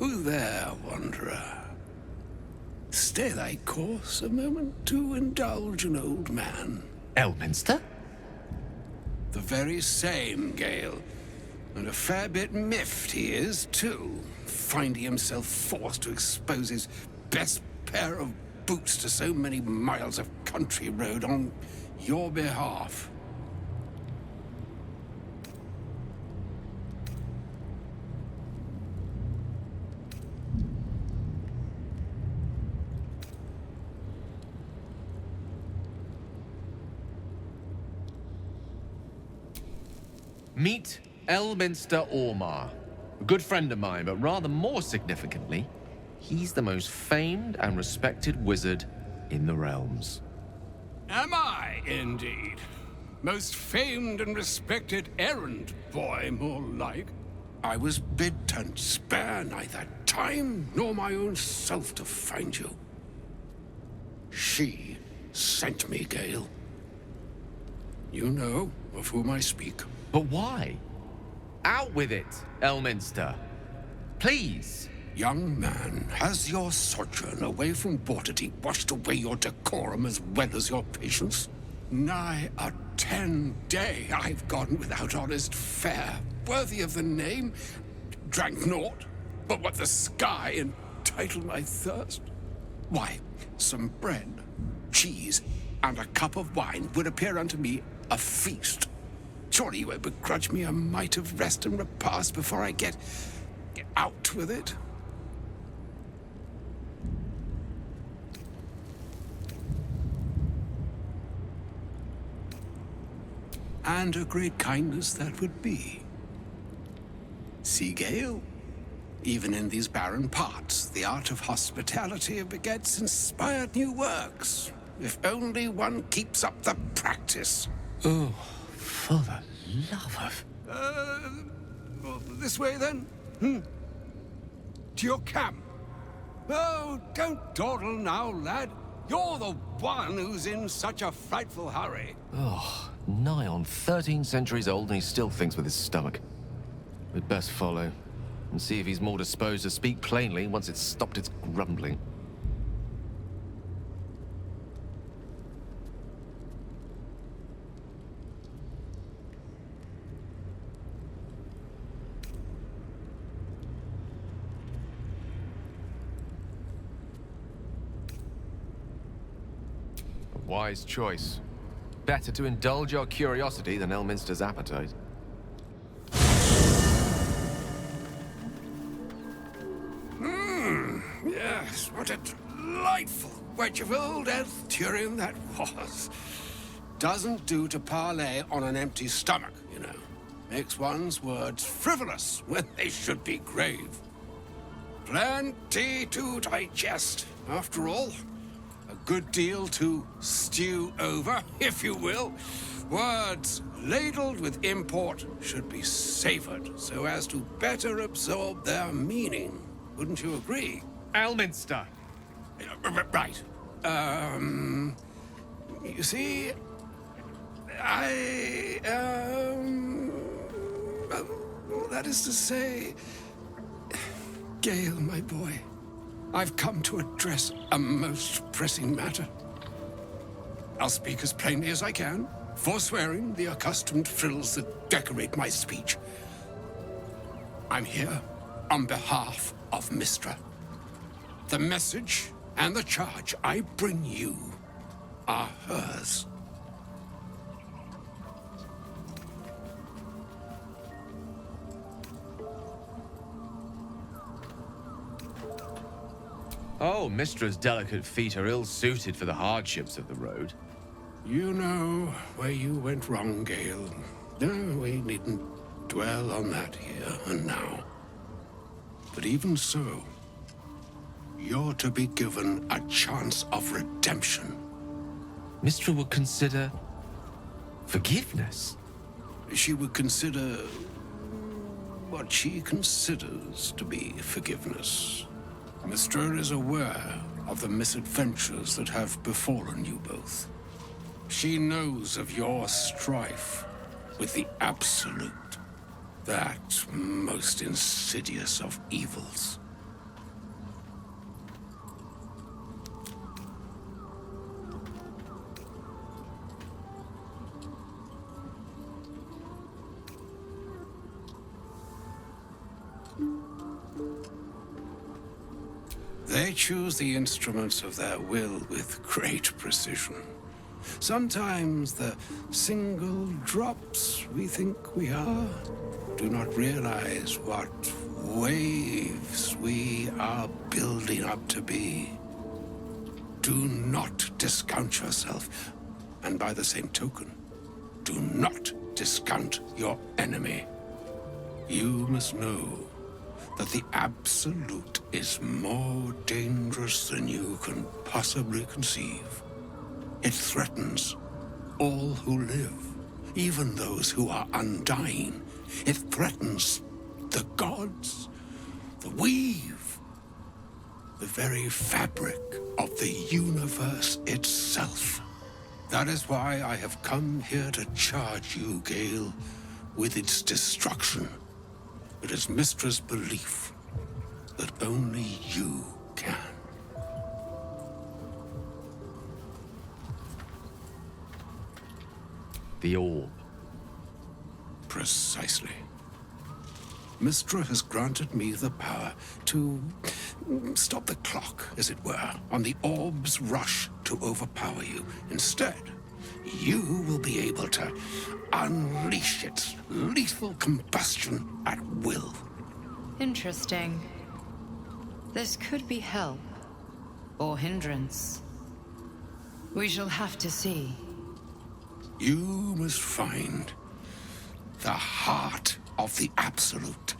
Oh there, wanderer. Stay thy course a moment to indulge an old man. Elminster? The very same, Gale. And a fair bit miffed he is, too, finding himself forced to expose his best pair of boots to so many miles of country road on your behalf. Meet Elminster Ormar. A good friend of mine, but rather more significantly, he's the most famed and respected wizard in the realms. Am I, indeed? Most famed and respected errand boy, more like. I was bid to spare neither time nor my own self to find you. She sent me, Gale. You know of whom I speak. But why? Out with it, Elminster. Please. Young man, has your sojourn away from Bortity washed away your decorum as well as your patience? Nigh a 10-day I've gone without honest fare, worthy of the name. Drank naught, but what the sky entitled my thirst. Why, some bread, cheese, and a cup of wine would appear unto me a feast. Surely you won't begrudge me a mite of rest and repast before I get out with it. And a great kindness that would be. See, Gale, even in these barren parts, the art of hospitality begets inspired new works, if only one keeps up the practice. Oh, for the love of... This way, then? To your camp? Oh, don't dawdle now, lad. You're the one who's in such a frightful hurry. Oh, nigh on 13 centuries old and he still thinks with his stomach. We'd best follow and see if he's more disposed to speak plainly once it's stopped its grumbling. Wise choice. Better to indulge your curiosity than Elminster's appetite. Yes, what a delightful wedge of old Arthurian that was. Doesn't do to parley on an empty stomach, you know. Makes one's words frivolous when they should be grave. Plenty to digest, after all. A good deal to stew over, if you will. Words ladled with import should be savored so as to better absorb their meaning. Wouldn't you agree? Elminster! Right. You see, that is to say, Gale, my boy, I've come to address a most pressing matter. I'll speak as plainly as I can, forswearing the accustomed frills that decorate my speech. I'm here on behalf of Mystra. The message and the charge I bring you are hers. Oh, Mystra's delicate feet are ill-suited for the hardships of the road. You know where you went wrong, Gale. No, we needn't dwell on that here and now. But even so, you're to be given a chance of redemption. Mystra would consider... forgiveness? She would consider what she considers to be forgiveness. Mystra is aware of the misadventures that have befallen you both. She knows of your strife with the Absolute, that most insidious of evils. They choose the instruments of their will with great precision. Sometimes the single drops we think we are do not realize what waves we are building up to be. Do not discount yourself, and by the same token, do not discount your enemy. You must know that the Absolute is more dangerous than you can possibly conceive. It threatens all who live, even those who are undying. It threatens the gods, the weave, the very fabric of the universe itself. That is why I have come here to charge you, Gale, with its destruction. It is Mystra's belief that only you can. The orb. Precisely. Mystra has granted me the power to stop the clock, as it were, on the orb's rush to overpower you. Instead, you will be able to unleash its lethal combustion at will. Interesting. This could be help, or hindrance. We shall have to see. You must find the heart of the Absolute,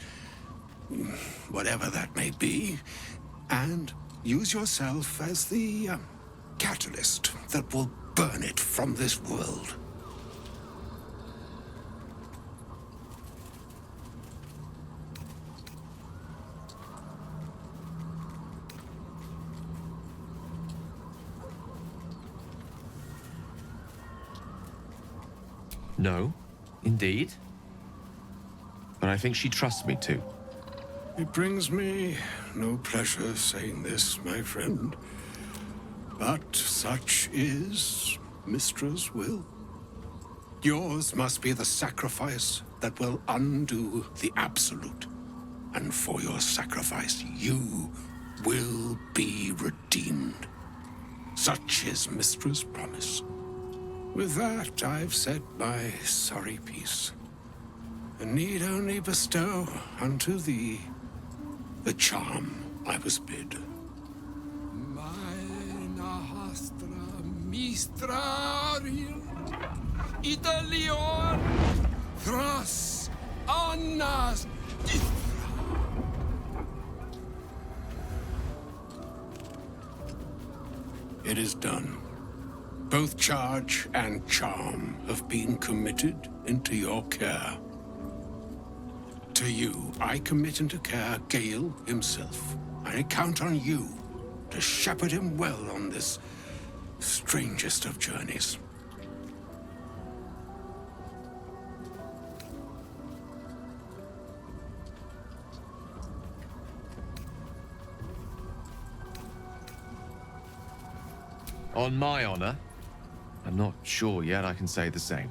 whatever that may be, and use yourself as the catalyst that will burn it from this world. No, indeed. But I think she trusts me too. It brings me no pleasure saying this, my friend. But such is Mystra's will. Yours must be the sacrifice that will undo the Absolute. And for your sacrifice, you will be redeemed. Such is Mystra's promise. With that, I've said my sorry piece, and need only bestow unto thee the charm I was bid. Meine Hastra Mistrariel Italion Thras Annas It is done. Both charge and charm have been committed into your care. To you, I commit into care Gale himself. I count on you to shepherd him well on this strangest of journeys. On my honor, I'm not sure yet I can say the same.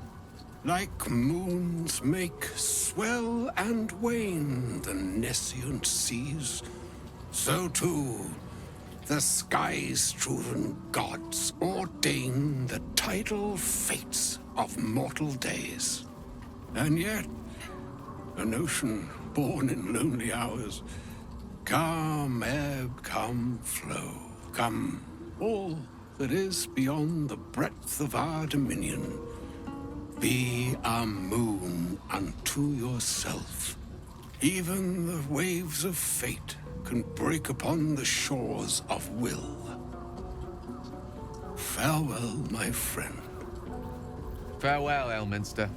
Like moons make swell and wane the nescient seas, so too the sky-strewn gods ordain the tidal fates of mortal days. And yet, an ocean born in lonely hours, come ebb, come flow, come all that is beyond the breadth of our dominion. Be a moon unto yourself. Even the waves of fate can break upon the shores of will. Farewell, my friend. Farewell, Elminster.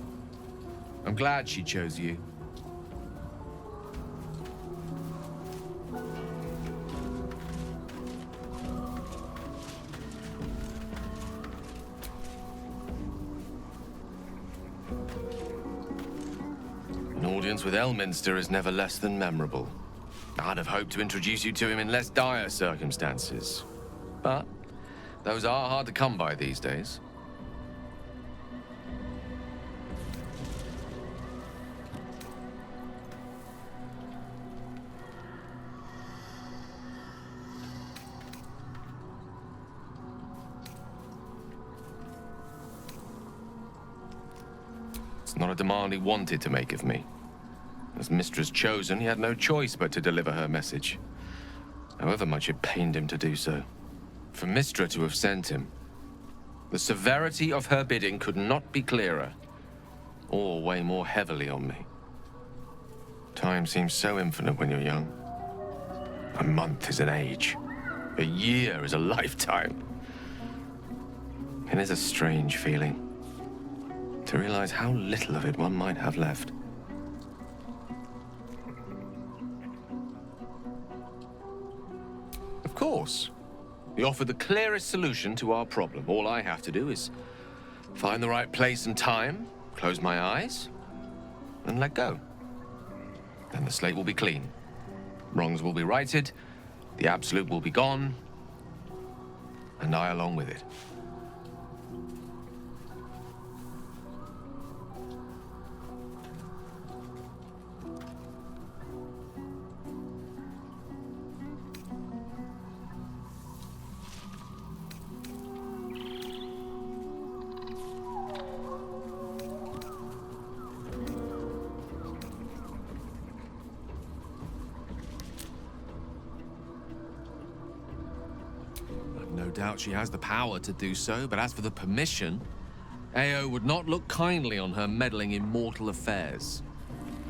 I'm glad she chose you. An audience with Elminster is never less than memorable. I'd have hoped to introduce you to him in less dire circumstances. But those are hard to come by these days. It's not a demand he wanted to make of me. As Mistress chosen, he had no choice but to deliver her message, however much it pained him to do so. For Mistra to have sent him, the severity of her bidding could not be clearer, or weigh more heavily on me. Time seems so infinite when you're young. A month is an age. A year is a lifetime. It is a strange feeling to realize how little of it one might have left. Of course, you offer the clearest solution to our problem. All I have to do is find the right place and time, close my eyes, and let go. Then the slate will be clean. Wrongs will be righted, the absolute will be gone, and I along with it. No doubt she has the power to do so, but as for the permission, Ao would not look kindly on her meddling in mortal affairs.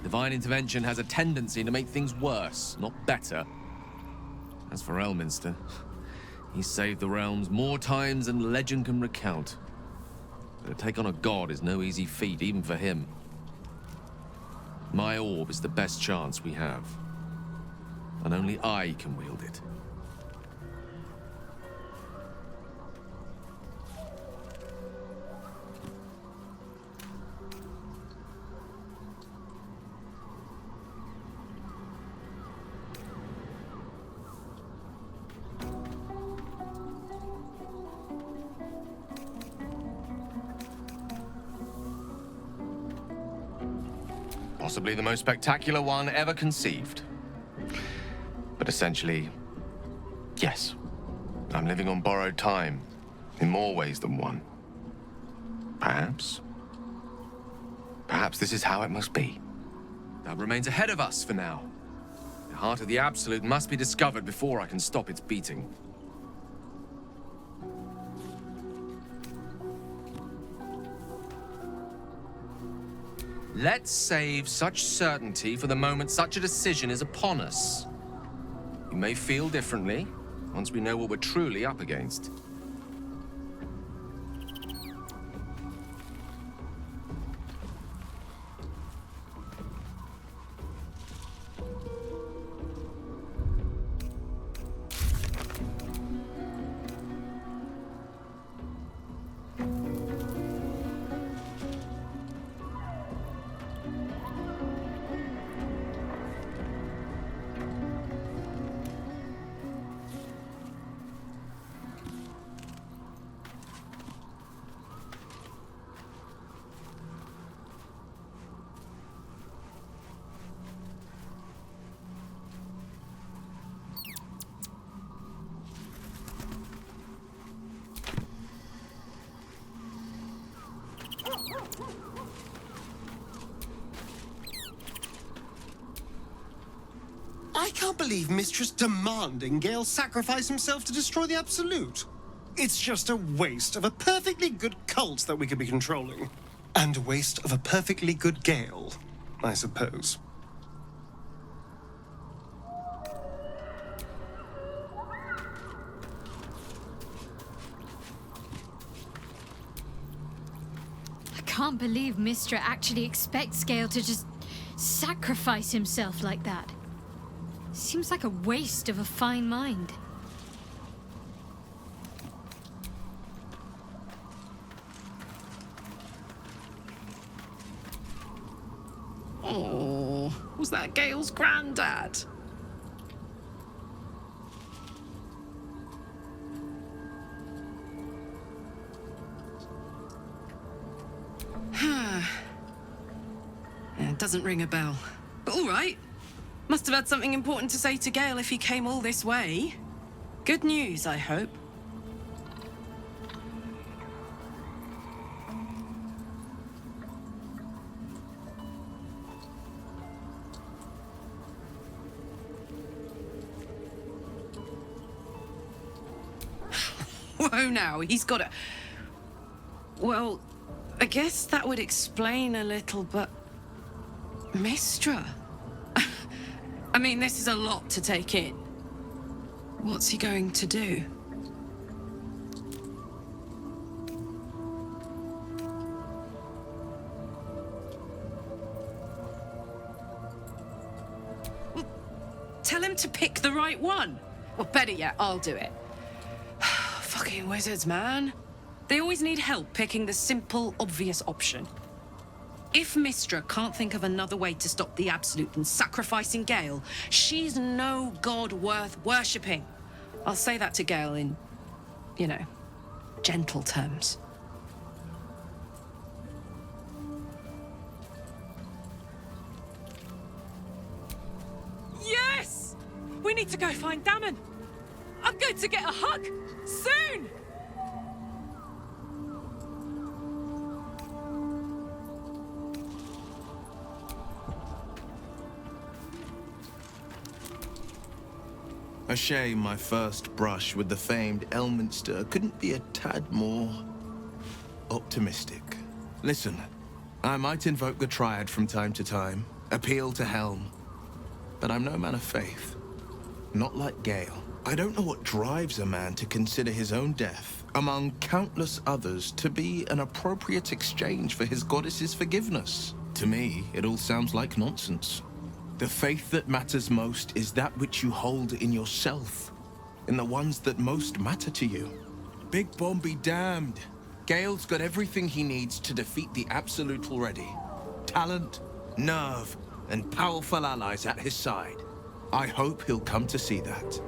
Divine intervention has a tendency to make things worse, not better. As for Elminster, he saved the realms more times than legend can recount. But to take on a god is no easy feat, even for him. My orb is the best chance we have, and only I can wield it. Possibly the most spectacular one ever conceived. But essentially, yes, I'm living on borrowed time in more ways than one. Perhaps this is how it must be. That remains ahead of us for now. The heart of the Absolute must be discovered before I can stop its beating. Let's save such certainty for the moment such a decision is upon us. You may feel differently once we know what we're truly up against. I can't believe Mistress demanding Gale sacrifice himself to destroy the Absolute. It's just a waste of a perfectly good cult that we could be controlling. And a waste of a perfectly good Gale, I suppose. I can't believe Mistra actually expects Gale to just sacrifice himself like that. Seems like a waste of a fine mind. Oh, was that Gale's granddad? It doesn't ring a bell. But all right. Must have had something important to say to Gale if he came all this way. Good news, I hope. Whoa now, he's got a... Well, I guess that would explain a little, but... Mistra? I mean, this is a lot to take in. What's he going to do? Well, tell him to pick the right one. Well, better yet, I'll do it. Fucking wizards, man. They always need help picking the simple, obvious option. If Mistra can't think of another way to stop the Absolute than sacrificing Gale, she's no god worth worshipping. I'll say that to Gale in, you know, gentle terms. Yes! We need to go find Damon. I'm going to get a hug soon! A shame my first brush with the famed Elminster couldn't be a tad more optimistic. Listen, I might invoke the Triad from time to time, appeal to Helm, but I'm no man of faith. Not like Gale. I don't know what drives a man to consider his own death, among countless others, to be an appropriate exchange for his goddess's forgiveness. To me, it all sounds like nonsense. The faith that matters most is that which you hold in yourself, in the ones that most matter to you. Big Bomb be damned. Gale's got everything he needs to defeat the Absolute already. Talent, nerve, and powerful allies at his side. I hope he'll come to see that.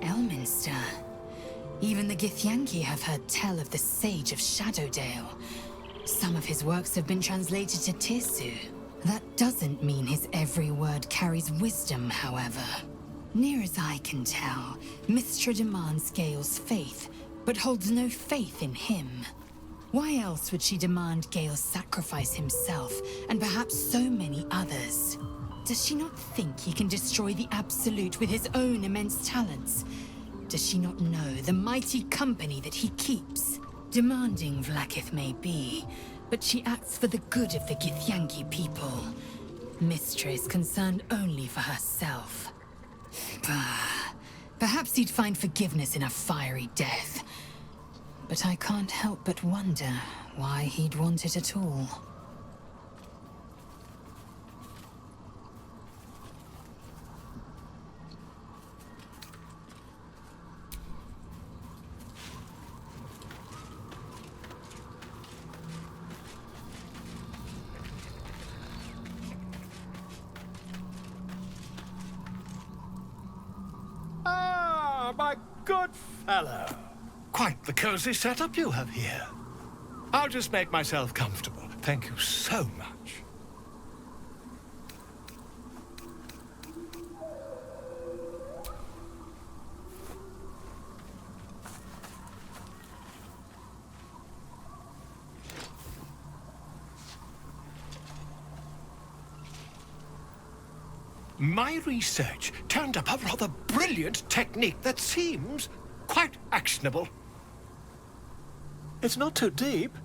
Elminster. Even the Githyanki have heard tell of the Sage of Shadowdale. Some of his works have been translated to Tirsu. That doesn't mean his every word carries wisdom, however. Near as I can tell, Mistra demands Gale's faith, but holds no faith in him. Why else would she demand Gale sacrifice himself, and perhaps so many others? Does she not think he can destroy the Absolute with his own immense talents? Does she not know the mighty company that he keeps? Demanding Vlaakith may be, but she acts for the good of the Githyanki people. Mistra is concerned only for herself. Perhaps he'd find forgiveness in a fiery death. But I can't help but wonder why he'd want it at all. My good fellow. Quite the cozy setup you have here. I'll just make myself comfortable. Thank you so much. My research turned up a rather brilliant technique that seems quite actionable. It's not too deep,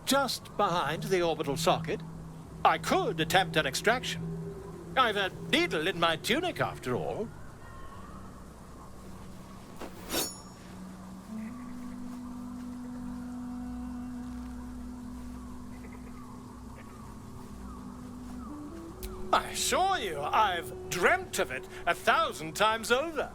just behind the orbital socket. I could attempt an extraction. I've a needle in my tunic, after all. I assure you, I've dreamt of it 1,000 times over.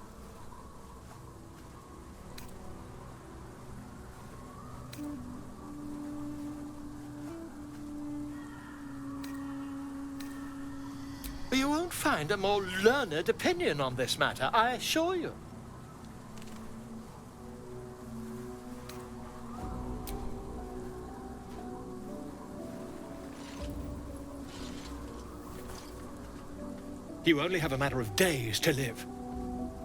You won't find a more learned opinion on this matter, I assure you. You only have a matter of days to live.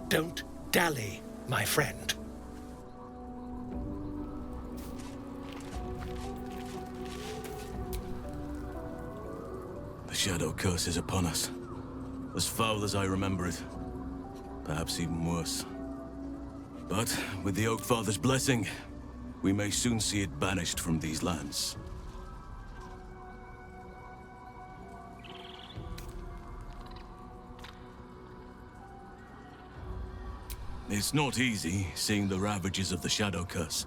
Don't dally, my friend. The Shadow Curse is upon us. As foul as I remember it. Perhaps even worse. But with the Oak Father's blessing, we may soon see it banished from these lands. It's not easy, seeing the ravages of the Shadow Curse.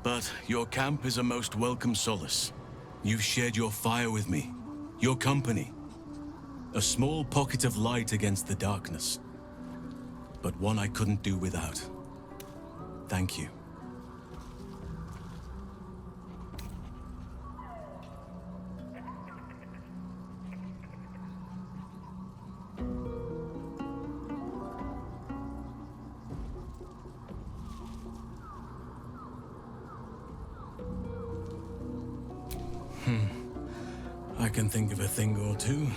But your camp is a most welcome solace. You've shared your fire with me, your company. A small pocket of light against the darkness. But one I couldn't do without. Thank you. I can think of a thing or two.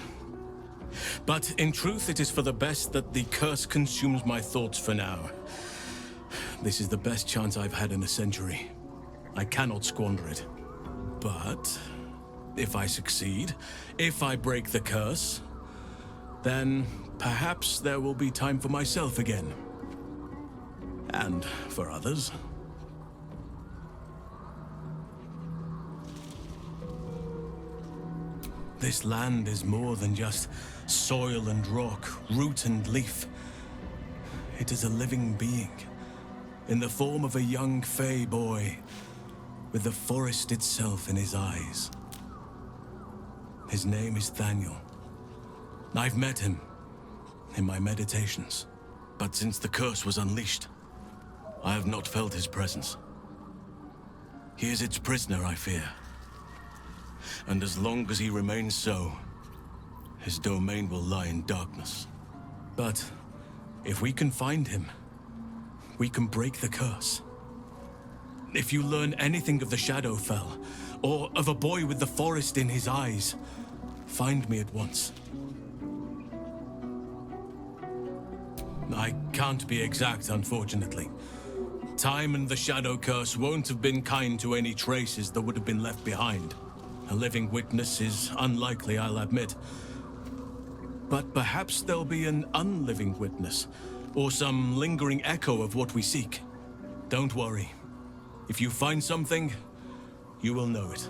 But in truth, it is for the best that the curse consumes my thoughts for now. This is the best chance I've had in a century. I cannot squander it. But if I succeed, if I break the curse, then perhaps there will be time for myself again. And for others. This land is more than just soil and rock, root and leaf. It is a living being, in the form of a young Fey boy, with the forest itself in his eyes. His name is Thaniel. I've met him in my meditations, but since the curse was unleashed, I have not felt his presence. He is its prisoner, I fear. And as long as he remains so, his domain will lie in darkness. But if we can find him, we can break the curse. If you learn anything of the Shadowfell, or of a boy with the forest in his eyes, find me at once. I can't be exact, unfortunately. Time and the Shadow Curse won't have been kind to any traces that would have been left behind. A living witness is unlikely, I'll admit. But perhaps there'll be an unliving witness, or some lingering echo of what we seek. Don't worry. If you find something, you will know it.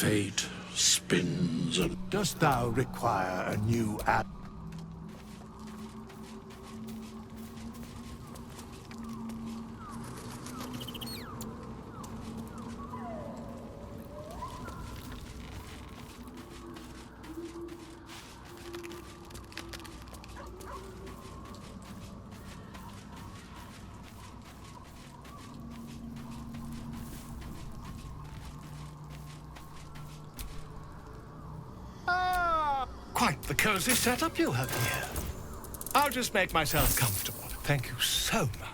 fate spins a... Dost thou require a new app? Quite the cozy setup you have here. I'll just make myself comfortable. Thank you so much.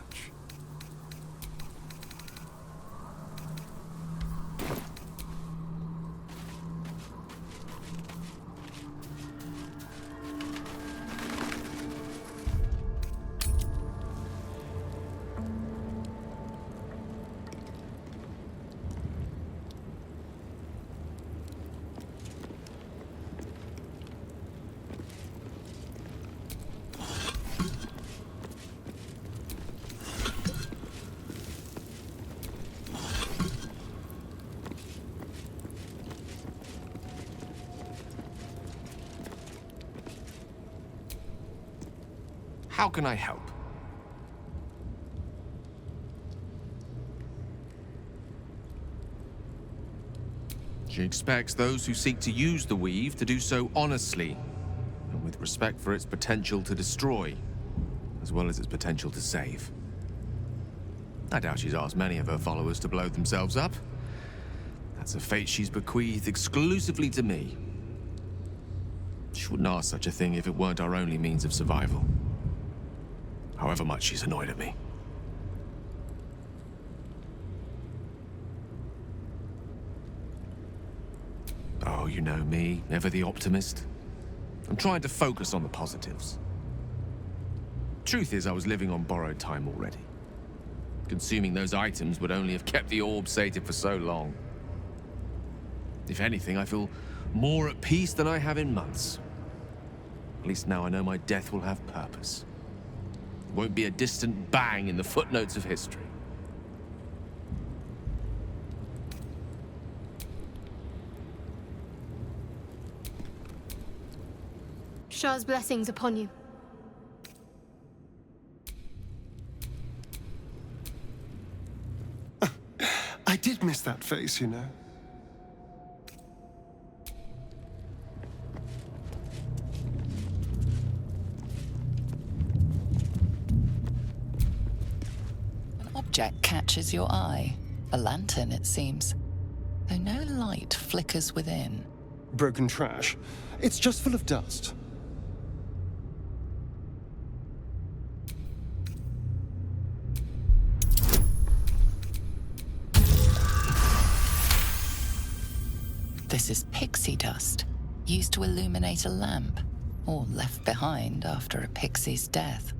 How can I help? She expects those who seek to use the weave to do so honestly, and with respect for its potential to destroy, as well as its potential to save. I doubt she's asked many of her followers to blow themselves up. That's a fate she's bequeathed exclusively to me. She wouldn't ask such a thing if it weren't our only means of survival. However much she's annoyed at me. Oh, you know me, ever the optimist. I'm trying to focus on the positives. Truth is, I was living on borrowed time already. Consuming those items would only have kept the orb sated for so long. If anything, I feel more at peace than I have in months. At least now I know my death will have purpose. It won't be a distant bang in the footnotes of history. Shah's blessings upon you. I did miss that face, you know. Object catches your eye. A lantern, it seems. Though no light flickers within. Broken trash. It's just full of dust. This is pixie dust, used to illuminate a lamp, or left behind after a pixie's death.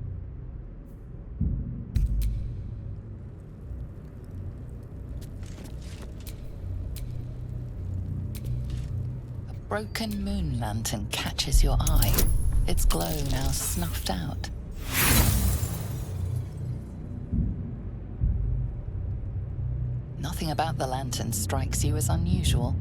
Broken moon lantern catches your eye, its glow now snuffed out. Nothing about the lantern strikes you as unusual.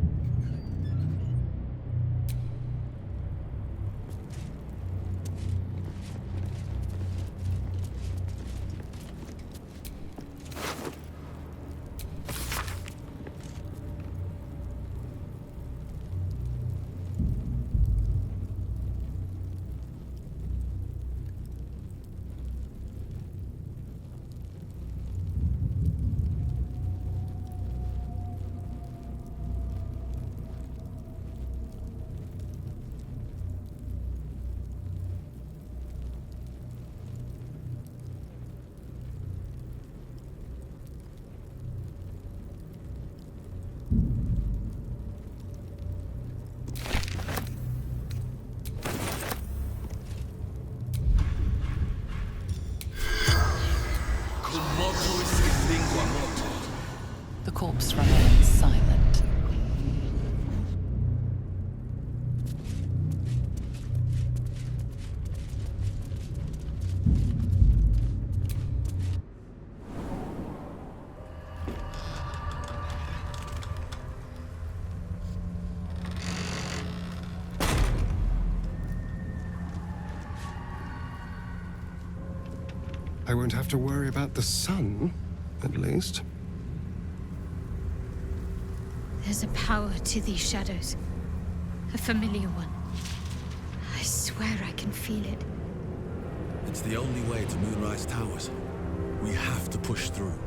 The corpse remains silent. I won't have to worry about the sun, at least. There's a power to these shadows. A familiar one. I swear I can feel it. It's the only way to Moonrise Towers. We have to push through.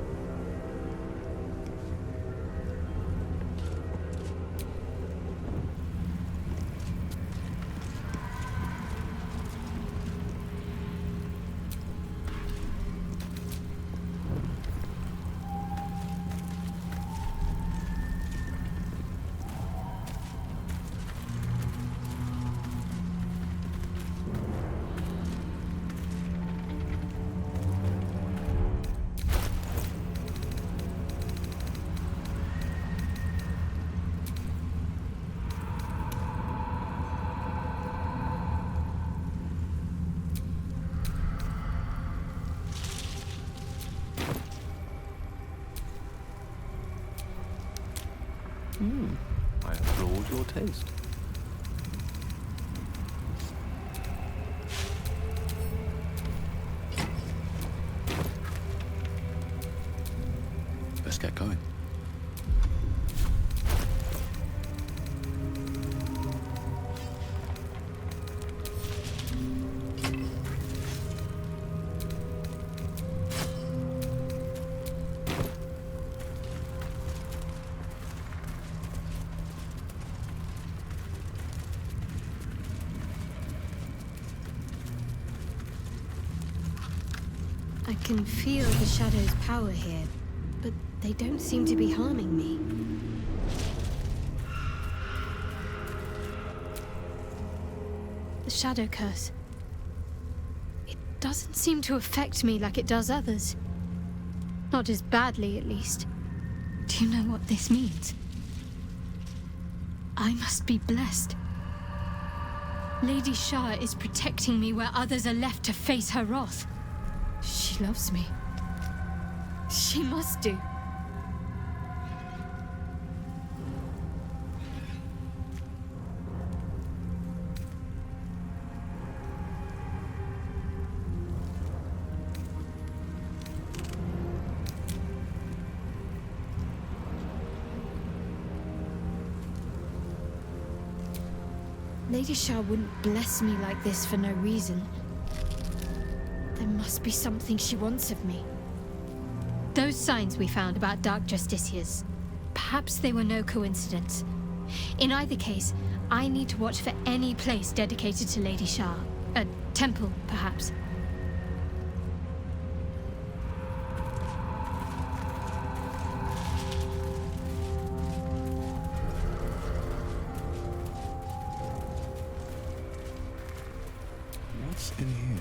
I applaud your taste. Let's get going. I can feel the shadow's power here, but they don't seem to be harming me. The shadow curse. It doesn't seem to affect me like it does others. Not as badly, at least. Do you know what this means? I must be blessed. Lady Shah is protecting me where others are left to face her wrath. She loves me. She must do. Lady Shah wouldn't bless me like this for no reason. There must be something she wants of me. Those signs we found about Dark Justiciars, perhaps they were no coincidence. In either case, I need to watch for any place dedicated to Lady Shah. A temple, perhaps. What's in here?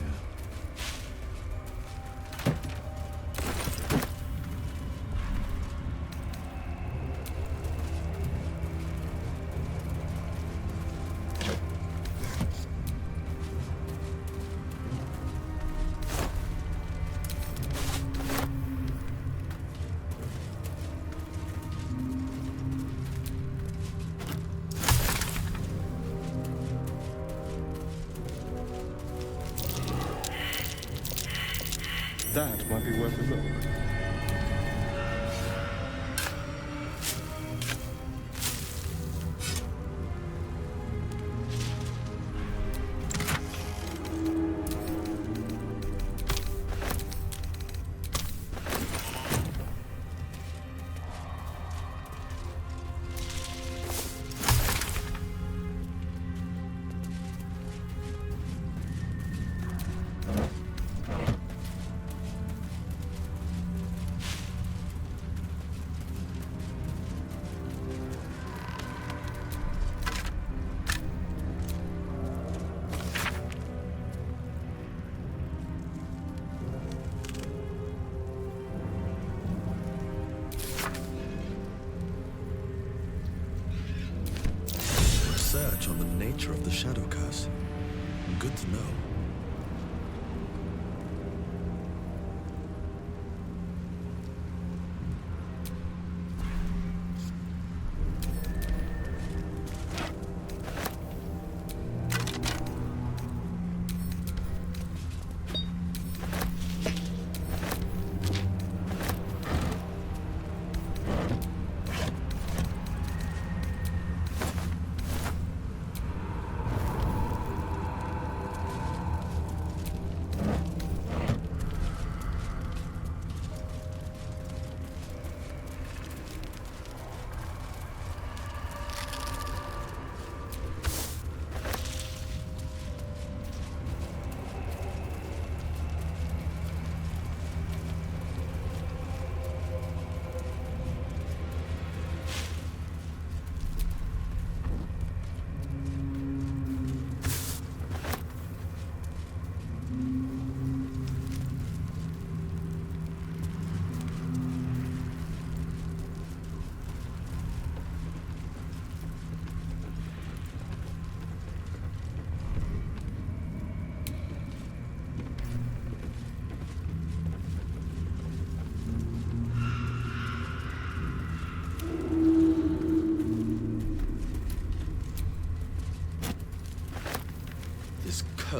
That might be worth a look. Research on the nature of the shadow curse. Good to know.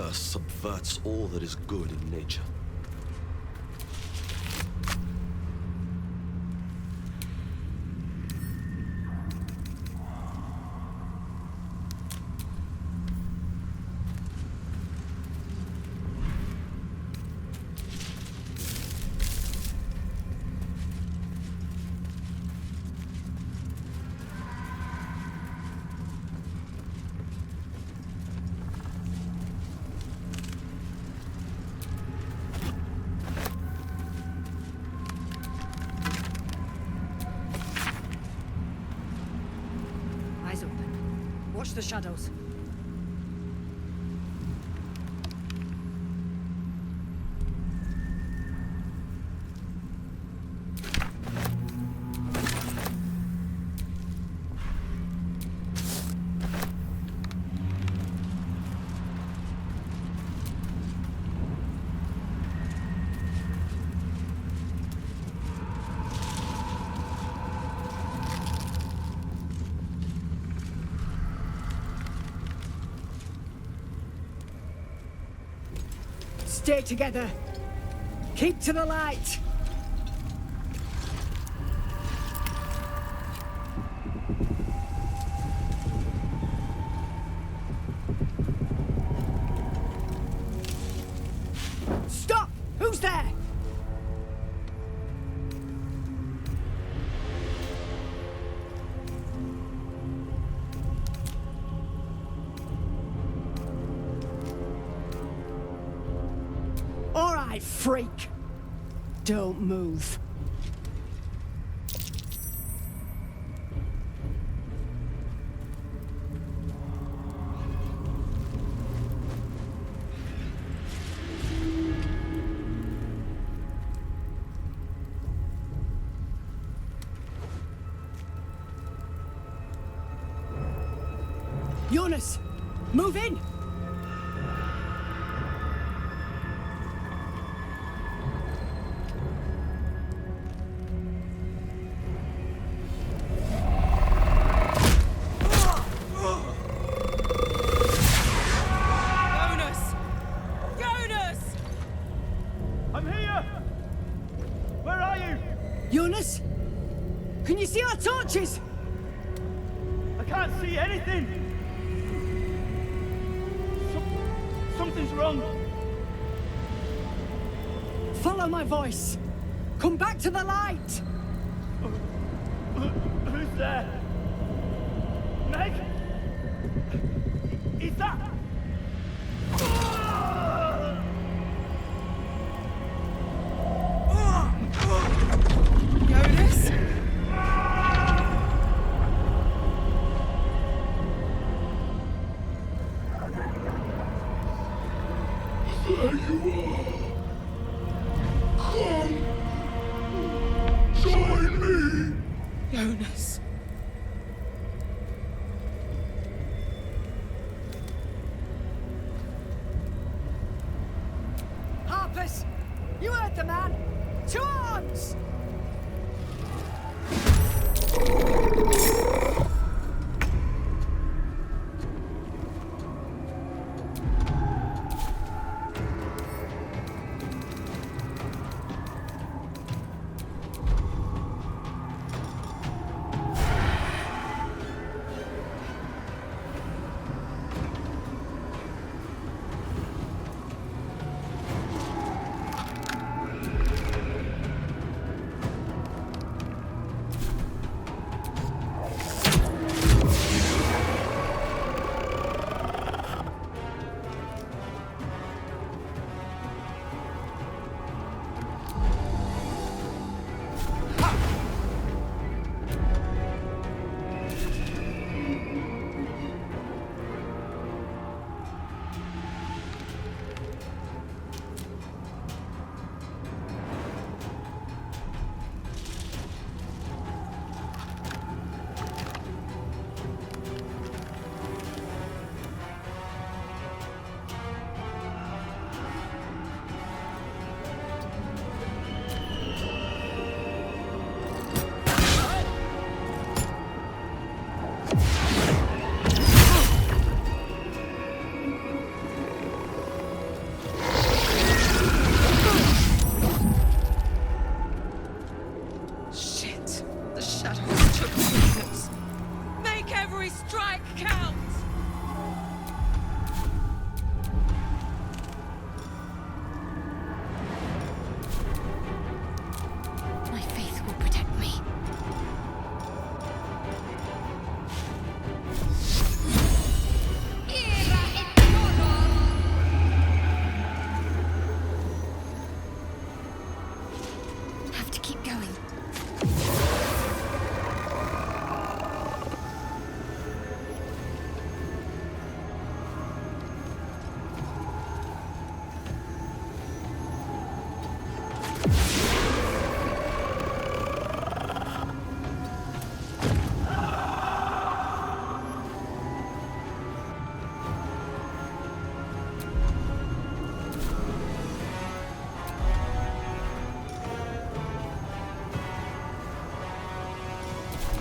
curse subverts all that is good in nature. Eyes open. Watch the shadows. Stay together. Keep to the light. Stop! Who's there? All right, freak. Don't move. Jonas, move in! Jonas? Can you see our torches? I can't see anything! Something's wrong. Follow my voice. Come back to the light. Who's there? Meg? Is that... Jonas? There you are. Come. Join me. Jonas. Harpers! You heard the man! To arms!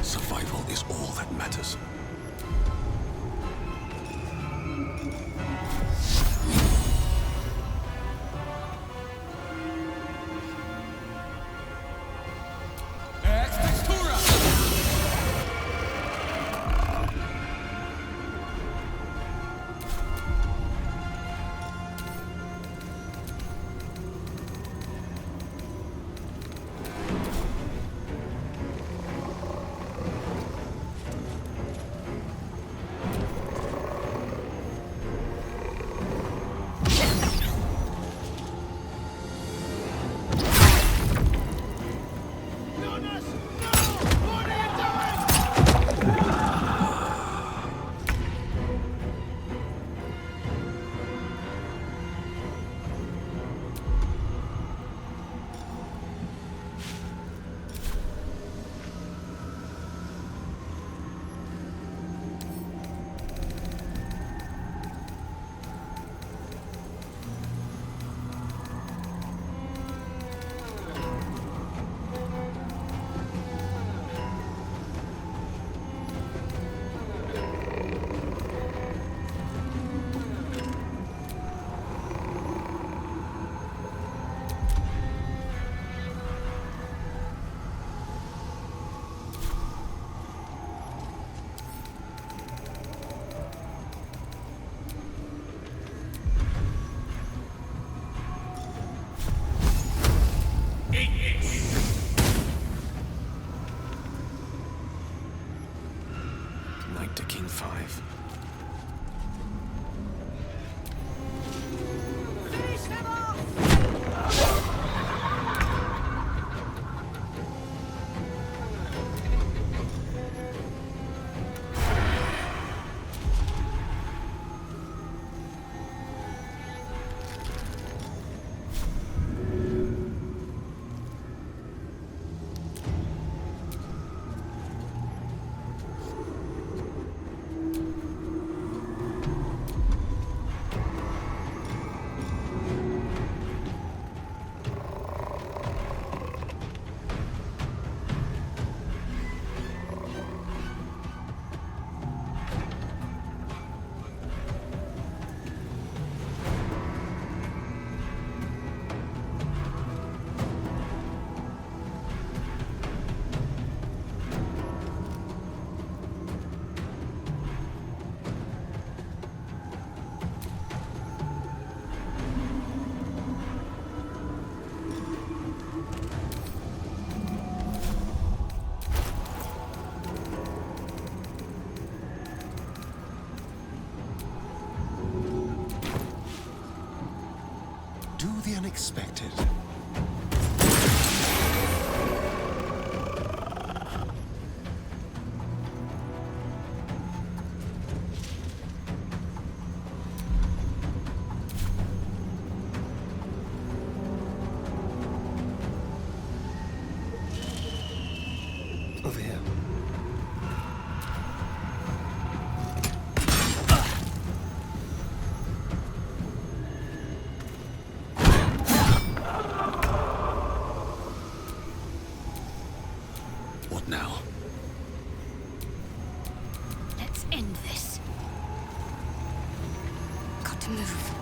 Survival is all that matters. Knight to King 5. Finish them off! Do the unexpected. Over here. What now? Let's end this. Got to move.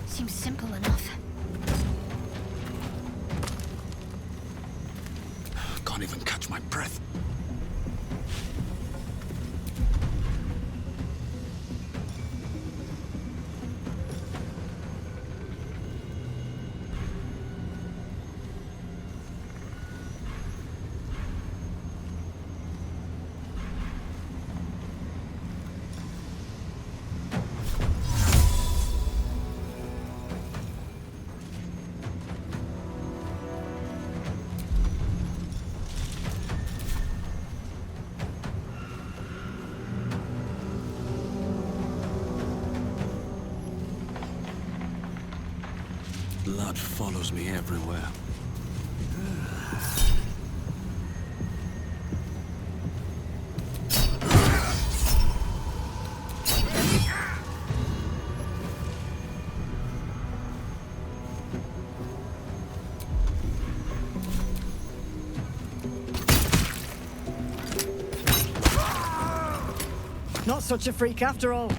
Seems simple enough. Can't even catch my breath. blood follows me everywhere. Not such a freak after all.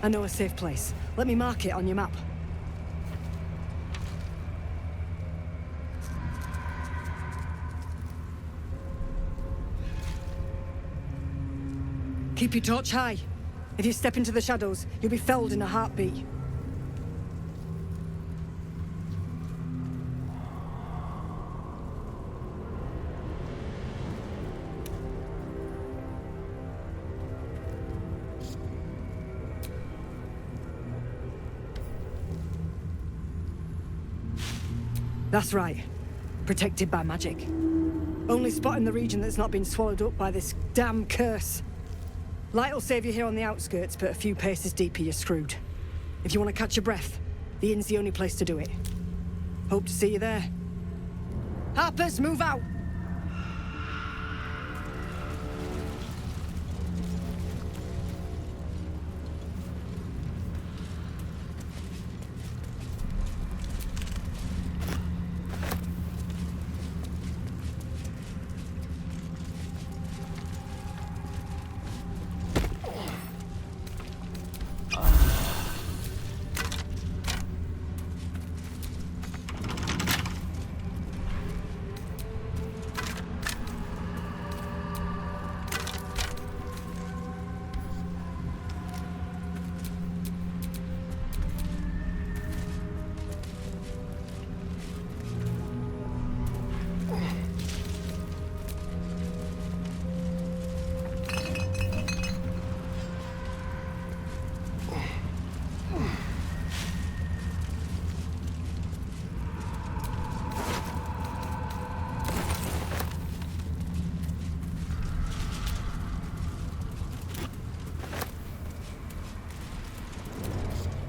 I know a safe place. Let me mark it on your map. Keep your torch high. If you step into the shadows, you'll be felled in a heartbeat. That's right. Protected by magic. Only spot in the region that's not been swallowed up by this damn curse. Light will save you here on the outskirts, but a few paces deeper you're screwed. If you want to catch your breath, the inn's the only place to do it. Hope to see you there. Harpers, move out!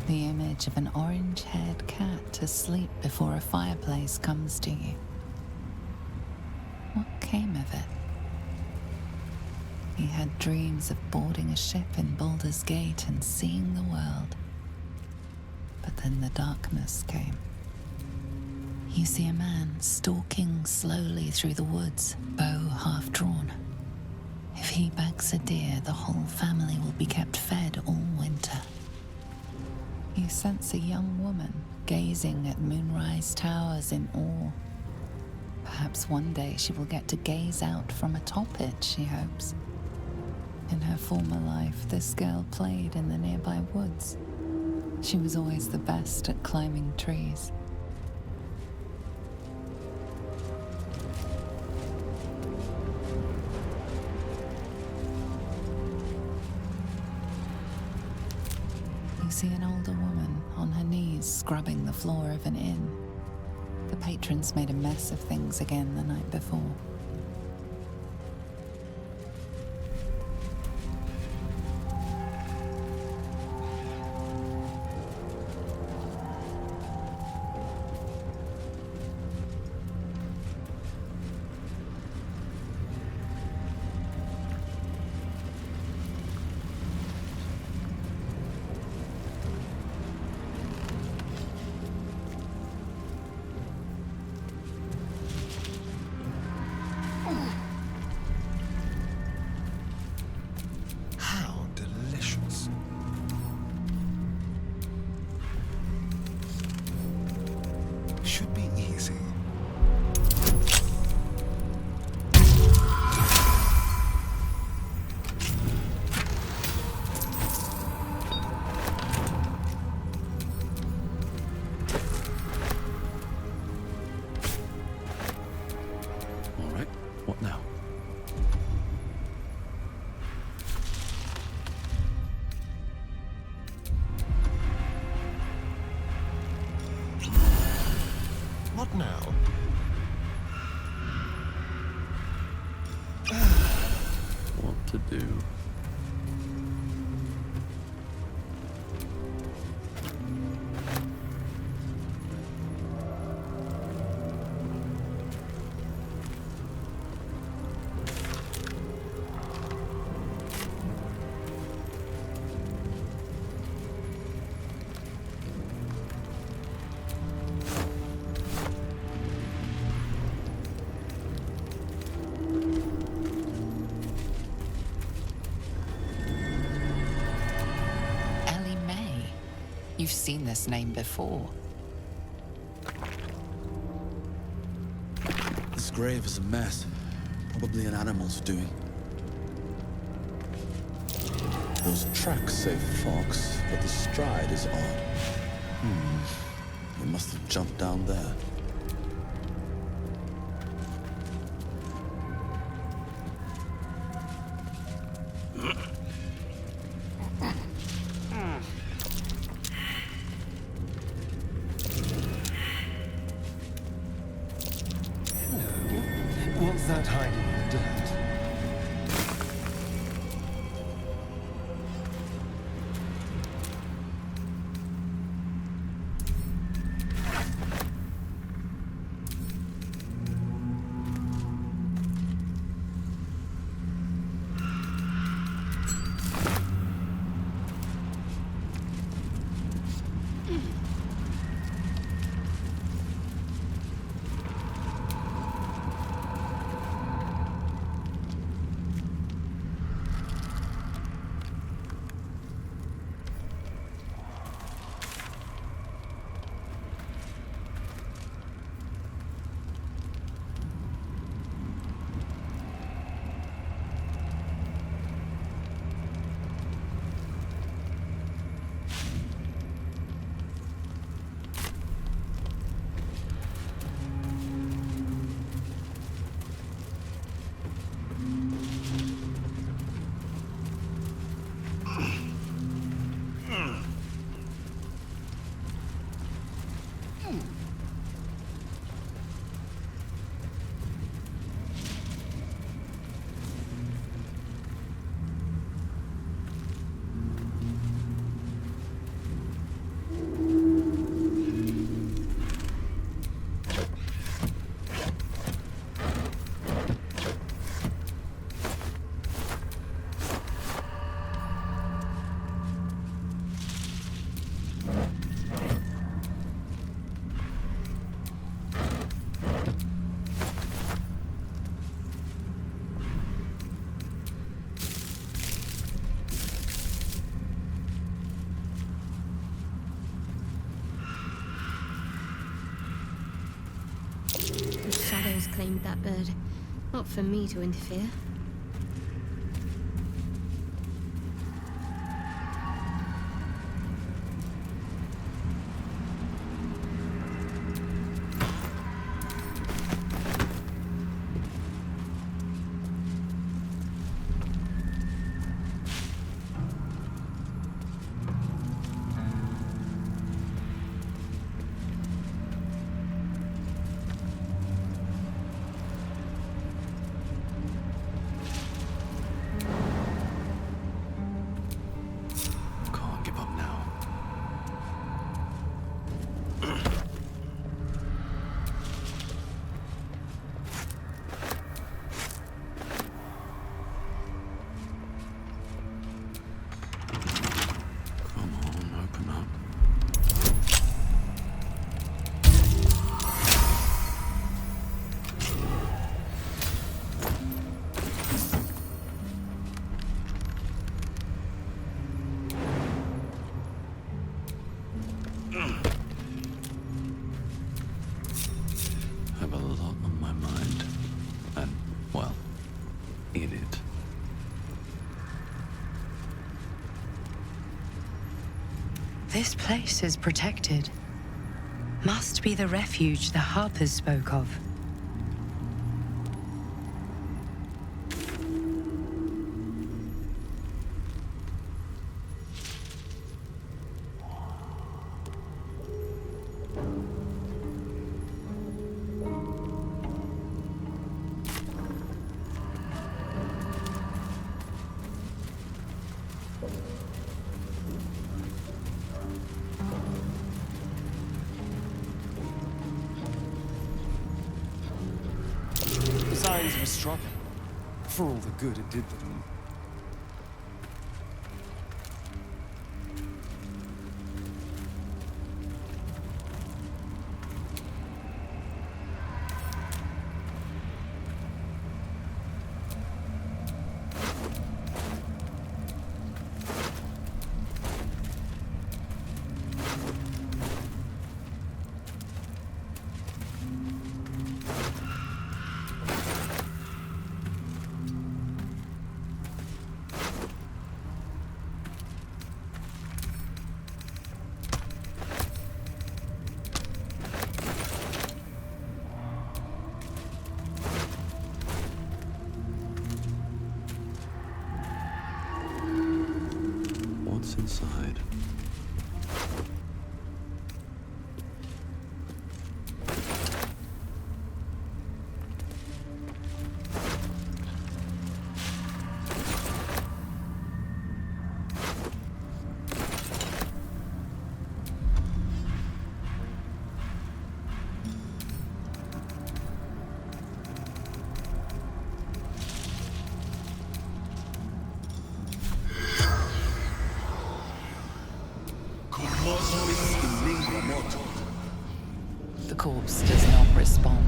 The image of an orange-haired cat asleep before a fireplace comes to you. What came of it? He had dreams of boarding a ship in Baldur's Gate and seeing the world. But then the darkness came. You see a man stalking slowly through the woods, bow half drawn. If he bags a deer, the whole family will be kept fed all winter. You sense a young woman gazing at moonrise towers in awe. Perhaps one day she will get to gaze out from atop it, she hopes. In her former life, this girl played in the nearby woods. She was always the best at climbing trees. You see an older woman on her knees scrubbing the floor of an inn. The patrons made a mess of things again the night before. What now? What to do? We've seen this name before. This grave is a mess. Probably an animal's doing. Those tracks say fox, but the stride is odd. He must have jumped down there. What's that hiding in the dirt? The shadows claimed that bird. Not for me to interfere. This place is protected. Must be the refuge the Harpers spoke of. Signs of a struggle, for all the good it did them. inside? The corpse does not respond.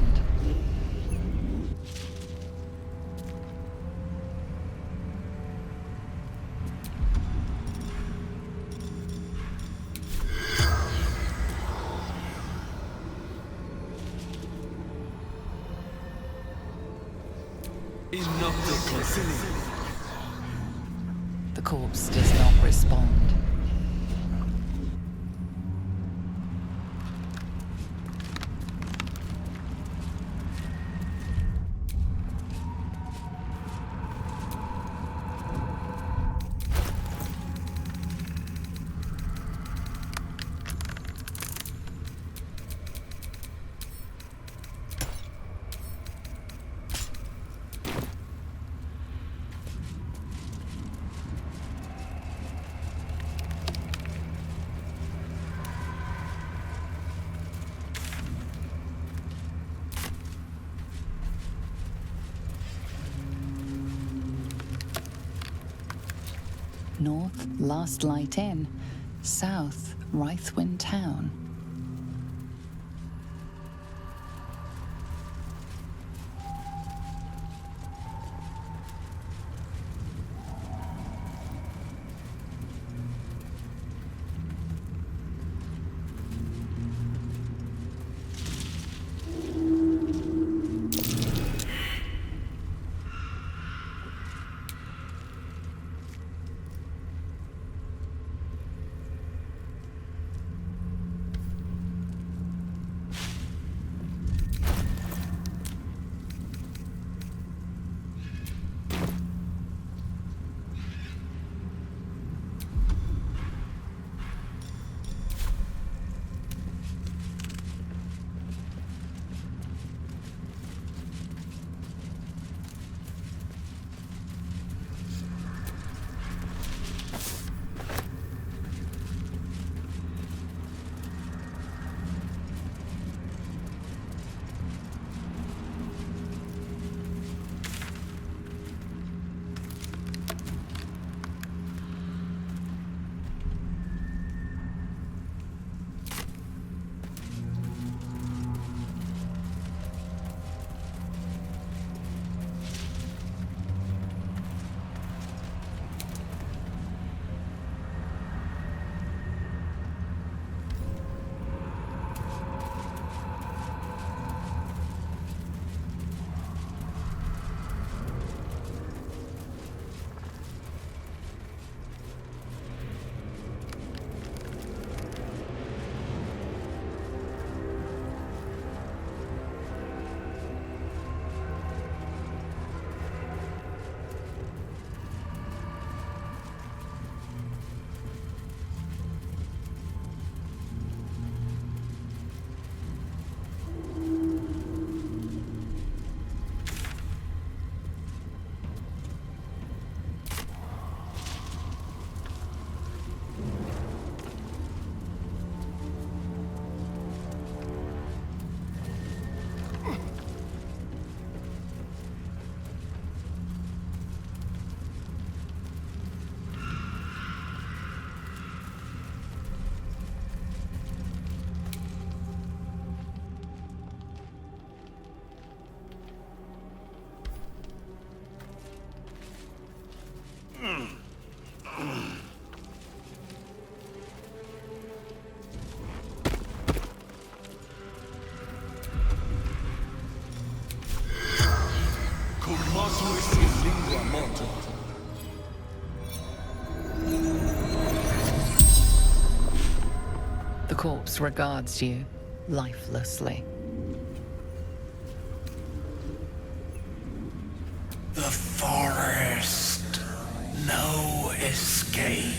The corpse does not respond. North, Last Light Inn. South, Rythwin Town. The corpse regards you lifelessly. The forest. No escape.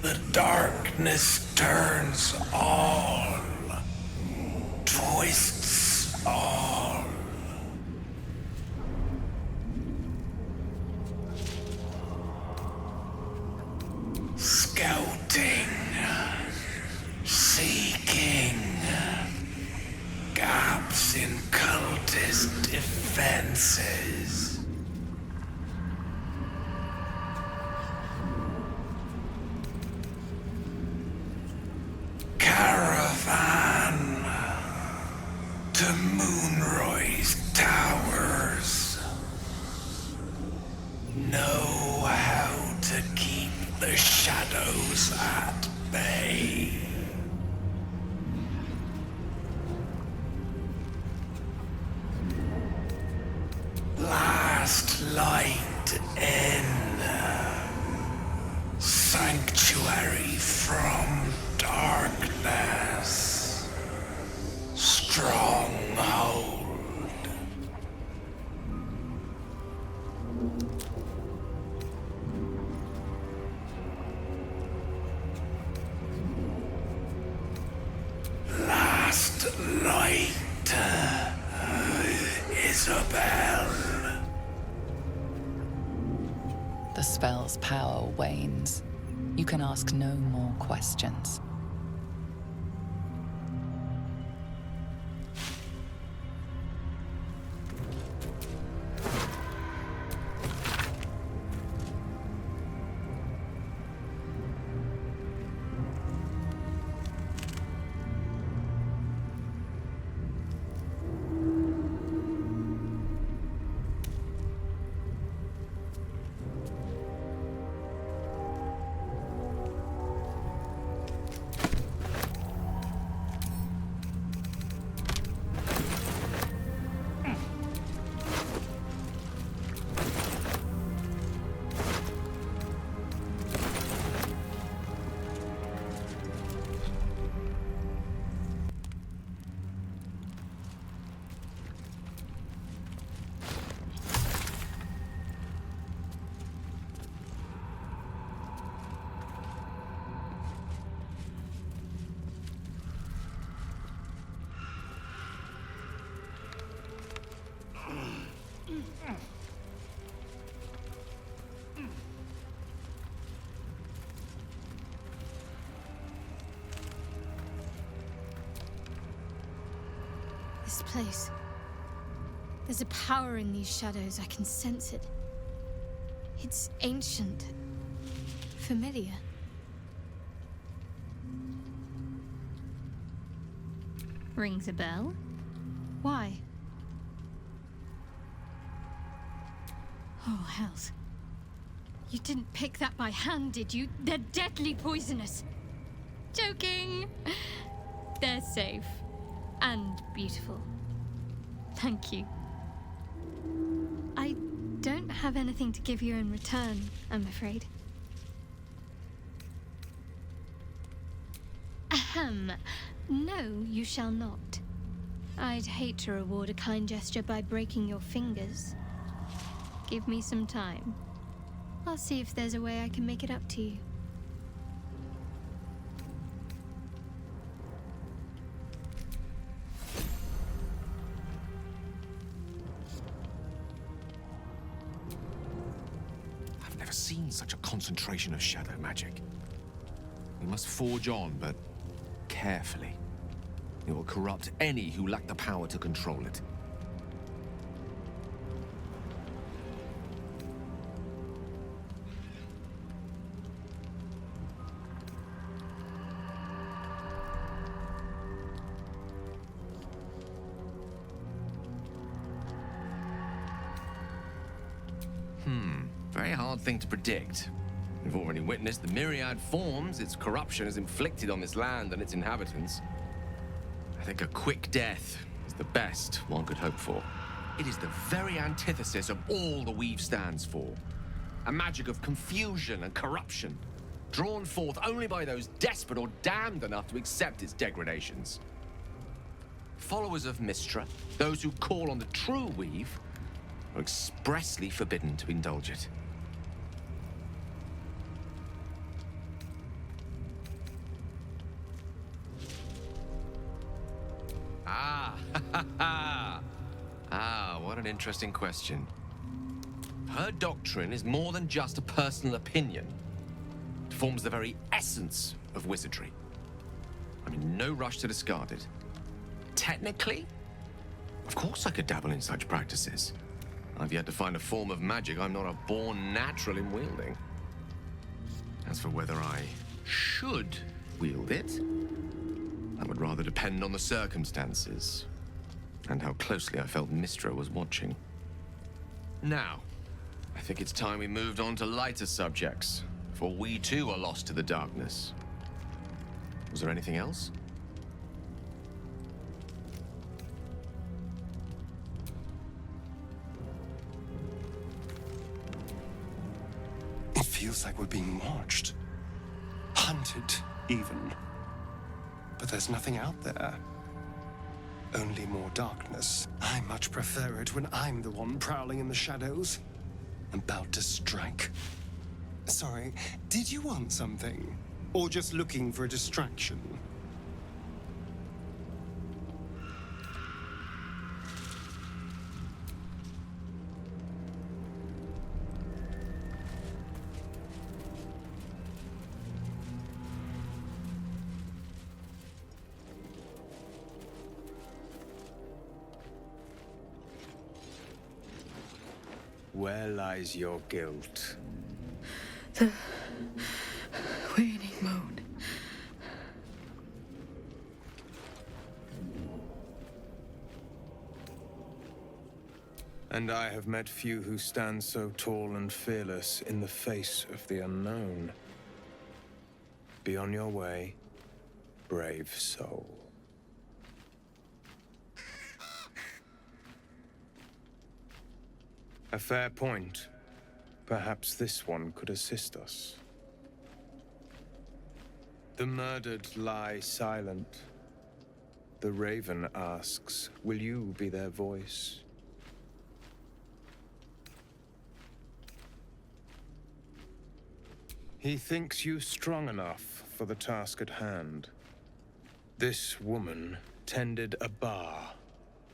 The darkness turns all, twists all. Scouting, seeking, gaps in cultist defenses. Caravan to Moonroy's towers. Know how to keep the shadows at bay. Last light in. Sanctuary from darkness. Stronghold. Last light. Isabel. The spell's power wanes. You can ask no more questions. This place. There's a power in these shadows. I can sense it. It's ancient. Familiar. Rings a bell? Why? Oh, hells. You didn't pick that by hand, did you? They're deadly poisonous. Joking. They're safe. And beautiful. Thank you. I don't have anything to give you in return, I'm afraid. Ahem. No, you shall not. I'd hate to reward a kind gesture by breaking your fingers. Give me some time. I'll see if there's a way I can make it up to you. I've never seen such a concentration of shadow magic. We must forge on, but carefully. It will corrupt any who lack the power to control it. Very hard thing to predict. We've already witnessed the myriad forms its corruption has inflicted on this land and its inhabitants. I think a quick death is the best one could hope for. It is the very antithesis of all the Weave stands for. A magic of confusion and corruption, drawn forth only by those desperate or damned enough to accept its degradations. Followers of Mystra, those who call on the true Weave, are expressly forbidden to indulge it. What an interesting question. Her doctrine is more than just a personal opinion. It forms the very essence of wizardry. I'm in no rush to discard it. Technically, of course I could dabble in such practices. I've yet to find a form of magic I'm not a born natural in wielding. As for whether I should wield it, that would rather depend on the circumstances and how closely I felt Mistra was watching. Now, I think it's time we moved on to lighter subjects, for we too are lost to the darkness. Was there anything else? It feels like we're being watched. Hunted, even. But there's nothing out there. Only more darkness. I much prefer it when I'm the one prowling in the shadows. About to strike. Sorry, did you want something? Or just looking for a distraction? Where lies your guilt? The waning moon. And I have met few who stand so tall and fearless in the face of the unknown. Be on your way, brave soul. A fair point. Perhaps this one could assist us. The murdered lie silent. The raven asks, will you be their voice? He thinks you strong enough for the task at hand. This woman tended a bar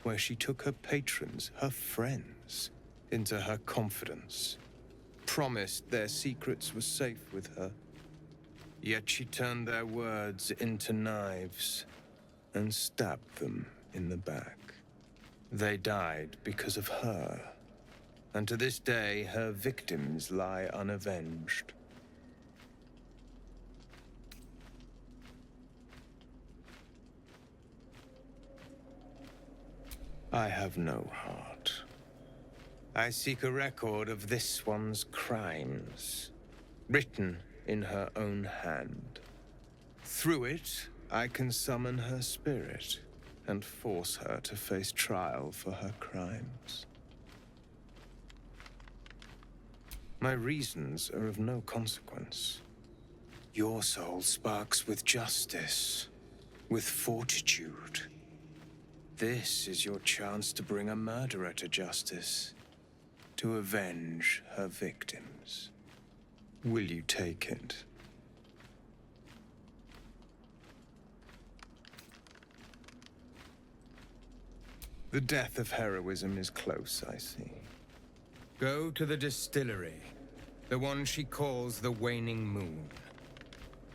where she took her patrons, her friends, into her confidence, promised their secrets were safe with her. Yet she turned their words into knives and stabbed them in the back. They died because of her, and to this day her victims lie unavenged. I have no heart. I seek a record of this one's crimes, written in her own hand. Through it, I can summon her spirit and force her to face trial for her crimes. My reasons are of no consequence. Your soul sparks with justice, with fortitude. This is your chance to bring a murderer to justice, to avenge her victims. Will you take it? The death of heroism is close, I see. Go to the distillery, the one she calls the Waning Moon.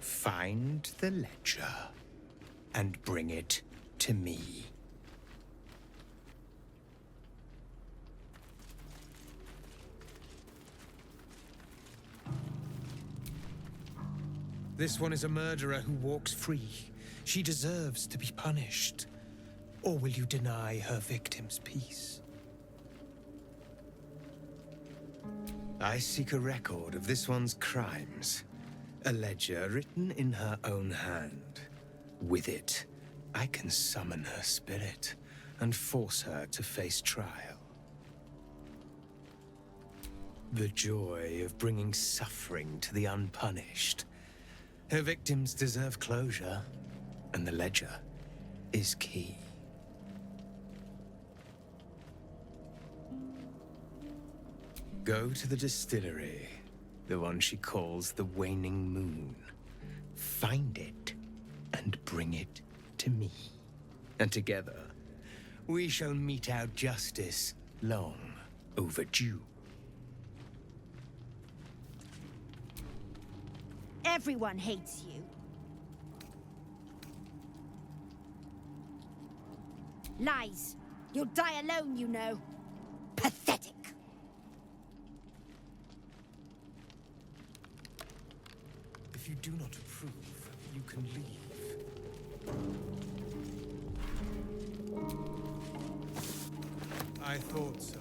Find the ledger and bring it to me. This one is a murderer who walks free. She deserves to be punished. Or will you deny her victims peace? I seek a record of this one's crimes. A ledger written in her own hand. With it, I can summon her spirit and force her to face trial. The joy of bringing suffering to the unpunished. Her victims deserve closure, and the ledger is key. Go to the distillery, the one she calls the Waning Moon. Find it, and bring it to me. And together, we shall mete out justice long overdue. Everyone hates you. Lies. You'll die alone, you know. Pathetic. If you do not approve, you can leave. I thought so.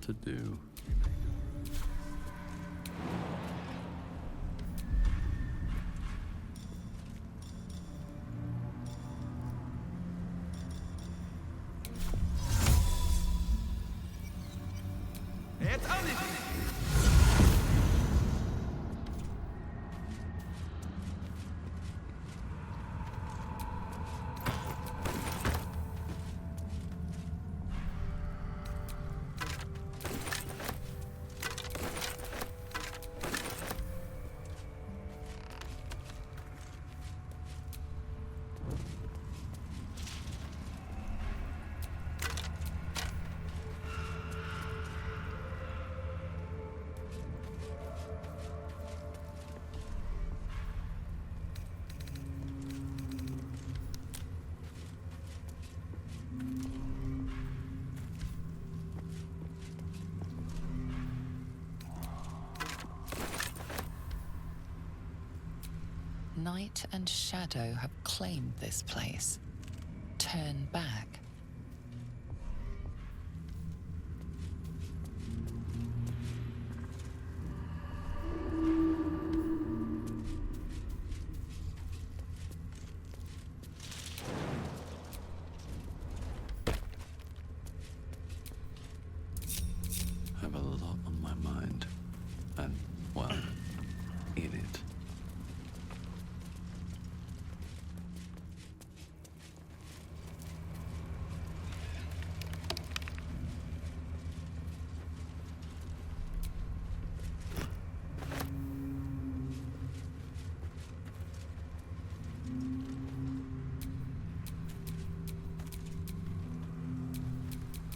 To do. It's on it! Night and shadow have claimed this place. Turn back. I have a lot on my mind. And, well, in it.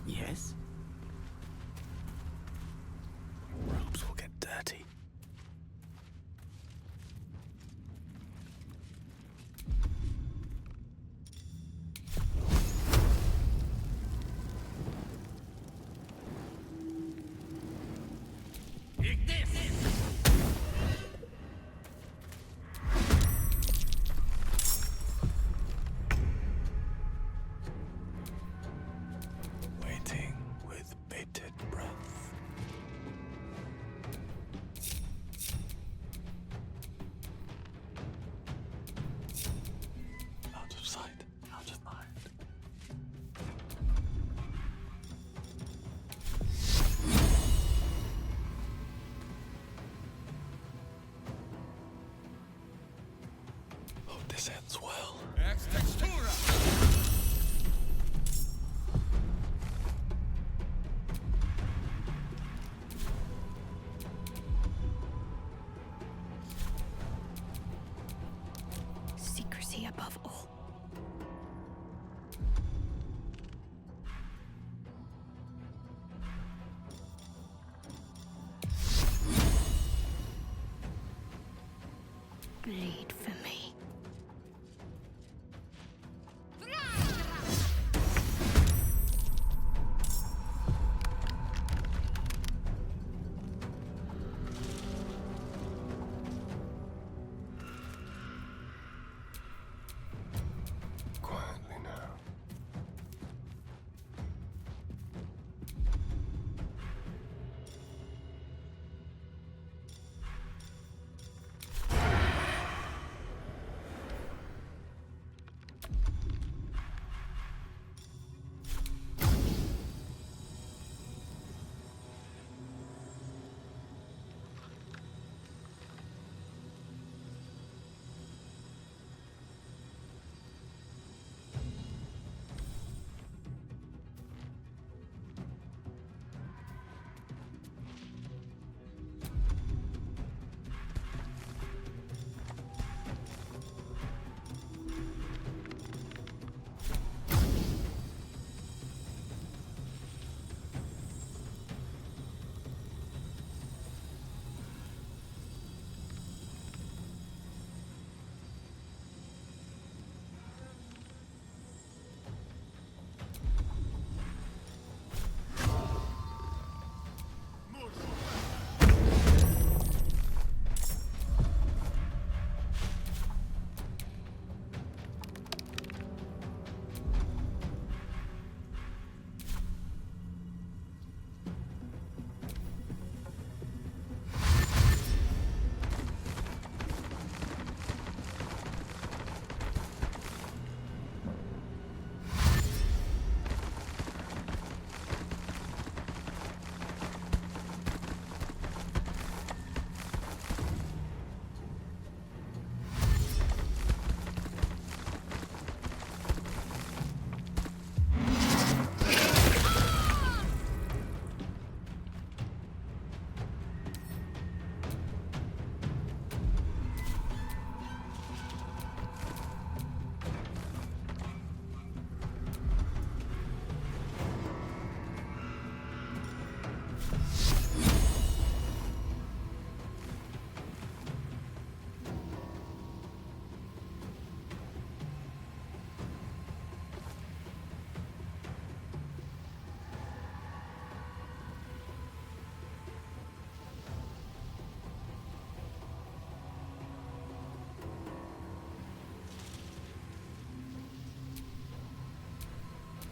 Yes? Robes will get dirty. Waiting with bated breath. Out of sight, out of mind. Hope this ends well. Ex textura! Secrecy above all. bleed for me. Quietly now.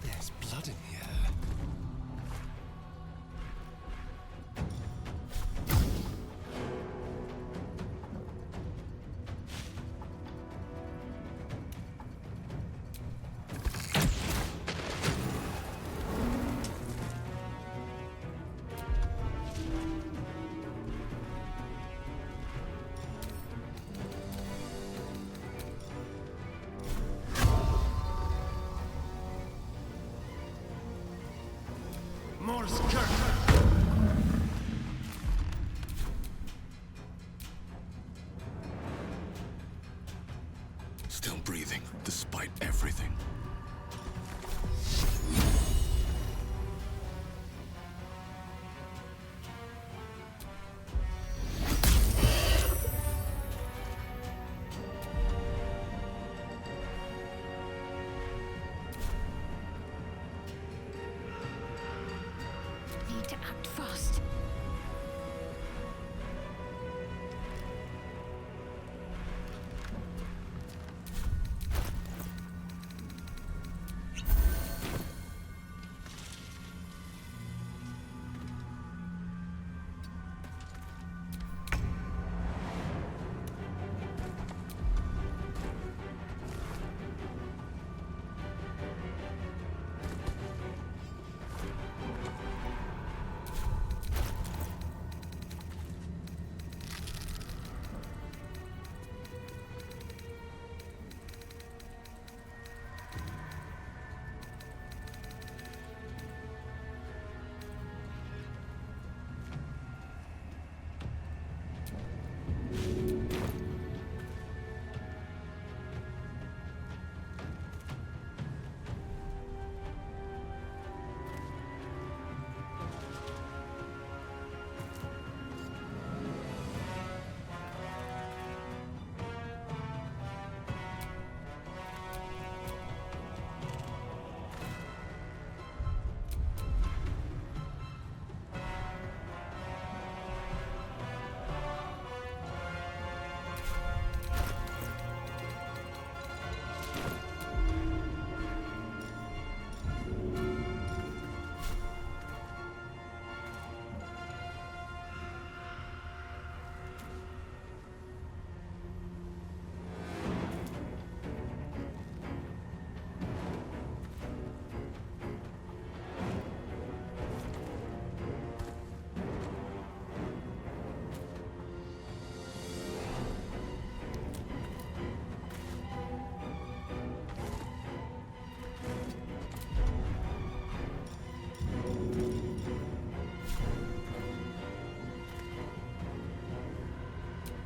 There's blood in here. More skirt. Still breathing, despite everything.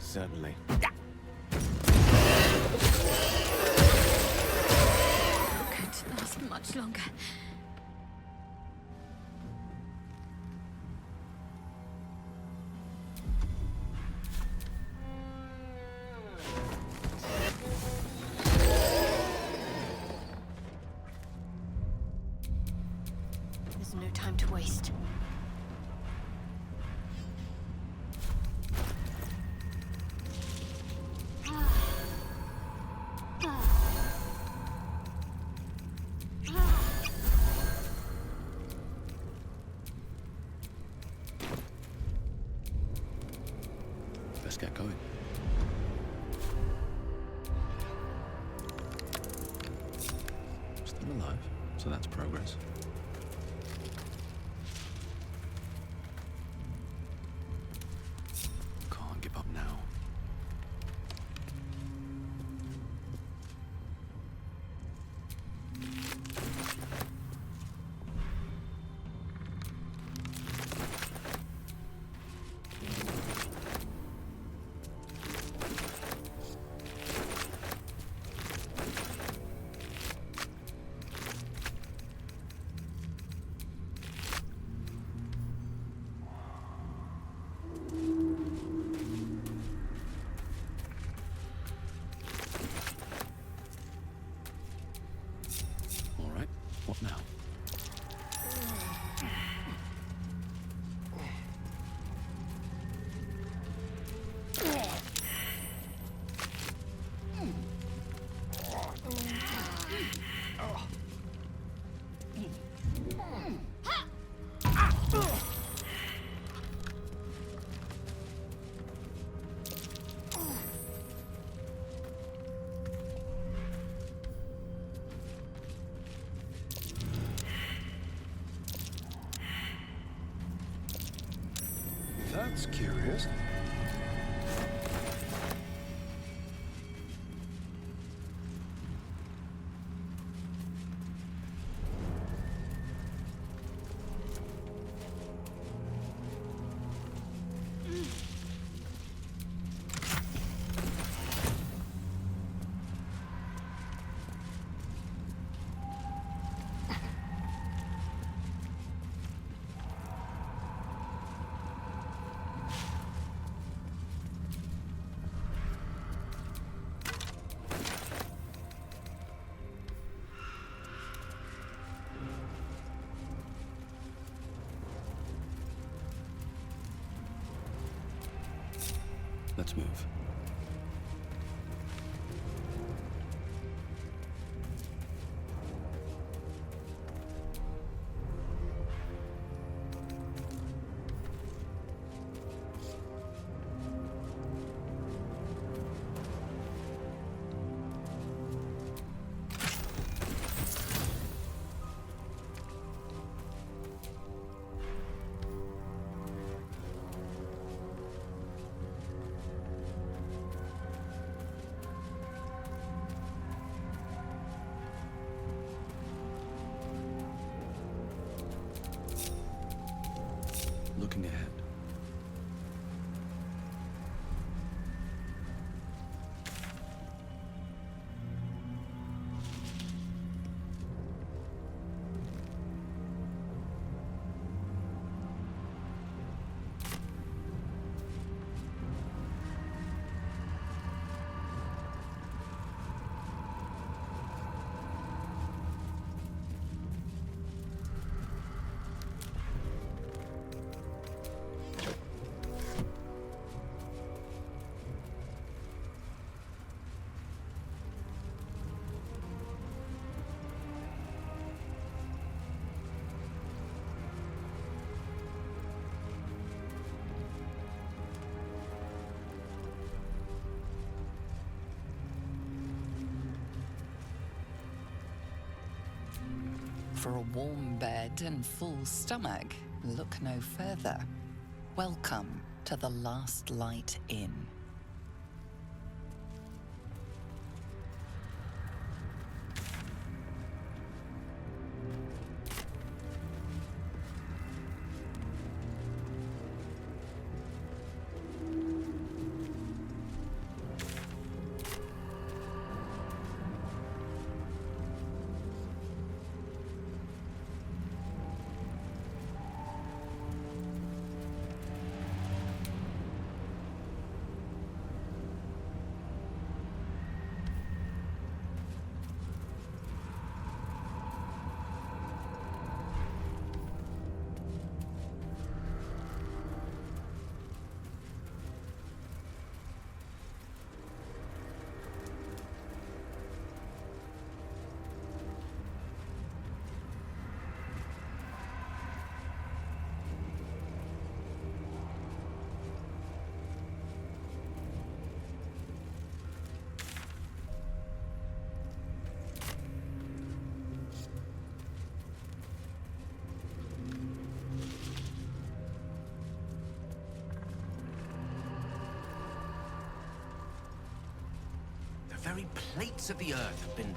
Certainly. Couldn't last much longer. There's no time to waste. Let's get going. Still alive, so that's progress. Can't give up now. All right, what now? That's curious. Let's move. Looking ahead. For a warm bed and full stomach, look no further. Welcome to the Last Light Inn. very plates of the earth have been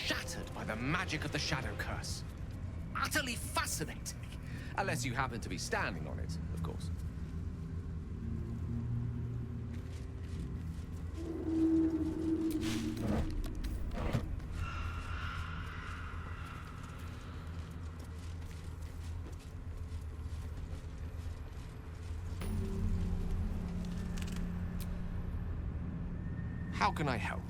shattered by the magic of the Shadow Curse. Utterly fascinating. Unless you happen to be standing on it, of course. How can I help?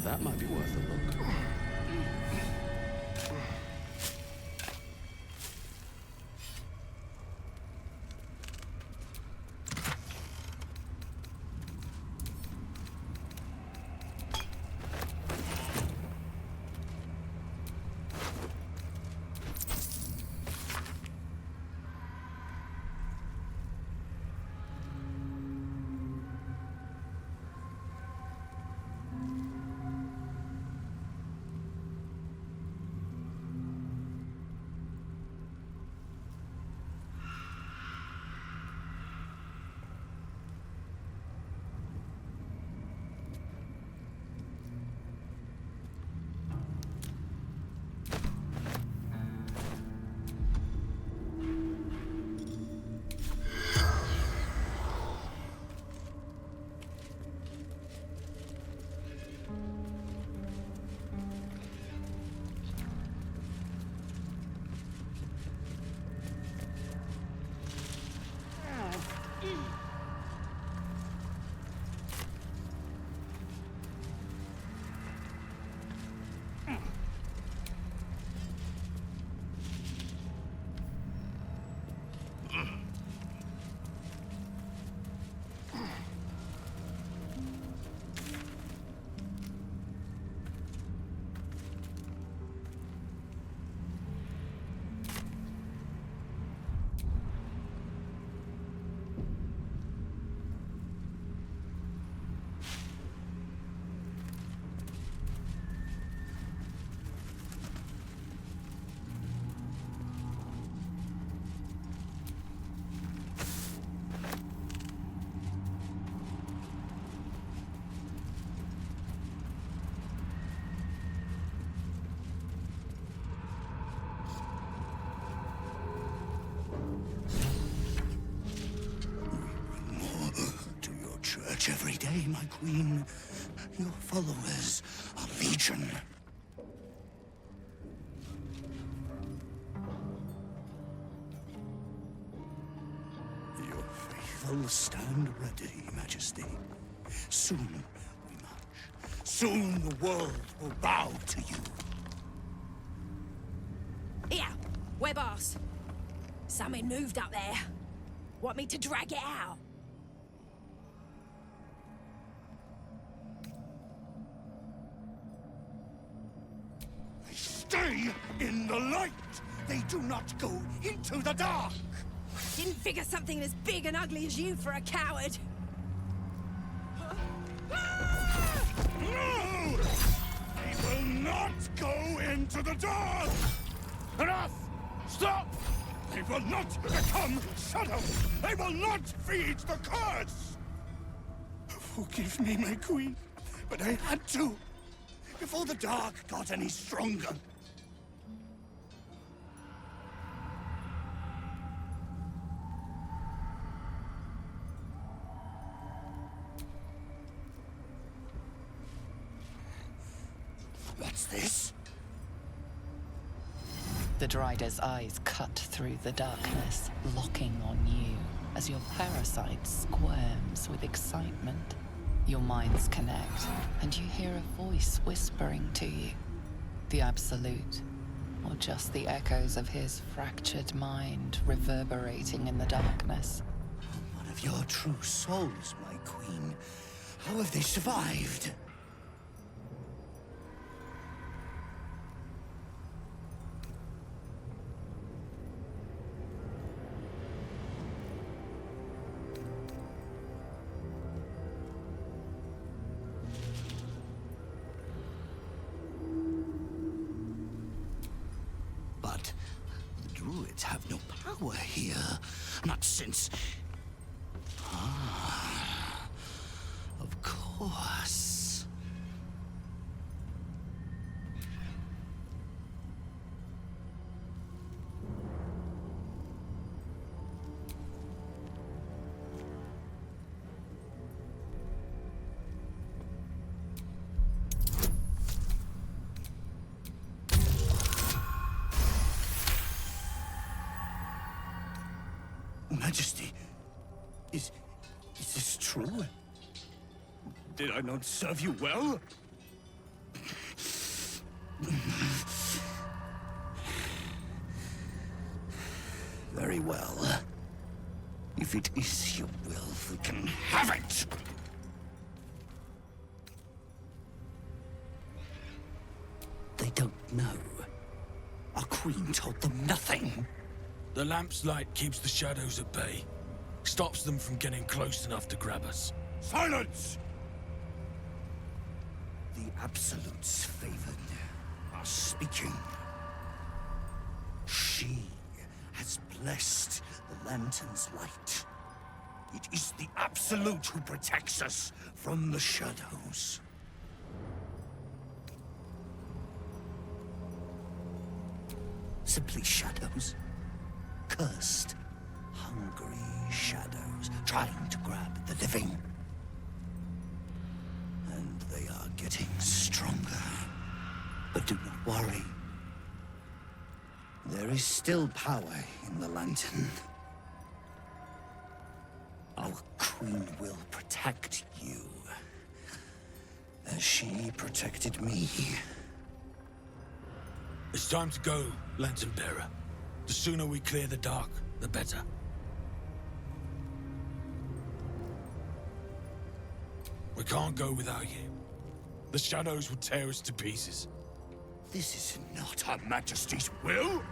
That might be worth a look. Every day, my queen. Your followers are legion. Your faithful stand ready, Majesty. Soon we march. Soon the world will bow to you. Here, web ass. Something moved up there. Want me to drag it out? Stay in the light! They do not go into the dark! Didn't figure something as big and ugly as you for a coward. No! They will not go into the dark! Enough! Stop! They will not become shadows! They will not feed the curse! Forgive me, my queen, but I had to. Before the dark got any stronger. The Drider's eyes cut through the darkness, locking on you as your parasite squirms with excitement. Your minds connect, and you hear a voice whispering to you. The Absolute, or just the echoes of his fractured mind reverberating in the darkness. One of your true souls, my queen. How have they survived? But the druids have no power here. Not since... Ah, of course. Majesty, is this true? Did I not serve you well? Very well. If it is your will, we can have it! They don't know. Our queen told them nothing. The lamp's light keeps the shadows at bay. Stops them from getting close enough to grab us. Silence! The Absolutes favored are speaking. She has blessed the lantern's light. It is the Absolute who protects us from the shadows. Simply shadows. Cursed, hungry shadows trying to grab the living. And they are getting stronger. But do not worry. There is still power in the lantern. Our queen will protect you, as she protected me. It's time to go, Lantern Bearer. The sooner we clear the dark, the better. We can't go without you. The shadows will tear us to pieces. This is not Her Majesty's will!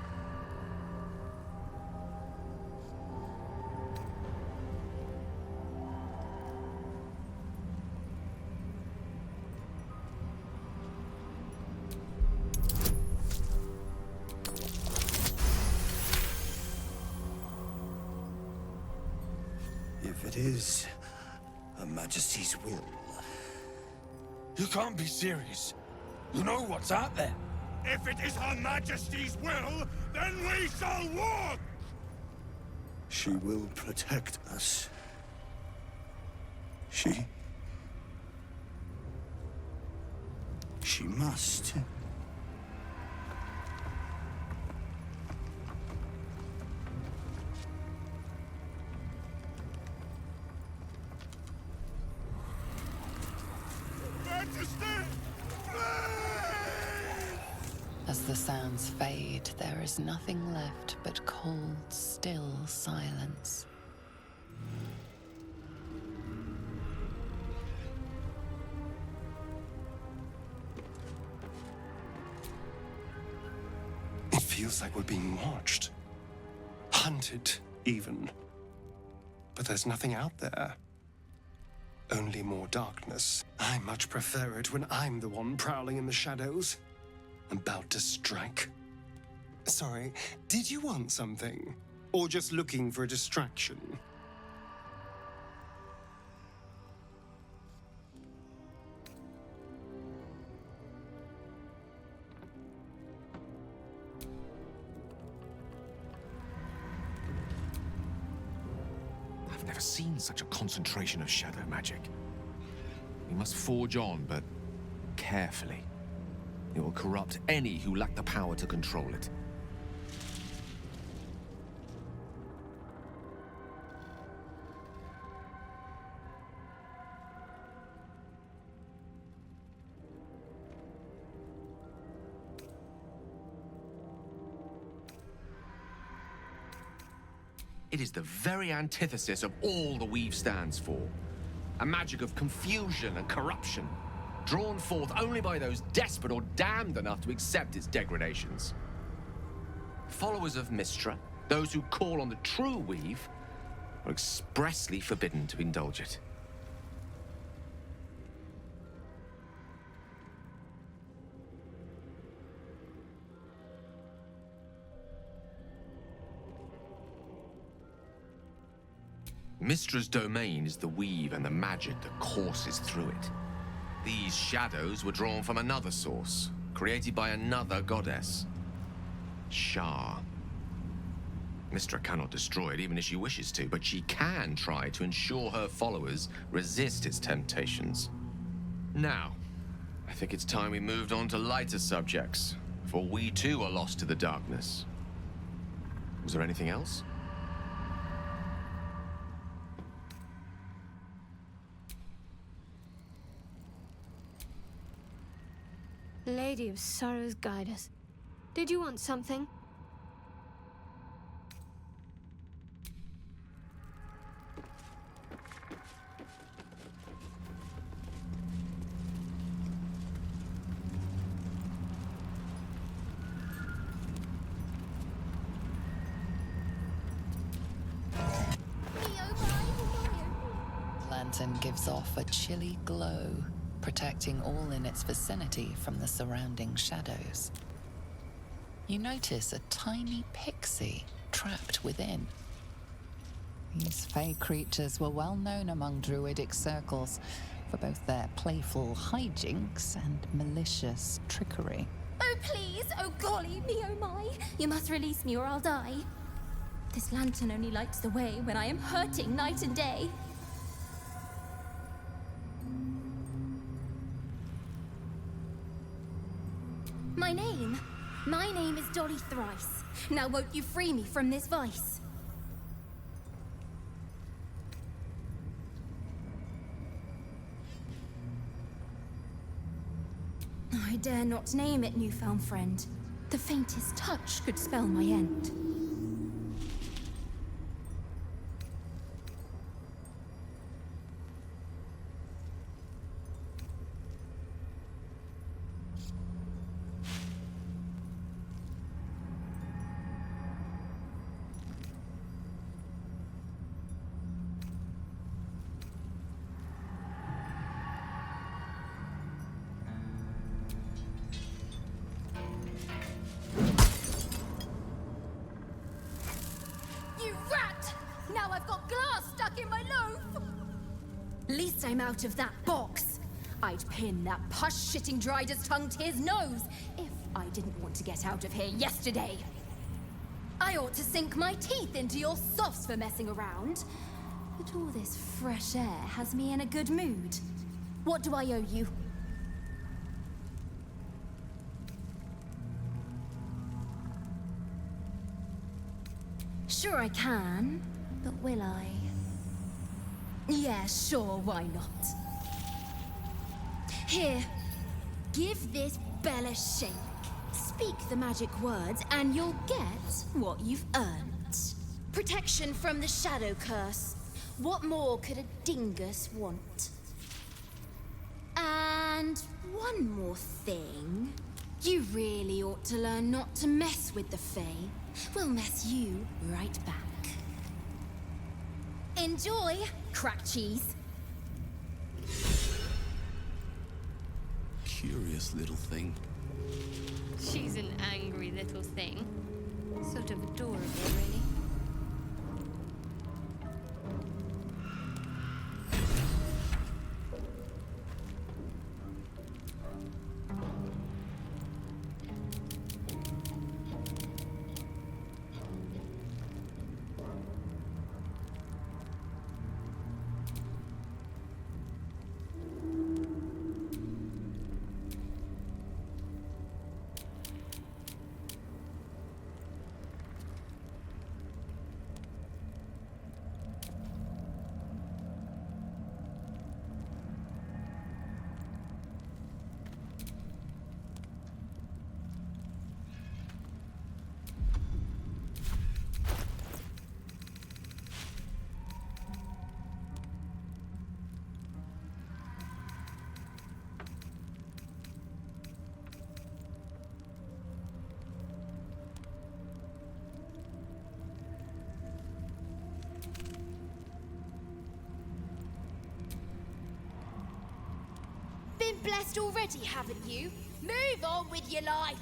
If it is Her Majesty's will... You can't be serious. You know what's out there. If it is Her Majesty's will, then we shall walk! She will protect us. She must. As the sounds fade, there is nothing left but cold, still silence. It feels like we're being watched. Hunted, even. But there's nothing out there. Only more darkness. I much prefer it when I'm the one prowling in the shadows. About to strike. Sorry, did you want something? Or just looking for a distraction? I've never seen such a concentration of shadow magic. We must forge on, but carefully. It will corrupt any who lack the power to control it. It is the very antithesis of all the Weave stands for. A magic of confusion and corruption, drawn forth only by those desperate or damned enough to accept its degradations. Followers of Mystra, those who call on the true Weave, are expressly forbidden to indulge it. Mystra's domain is the weave and the magic that courses through it. These shadows were drawn from another source, created by another goddess, Shah. Mystra cannot destroy it even if she wishes to, but she can try to ensure her followers resist its temptations. Now, I think it's time we moved on to lighter subjects, for we too are lost to the darkness. Was there anything else? Lady of Sorrows, guide us. Did you want something? Lantern gives off a chilly glow, protecting all in its vicinity from the surrounding shadows. You notice a tiny pixie trapped within. These fey creatures were well known among druidic circles for both their playful hijinks and malicious trickery. Oh please, oh golly me oh my, you must release me or I'll die. This lantern only lights the way when I am hurting night and day. My name is Dolly Thrice. Now won't you free me from this vice? I dare not name it, newfound friend. The faintest touch could spell my end. Least I'm out of that box. I'd pin that push-shitting Dryder's tongue to his nose if I didn't want to get out of here yesterday. I ought to sink my teeth into your softs for messing around. But all this fresh air has me in a good mood. What do I owe you? Sure I can, but will I? Yeah, sure, why not? Here, give this bell a shake. Speak the magic words and you'll get what you've earned. Protection from the shadow curse. What more could a dingus want? And one more thing. You really ought to learn not to mess with the Fae. We'll mess you right back. Enjoy, crack cheese. Curious little thing. She's an angry little thing. Sort of adorable, really. test already, haven't you? Move on with your life!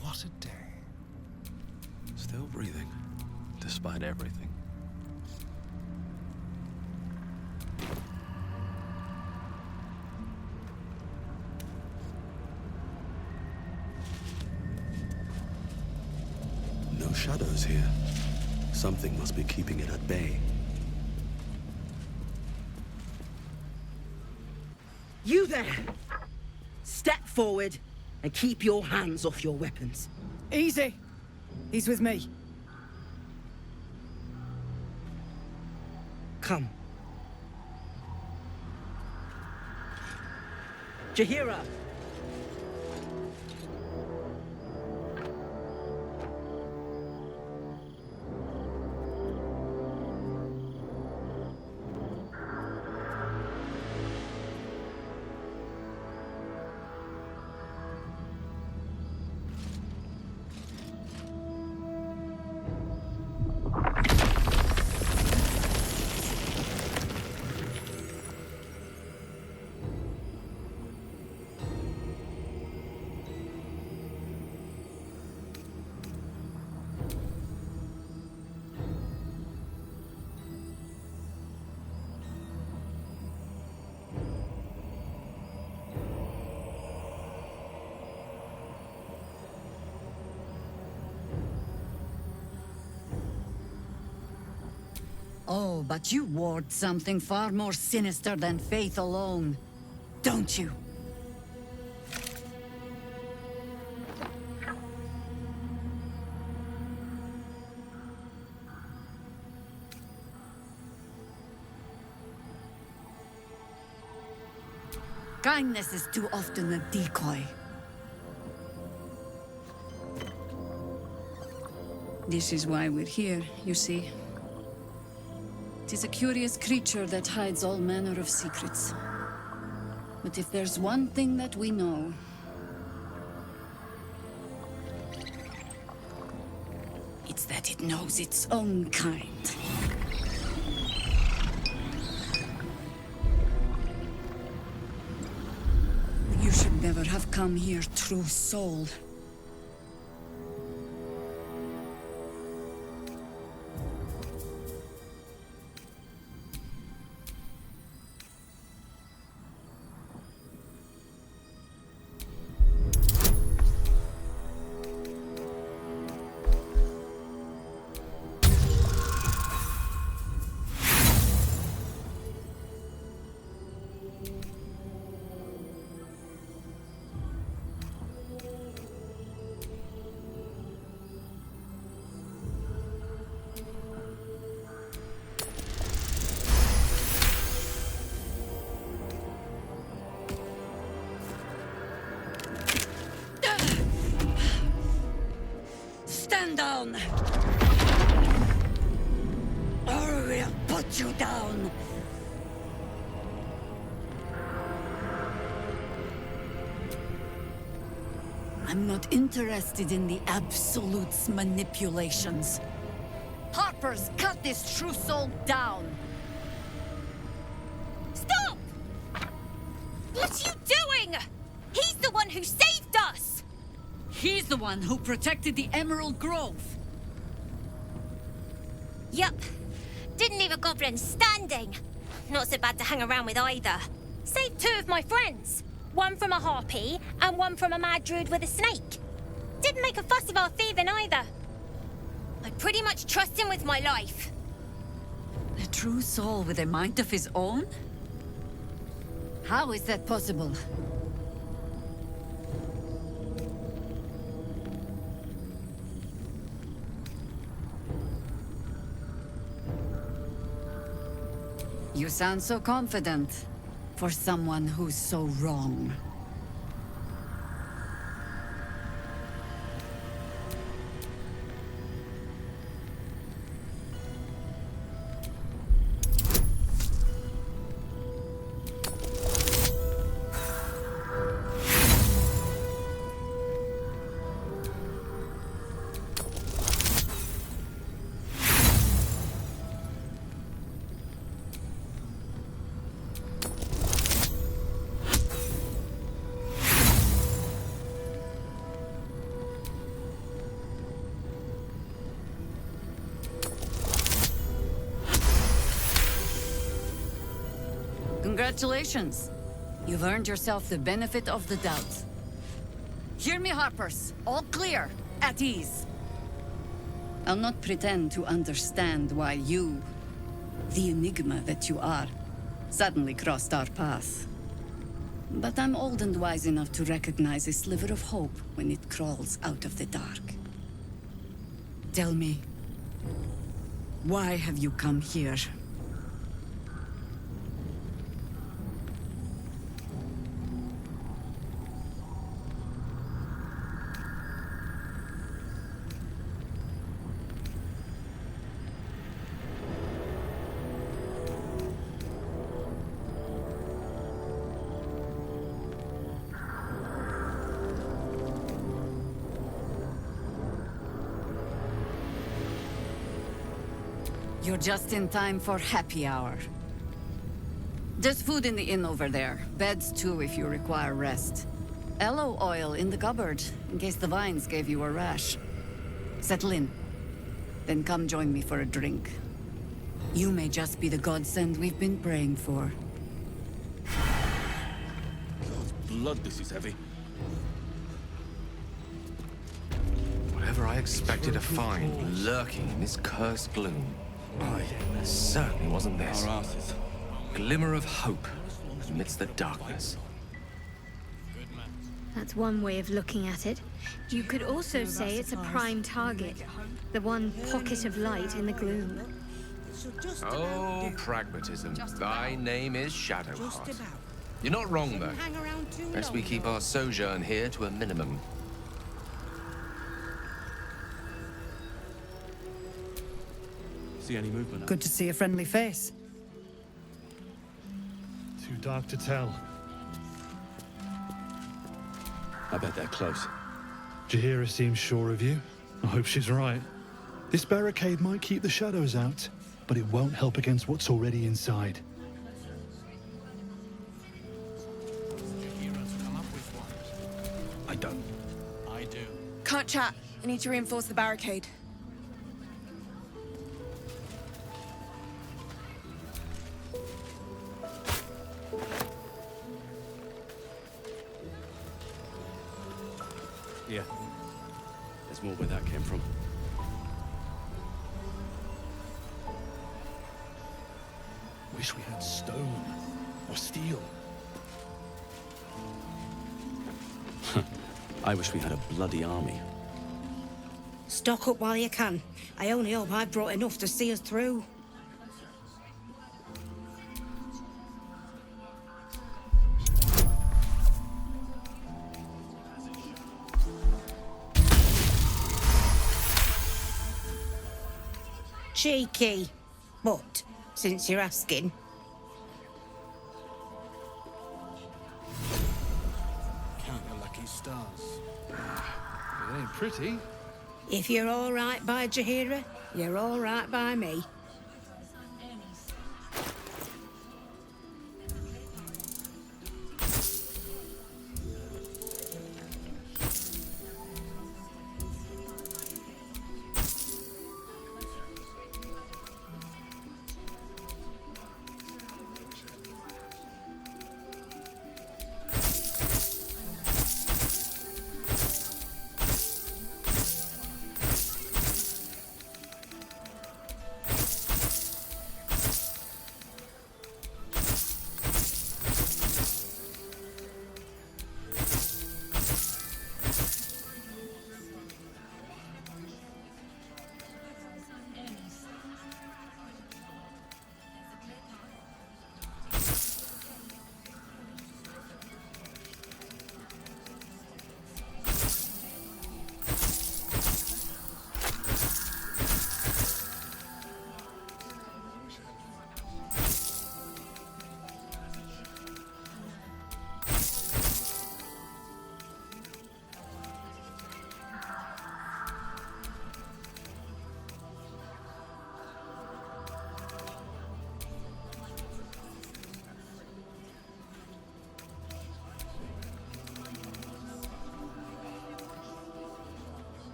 What a day. Still breathing, despite everything. No shadows here. Something must be keeping it at bay. You there! Step forward and keep your hands off your weapons. Easy. He's with me. Come. Jahira! Oh, but you ward something far more sinister than faith alone, don't you? Kindness is too often a decoy. This is why we're here, you see. It is a curious creature that hides all manner of secrets. But if there's one thing that we know, it's that it knows its own kind. You should never have come here, true soul. Stand down! Or we'll put you down! I'm not interested in the Absolute's manipulations. Harpers, cut this true soul down! Stop! What are you doing? He's the one who saved us! He's the one who protected the Emerald Grove. Yup. Didn't leave a goblin standing. Not so bad to hang around with either. Saved two of my friends. One from a harpy, and one from a mad druid with a snake. Didn't make a fuss of our thieving either. I pretty much trust him with my life. A true soul with a mind of his own? How is that possible? You sound so confident for someone who's so wrong. Congratulations. You've earned yourself the benefit of the doubt. Hear me, Harpers. All clear. At ease. I'll not pretend to understand why you, the enigma that you are, suddenly crossed our path. But I'm old and wise enough to recognize a sliver of hope when it crawls out of the dark. Tell me, why have you come here? You're just in time for happy hour. There's food in the inn over there. Beds too if you require rest. Aloe oil in the cupboard, in case the vines gave you a rash. Settle in. Then come join me for a drink. You may just be the godsend we've been praying for. God's blood, this is heavy. Whatever I expected to find lurking in this cursed gloom, certainly wasn't this. Our asses. Glimmer of hope amidst the darkness. That's one way of looking at it. You could also say it's a prime target. The one pocket of light in the gloom. Oh, pragmatism. Thy name is Shadowheart. You're not wrong, though. Best we keep our sojourn here to a minimum. See any movement? Good to see a friendly face. Too dark to tell. I bet they're close. Jaheira seems sure of you. I hope she's right. This barricade might keep the shadows out, but it won't help against what's already inside. I don't. I do. Can't chat. I need to reinforce the barricade. Yeah. There's more where that came from. Wish we had stone or steel. I wish we had a bloody army. Stock up while you can. I only hope I've brought enough to see us through. Cheeky. But, since you're asking... Count your lucky stars. It ain't pretty. If you're all right by Jaheira, you're all right by me.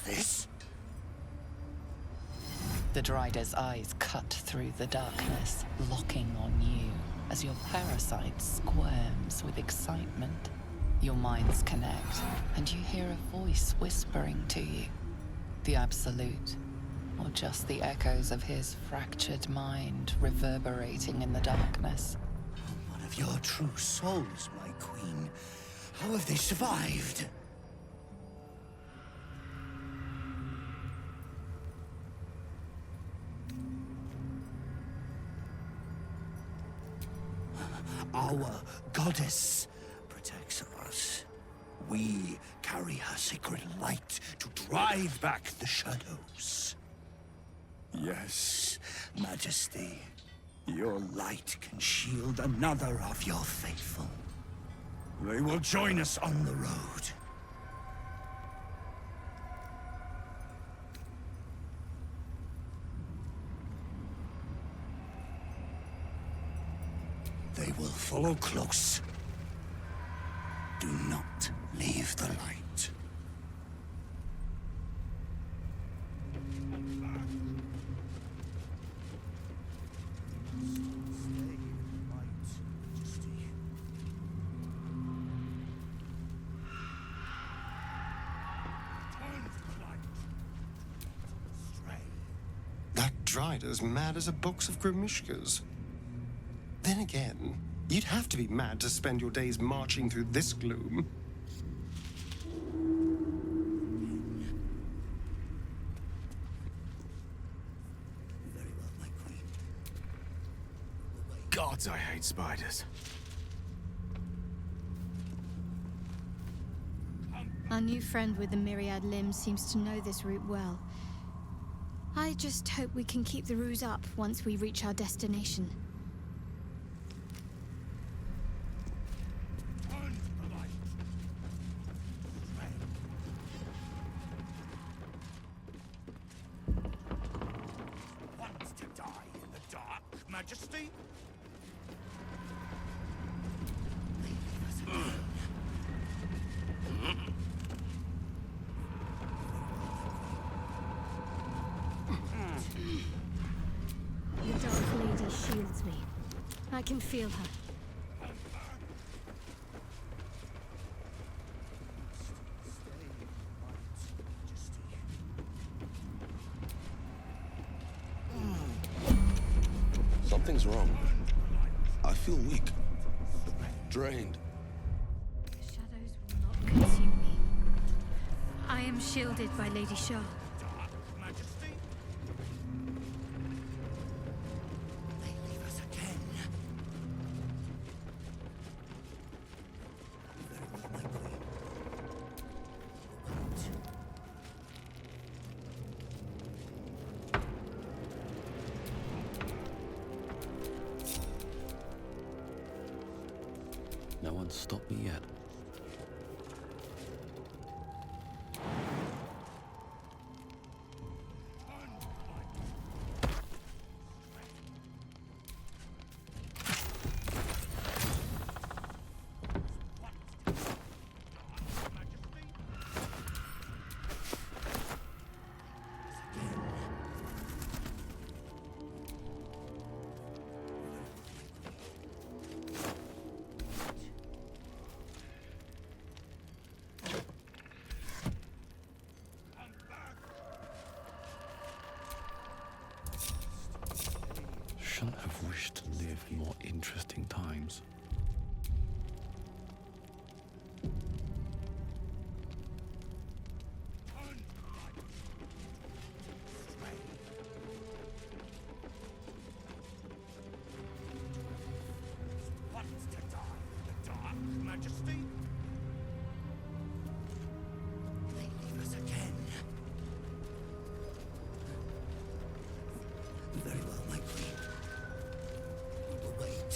this? The Drider's eyes cut through the darkness, locking on you as your parasite squirms with excitement. Your minds connect, and you hear a voice whispering to you. The Absolute, or just the echoes of his fractured mind reverberating in the darkness. One of your true souls, my queen. How have they survived? Our goddess protects us. We carry her sacred light to drive back the shadows. Yes, Majesty. Your light can shield another of your faithful. They will join us on the road. They will follow close. Do not leave the light. That Drider's mad as a box of Grimishkas. Then again, you'd have to be mad to spend your days marching through this gloom. Gods, I hate spiders. Our new friend with the myriad limbs seems to know this route well. I just hope we can keep the ruse up once we reach our destination. Majesty? The Dark Lady shields me. I can feel her. Something's wrong. I feel weak. Drained. The shadows will not consume me. I am shielded by Lady Shah. No one's stopped me yet. Shouldn't have wished to live more interesting times. Wants to die in the dark, Majesty? They leave us again. Very well, my queen. We will wait.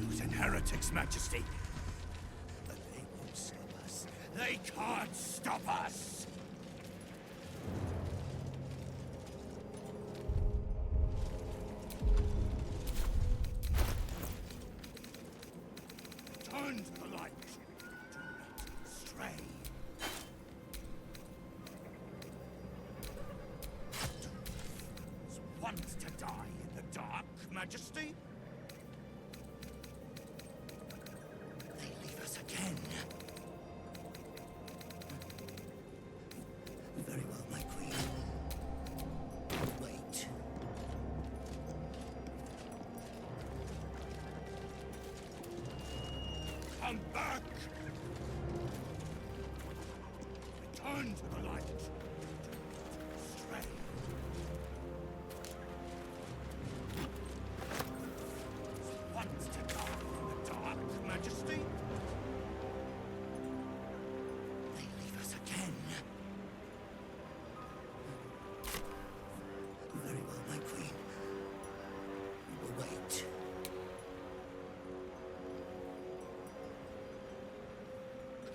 Shadows and heretics, Majesty. But they won't stop us. They can't stop us! stray. Want to die in the dark, Majesty? They leave us again. Very well, my queen. Wait. Come back! Return to the light. Stray. Wants to die in the dark, Majesty? They leave us again. Very well, my queen. We will wait.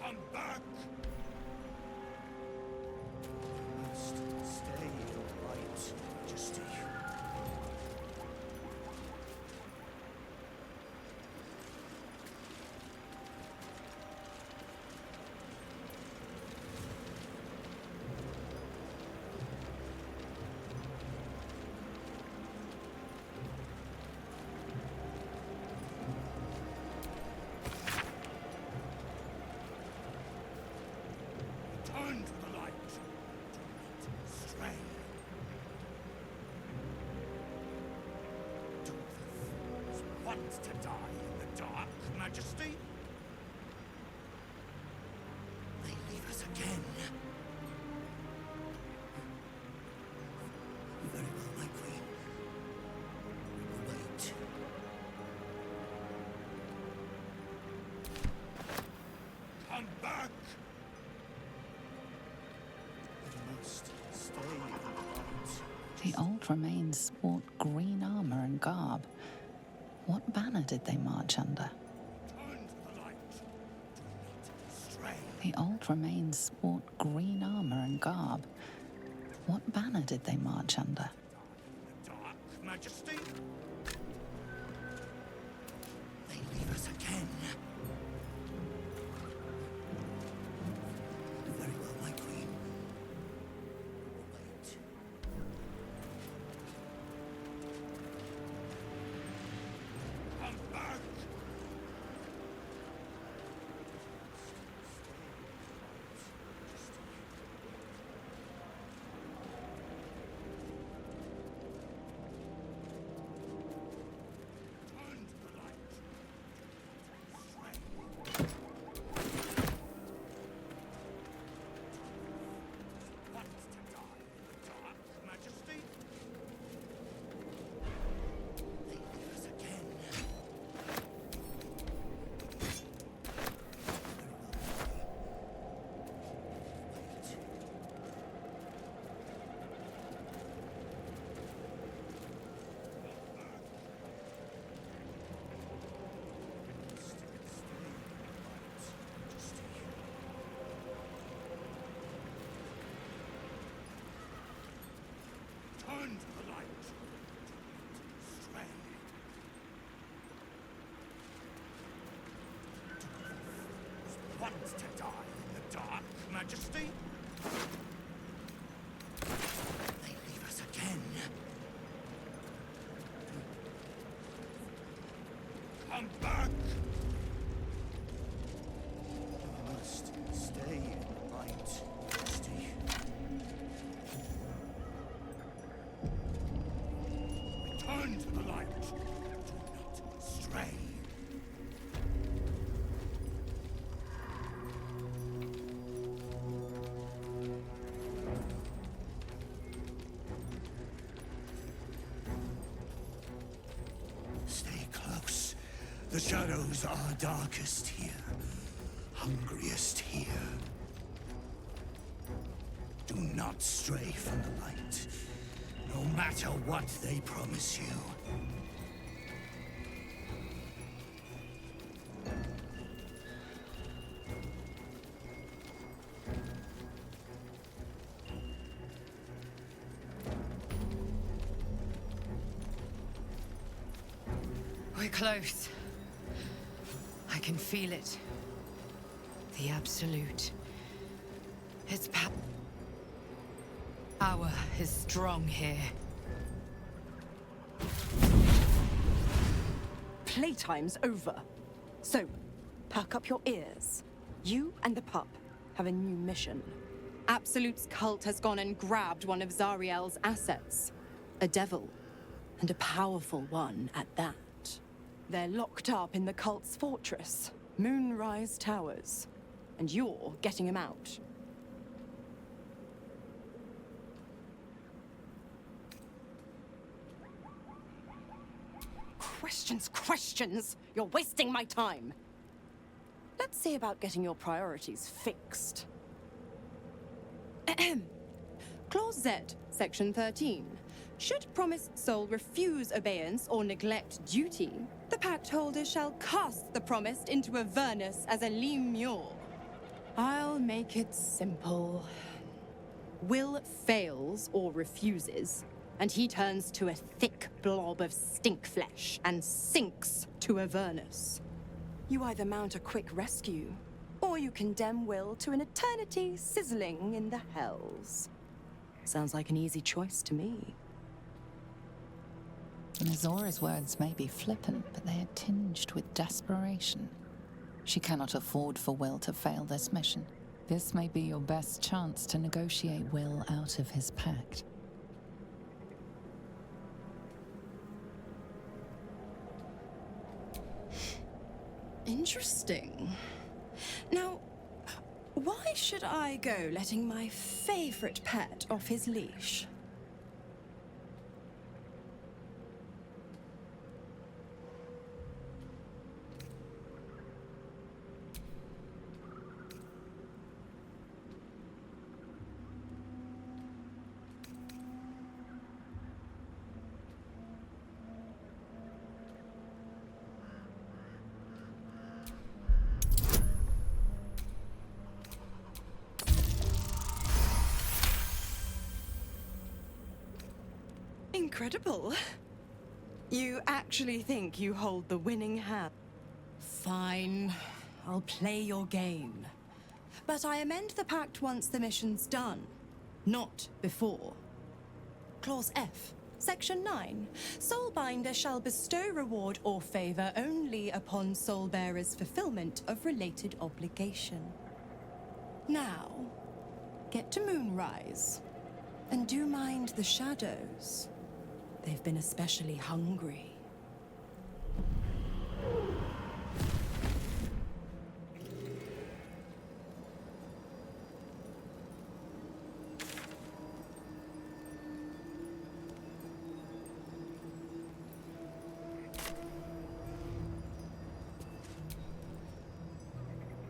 Come back! You must stay in the light, Majesty. Return to the light. Do not stray. Dwarf wants to die in the dark, Majesty. They leave us again. Very well, my queen. We will wait. Come back! You must stay in the light. The old remains sport green armor and garb. What banner did they march under? Turn to the light. Do not stray. The old remains sport green armor and garb. What banner did they march under? The dark, Majesty. They leave us again. Very well, my queen. We will wait. Come back! Turn to the light. Stray. Wants to die in the dark, Majesty. They leave us again. Wait. Turn to the light. Stray. Wants to die in the dark, Majesty. They leave us again. Come back! You must stay in the light, Majesty. Return to the light. Do not stray. Stay close. The shadows are darkest here, hungriest here. Do not stray from the light, no matter what they promise you. We're close. I can feel it. The Absolute. Its power is strong here. Playtime's over. So, perk up your ears. You and the pup have a new mission. Absolute's cult has gone and grabbed one of Zariel's assets. A devil. And a powerful one at that. They're locked up in the cult's fortress, Moonrise Towers. And you're getting him out. Questions! You're wasting my time! Let's see about getting your priorities fixed. Clause Z, Section 13. Should promised soul refuse obeyance or neglect duty, the pact holder shall cast the promised into Avernus as a lemure. I'll make it simple. Will fails or refuses, and he turns to a thick blob of stink flesh and sinks to Avernus. You either mount a quick rescue, or you condemn Will to an eternity sizzling in the hells. Sounds like an easy choice to me. Mizora's words may be flippant, but they are tinged with desperation. She cannot afford for Will to fail this mission. This may be your best chance to negotiate Will out of his pact. Interesting. Now, why should I go letting my favorite pet off his leash? Incredible. You actually think you hold the winning hand? Fine. I'll play your game. But I amend the pact once the mission's done, not before. Clause F, Section 9. Soulbinder shall bestow reward or favor only upon soulbearer's fulfillment of related obligation. Now, get to Moonrise. And do mind the shadows. They've been especially hungry.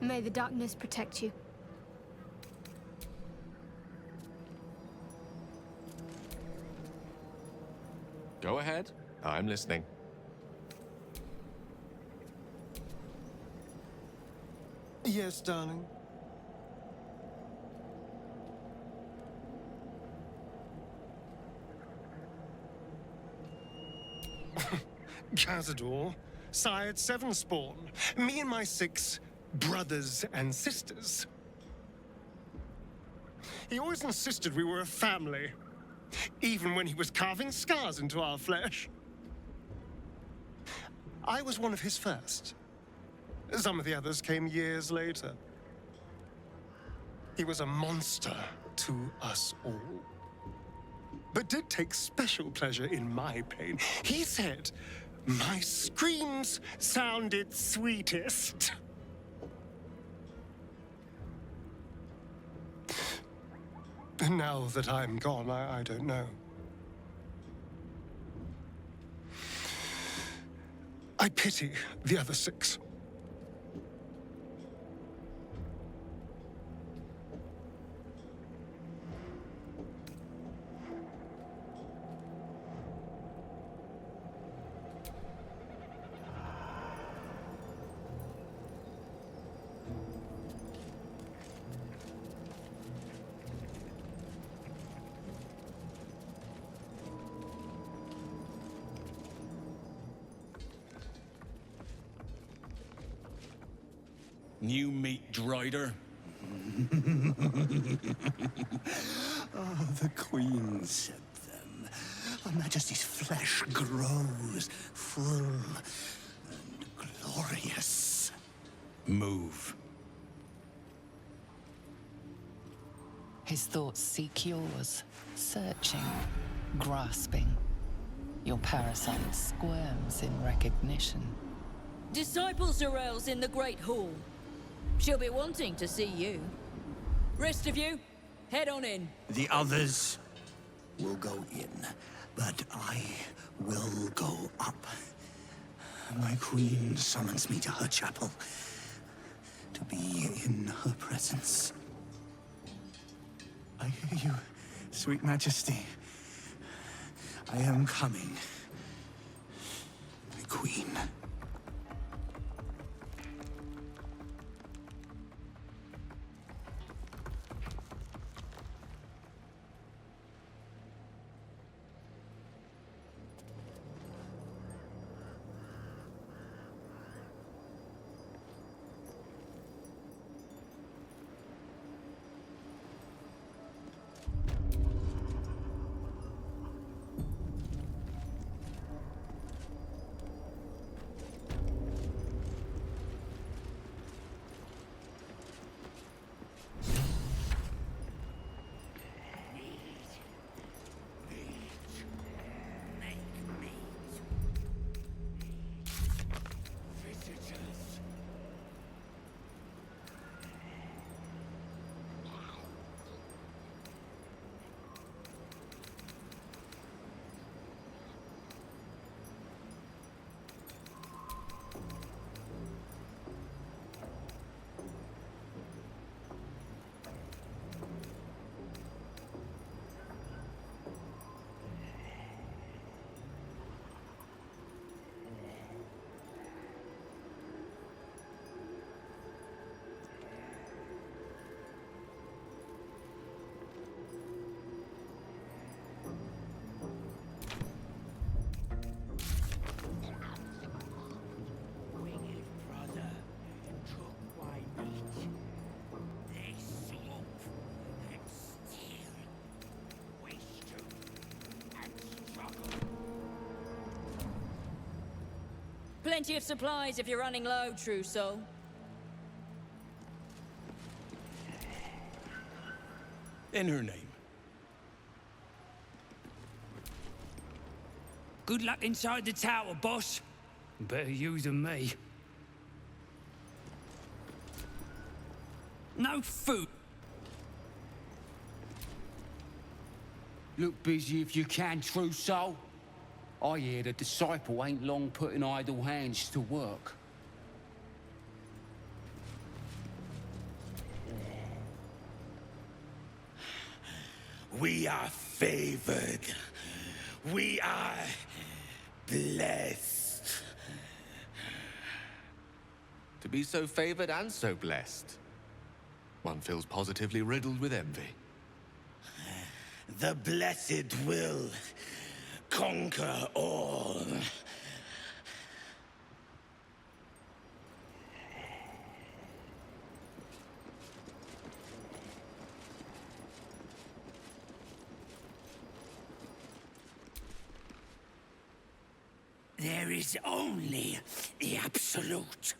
May the darkness protect you. Go ahead. I'm listening. Yes, darling. Cazador, sired 7 spawn. Me and my 6 brothers and sisters. He always insisted we were a family. Even when he was carving scars into our flesh. I was one of his first. Some of the others came years later. He was a monster to us all. But did take special pleasure in my pain. He said, my screams sounded sweetest. Now that I'm gone, I don't know. I pity the other 6. New meat drider? Oh, the Queen said them. Her Majesty's flesh grows full and glorious. Move. His thoughts seek yours, searching, grasping. Your parasite squirms in recognition. Disciple Sorrel's in the Great Hall. She'll be wanting to see you. Rest of you, head on in. The others will go in, but I will go up. My queen summons me to her chapel to be in her presence. I hear you, sweet majesty. I am coming, my queen. Plenty of supplies if you're running low, true soul. In her name. Good luck inside the tower, boss. Better you than me. No food. Look busy if you can, true soul. I hear the disciple ain't long putting idle hands to work. We are favored. We are blessed. To be so favored and so blessed, one feels positively riddled with envy. The blessed will conquer all. There is only the absolute.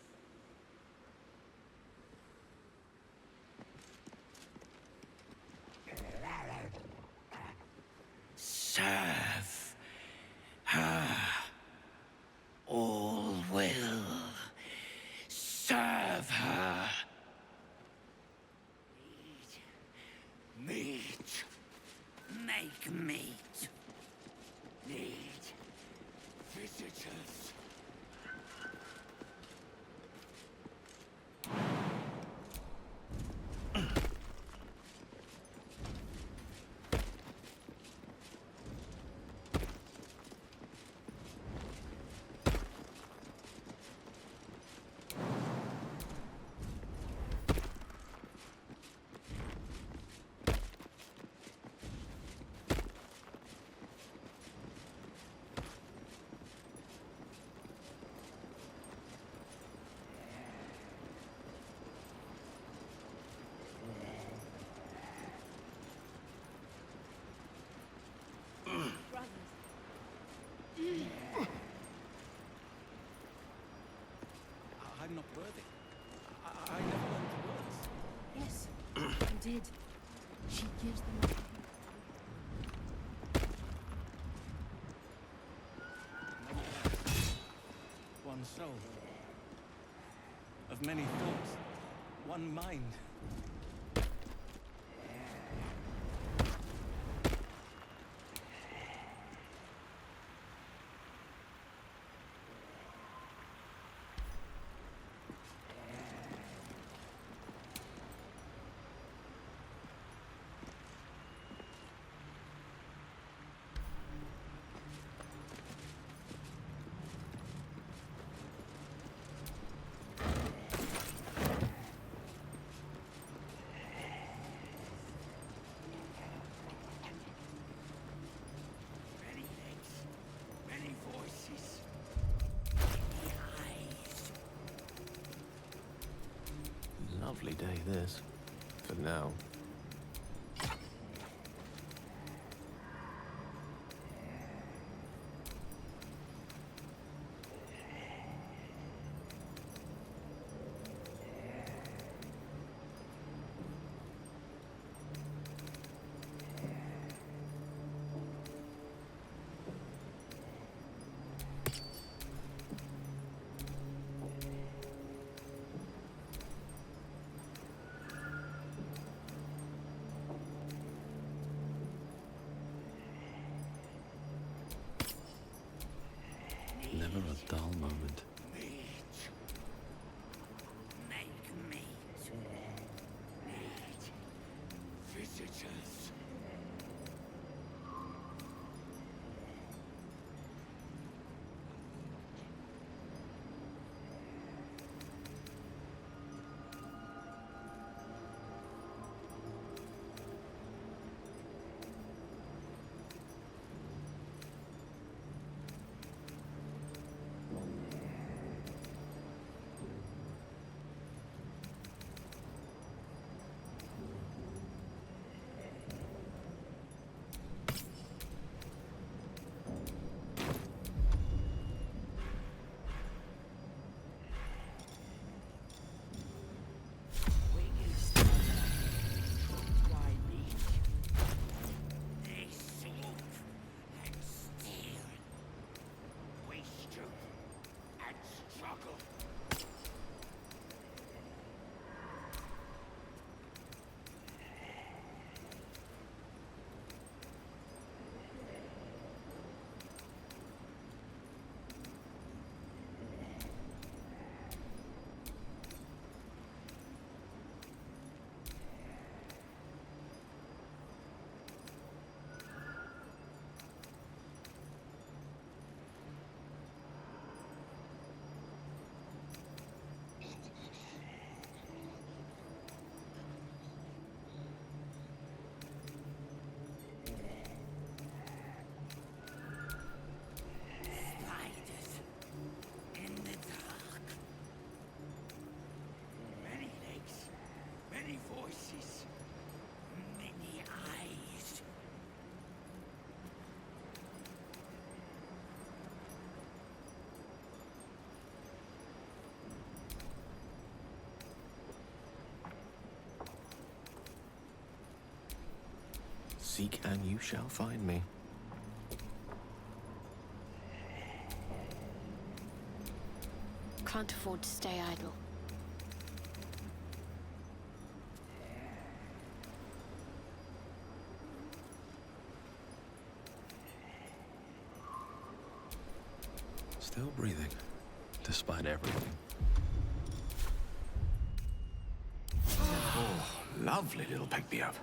Serve her. All will serve her. Meat. Make meat. Need visitors. I'm not worthy. I never learned the words. Yes, you did. She gives them. One soul. Of many thoughts. One mind. Lovely day, this. For now. Never a dull moment. Visitors. Seek and you shall find me. Can't afford to stay idle. Still breathing, despite everything. Oh, lovely little pick-me-up.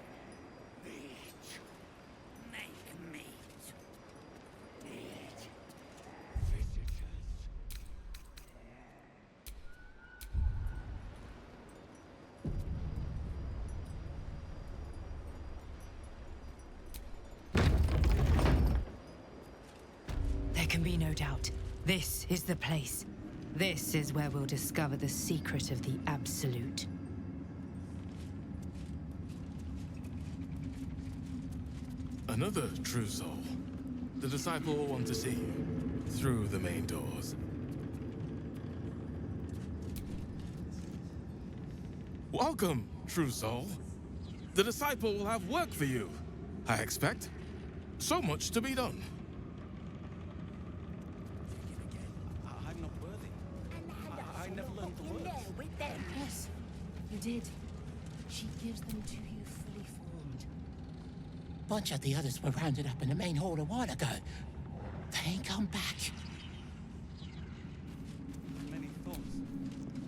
There can be no doubt. This is the place. This is where we'll discover the secret of the Absolute. Another true soul. The disciple will want to see you through the main doors. Welcome, true soul. The disciple will have work for you, I expect. So much to be done. I'm not worthy. I never learned the words. With them. Yes, you did. She gives them to you fully formed. Bunch of the others were rounded up in the main hall a while ago. They ain't come back. Many thoughts,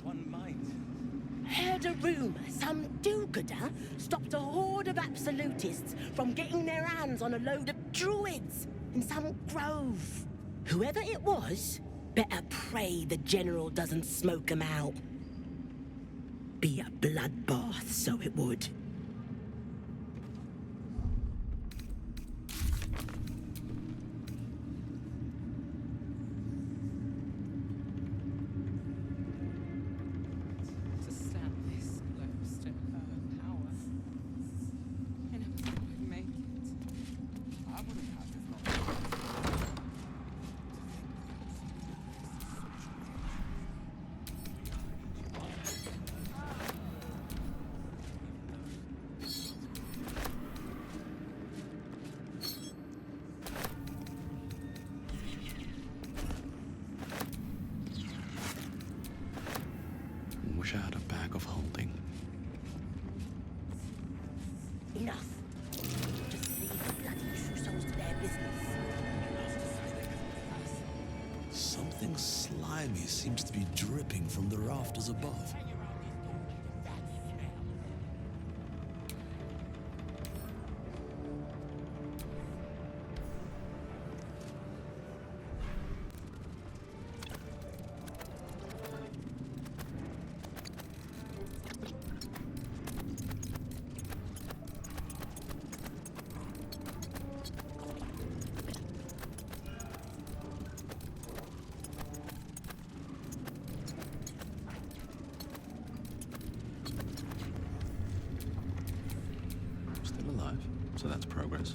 one mind. Heard a rumor some do-gooder stopped a horde of absolutists from getting their hands on a load of druids in some grove. Whoever it was, better pray the general doesn't smoke 'em out. Be a bloodbath, so it would. To stand this close to her power. And I would make it. I wouldn't have this not. Wish I had a bag of holding. Enough. Just leave the bloody true souls to their business. Something slimy seems to be dripping from the rafters above. Still alive, so that's progress.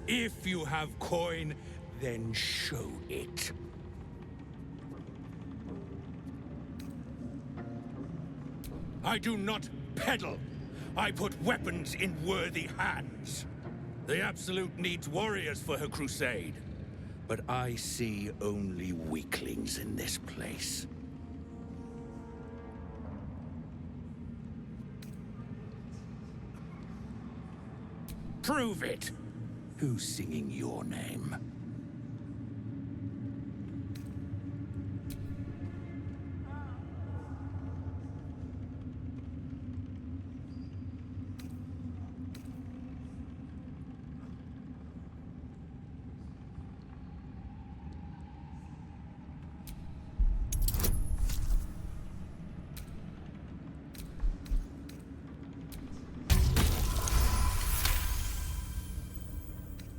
If you have coin, then show it. I do not peddle. I put weapons in worthy hands. The Absolute needs warriors for her crusade. But I see only weaklings in this place. Prove it. Who's singing your name?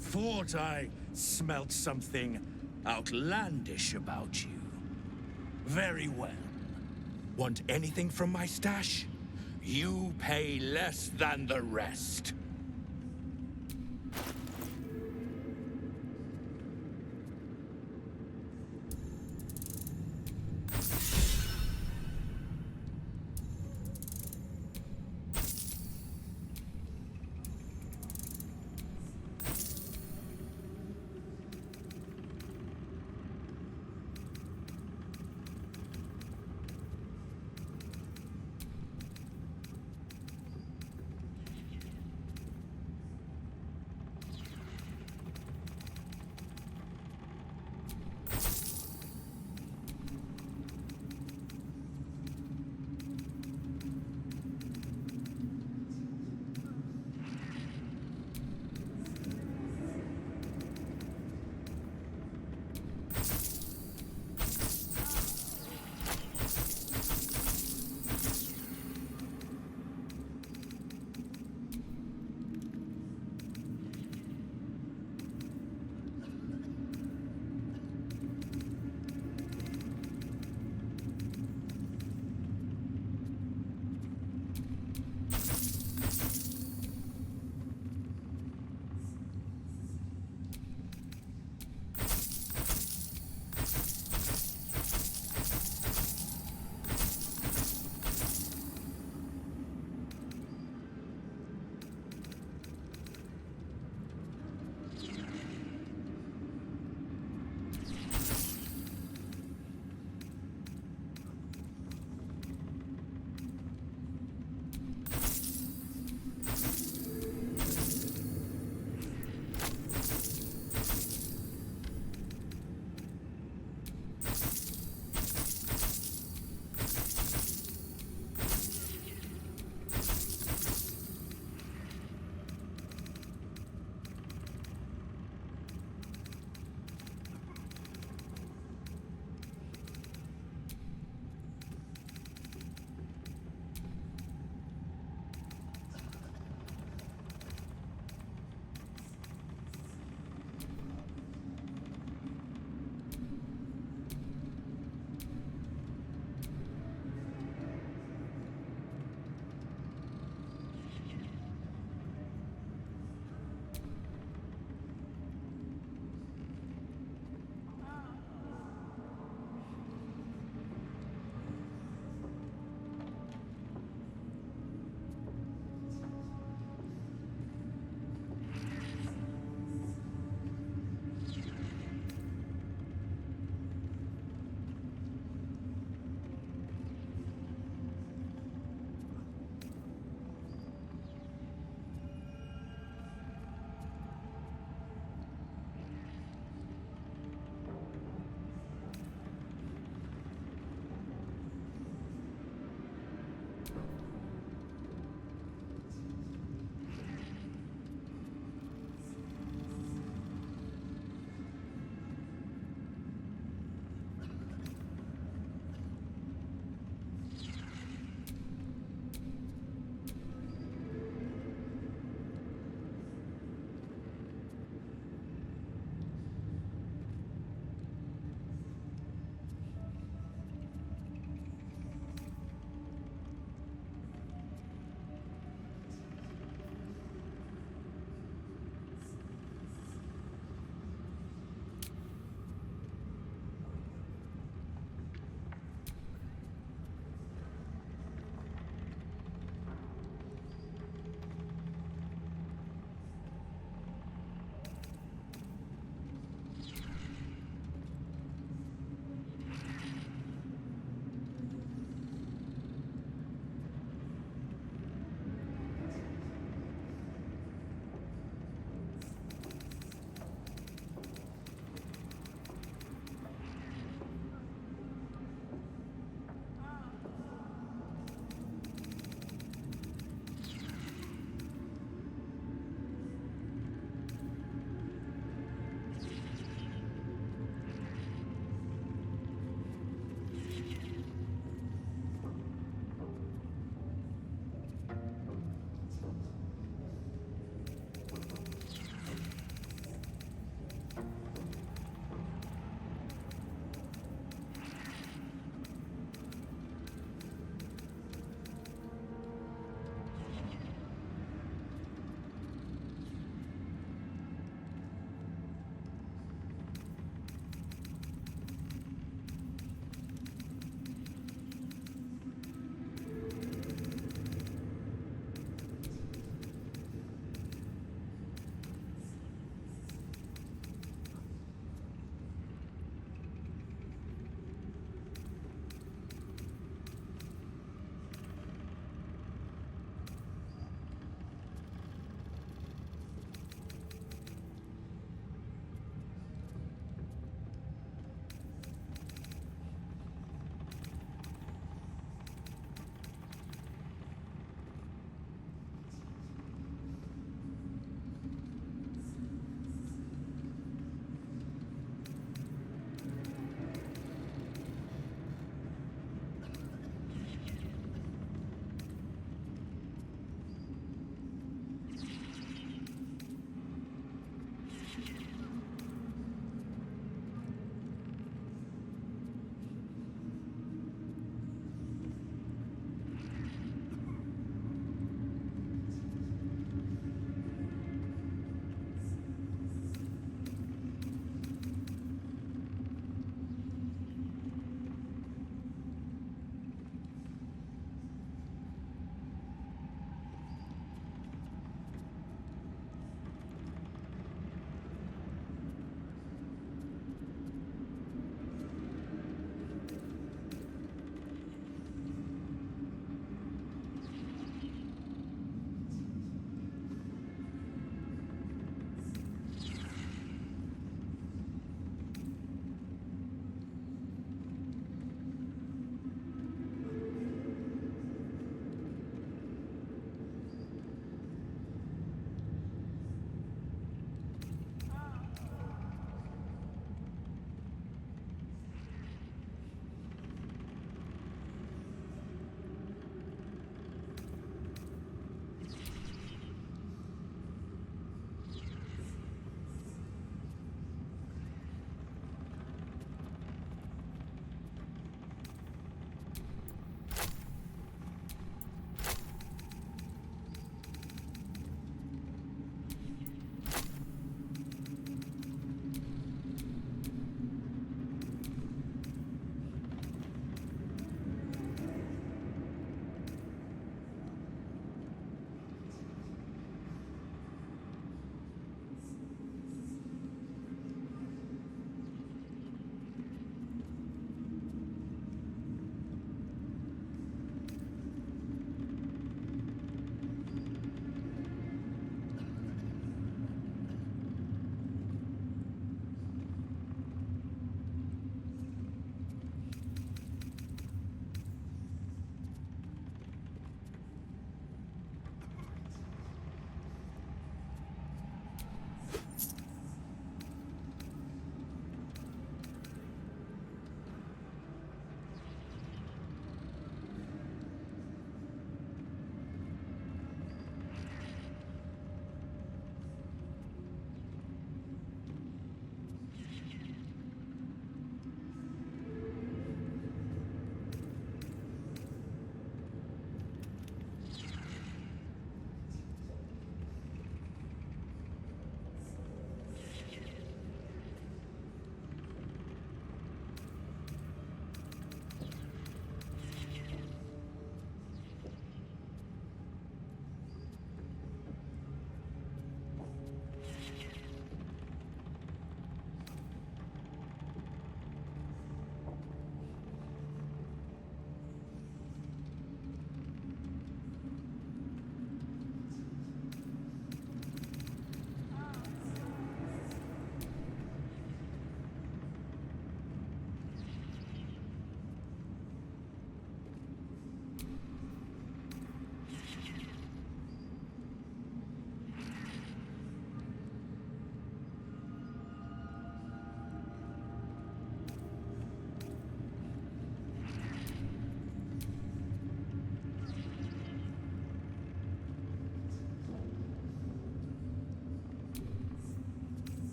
Thought I smelt something outlandish about you. Very well. Want anything from my stash? You pay less than the rest.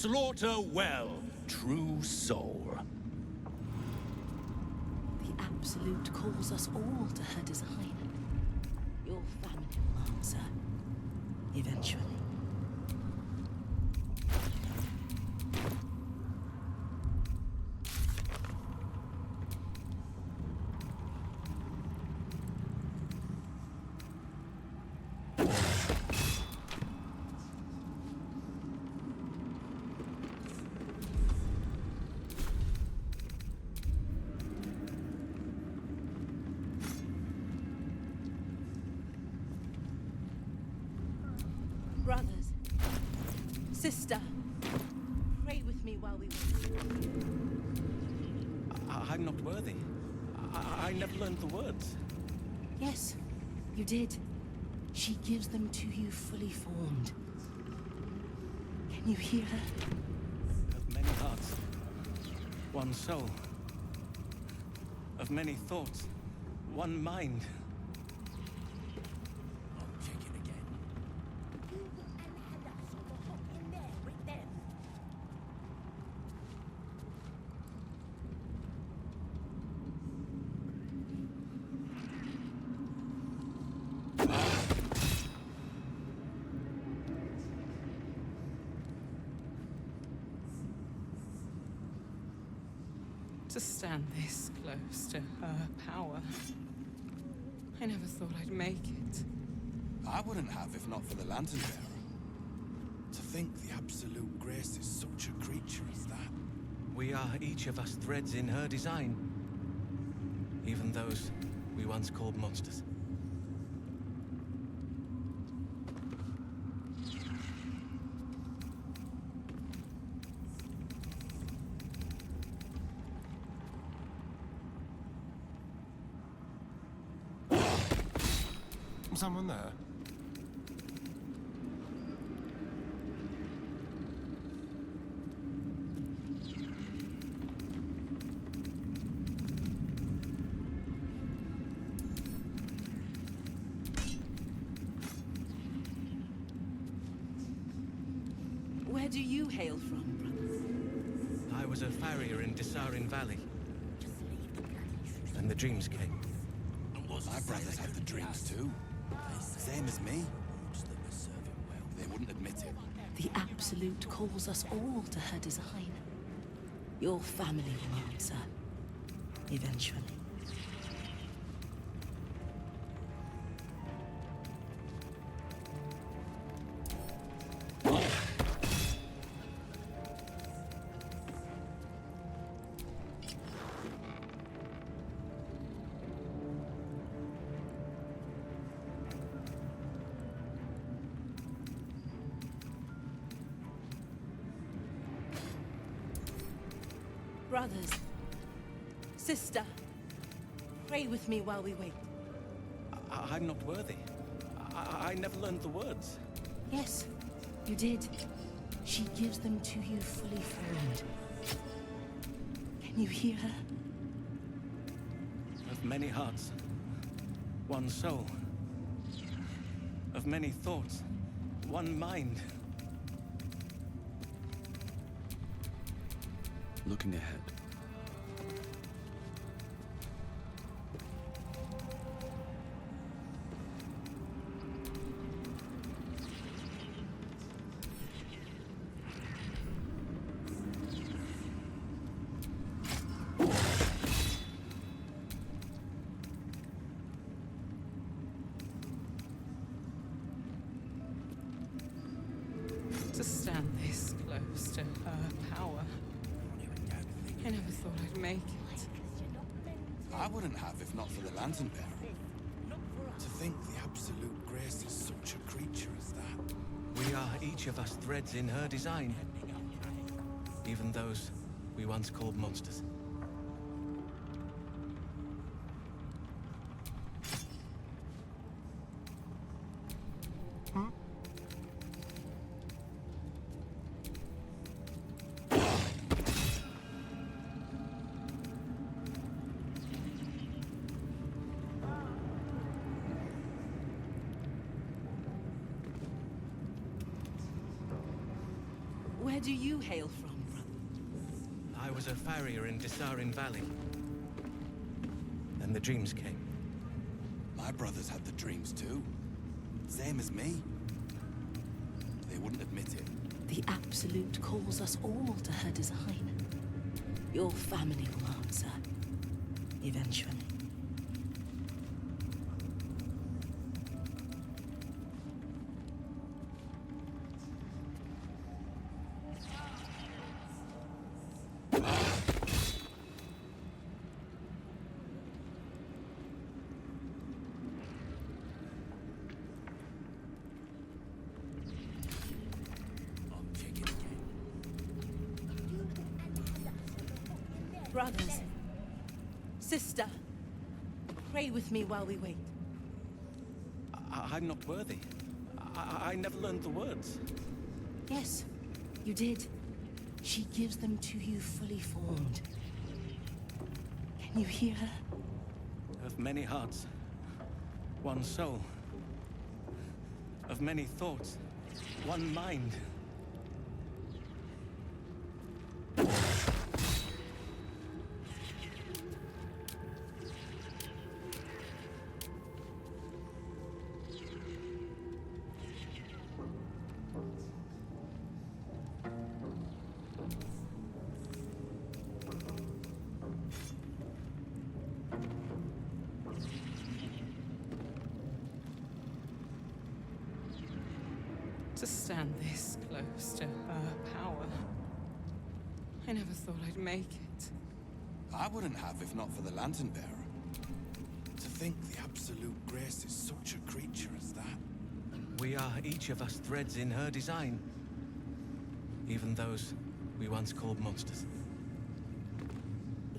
Slaughter well, true soul. The Absolute calls us all to her design. Your family will answer. Eventually. Brothers, sister, pray with me while we wait. I'm not worthy. I never learned the words. Yes, you did. She gives them to you fully formed. Can you hear her? Of many hearts, one soul. Of many thoughts, one mind. To stand this close to her power. I never thought I'd make it. I wouldn't have if not for the Lantern Bearer. To think the absolute grace is such a creature as that. We are each of us threads in her design. Even those we once called monsters. Someone there? Where do you hail from, brother? I was a farrier in Desarin Valley. And the dreams came. My brothers had the dreams too. Same as me. They wouldn't admit it. The Absolute calls us all to her design. Your family will answer. Eventually. Brothers, sister, pray with me while we wait. I'm not worthy. I never learned the words. Yes, you did. She gives them to you fully formed. Can you hear her? Of many hearts, one soul. Of many thoughts, one mind. Looking ahead. To stand this close to her power. I never thought I'd make it. I wouldn't have if not for the Lantern Bearer. To think the absolute grace is such a creature as that. We are each of us threads in her design. Even those we once called monsters. Where Where do you hail from, brother? I was a farrier in Desarin Valley. Then the dreams came. My brothers had the dreams too. Same as me. They wouldn't admit it. The Absolute calls us all to her design. Your family will answer. Eventually. Brothers, sister, pray with me while we wait. I'm not worthy. I never learned the words. Yes, you did. She gives them to you fully formed. Can you hear her? Of many hearts, one soul. Of many thoughts, one mind. To stand this close to her power. I never thought I'd make it. I wouldn't have if not for the Lantern Bearer. To think the Absolute Grace is such a creature as that. We are each of us threads in her design. Even those we once called monsters.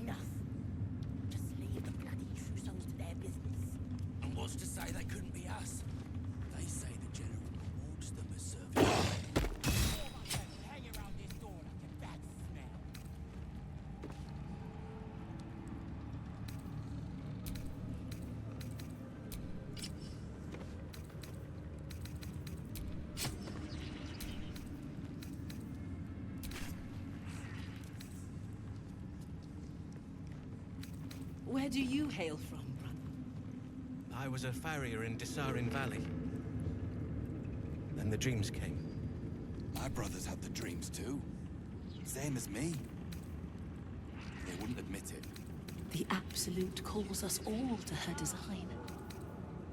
Enough. Just leave the bloody Trousseaus to their business. And what's to say they couldn't be us? They say the General rewards them as serving. Hang around this door like a bad smell. Where do you hail from, brother? I was a farrier in Desarin Valley. Then the dreams came. My brothers had the dreams too. Same as me. They wouldn't admit it. The Absolute calls us all to her design.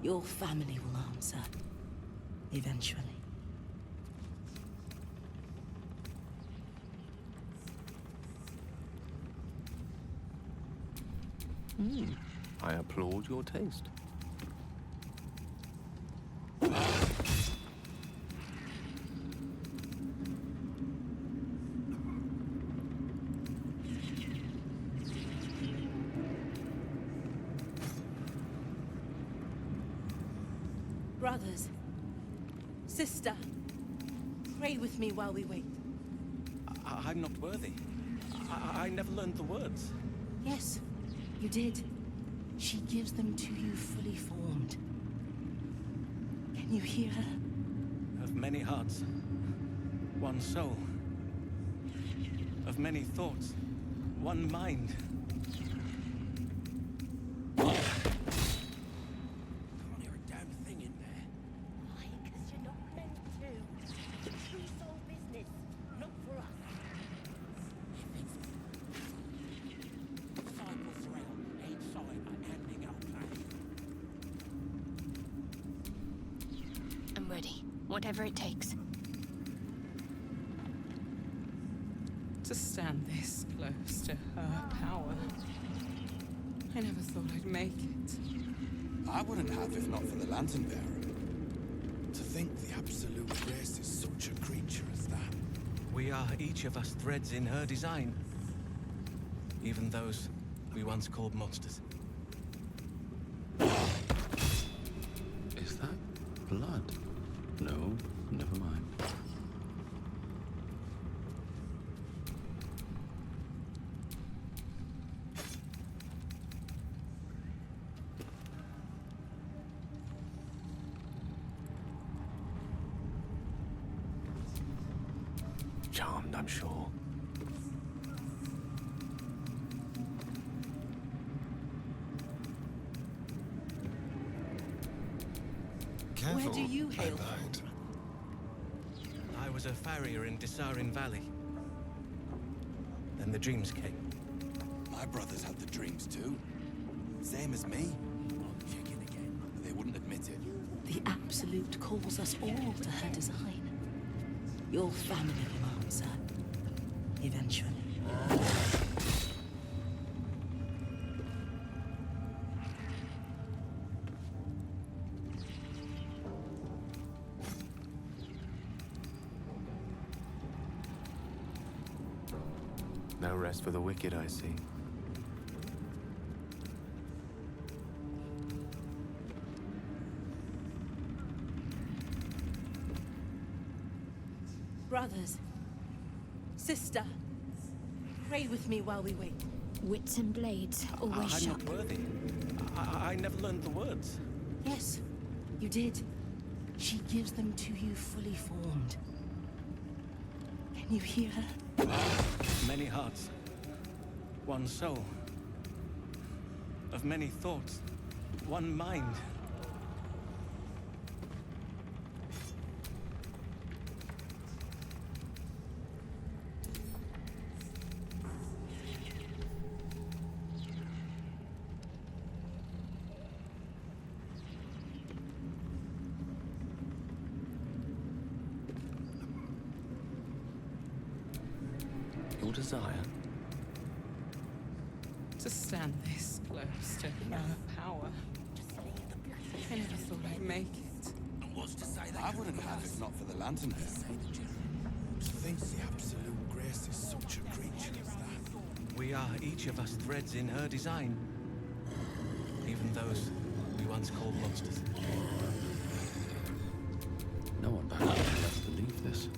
Your family will answer. Eventually. I applaud your taste. Brothers, sister, pray with me while we wait. I'm not worthy. I never learned the words. Yes, you did. She gives them to you fully formed. Can you hear her? Of many hearts, one soul. Of many thoughts, one mind. Can't hear a damn thing in there. Why? Because you're not meant to. It's true soul business, not for us. Cycles around ain't sorry about handing our plan. I'm ready. Whatever it takes. To stand this close to her power. I never thought I'd make it. I wouldn't have if not for the Lantern Bearer. To think the Absolute Grace is such a creature as that. We are each of us threads in her design. Even those we once called monsters. Is that blood? No, never mind. Charmed, I'm I'm sure. Careful, Where do you hail from? I was a farrier in Desarin Valley. Then the dreams came. My brothers had the dreams too. Same as me. Checking again. They wouldn't admit it. The Absolute calls us all to her design. Your family will answer. Eventually. No rest for the wicked, I see. Brothers. Sister. Pray with me while we wait. Wits and blades, always I'm sharp. not worthy. I never learned the words. Yes, you did. She gives them to you fully formed. Can you hear her? Many hearts. One soul. Of many thoughts. One mind. Your desire? To stand this close to her power. I never thought I'd make it. I wouldn't have if not for the lantern bearer. To think the absolute grace is such a creature as that. We are each of us threads in her design. Even those we once called monsters. No one back home will ever believe this.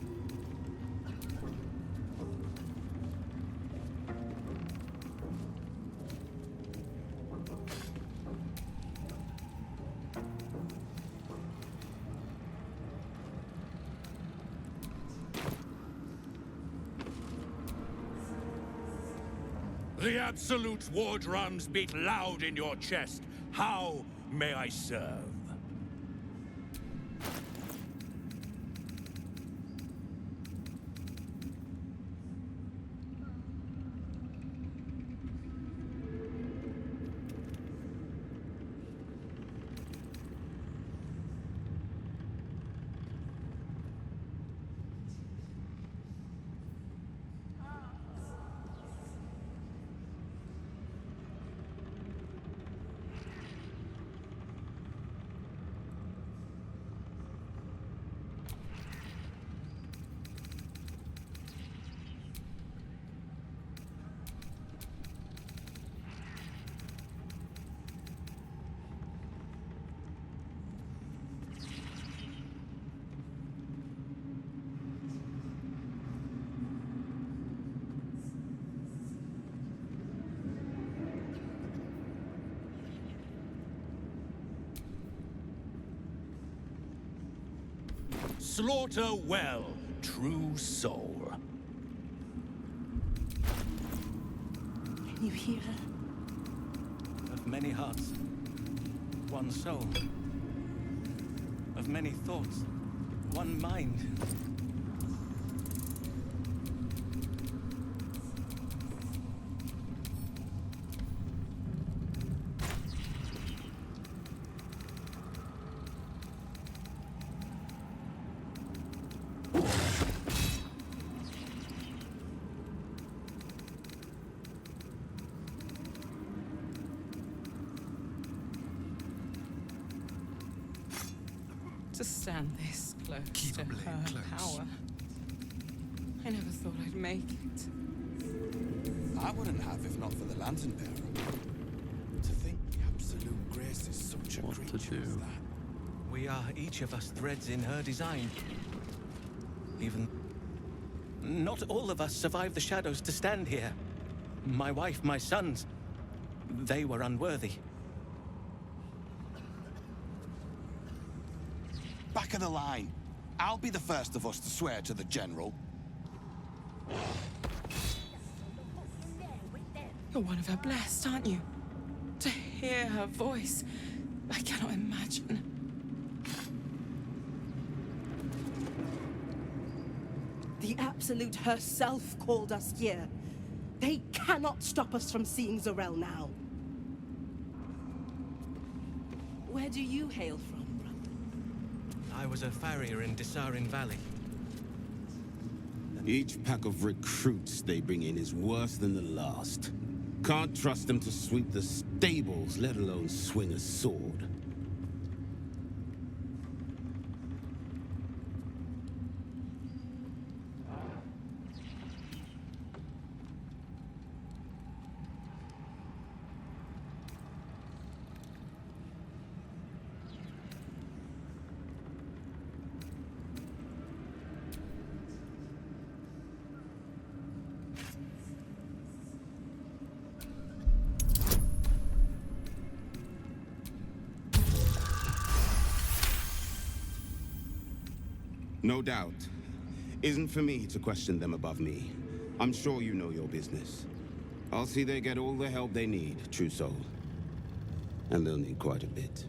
The Absolute's war drums beat loud in your chest. How may I serve? Slaughter well, true soul. Can you hear her? Of many hearts. One soul. Of many thoughts. One mind. To stand this close to her power. I never thought I'd make it. I wouldn't have if not for the lantern bearer. To think the absolute grace is such a creature as that. We are each of us threads in her design. Even... Not all of us survived the shadows to stand here. My wife, my sons, they were unworthy. Back of the line. I'll be the first of us to swear to the general. You're one of her blessed, aren't you? To hear her voice, I cannot imagine. The Absolute herself called us here. They cannot stop us from seeing Zorel now. Where do you hail from, brother? I was a farrier in Desarin Valley. Each pack of recruits they bring in is worse than the last. Can't trust them to sweep the stables, let alone swing a sword. No doubt. Isn't for me to question them above me. I'm sure you know your business. I'll see they get all the help they need, true soul. And they'll need quite a bit.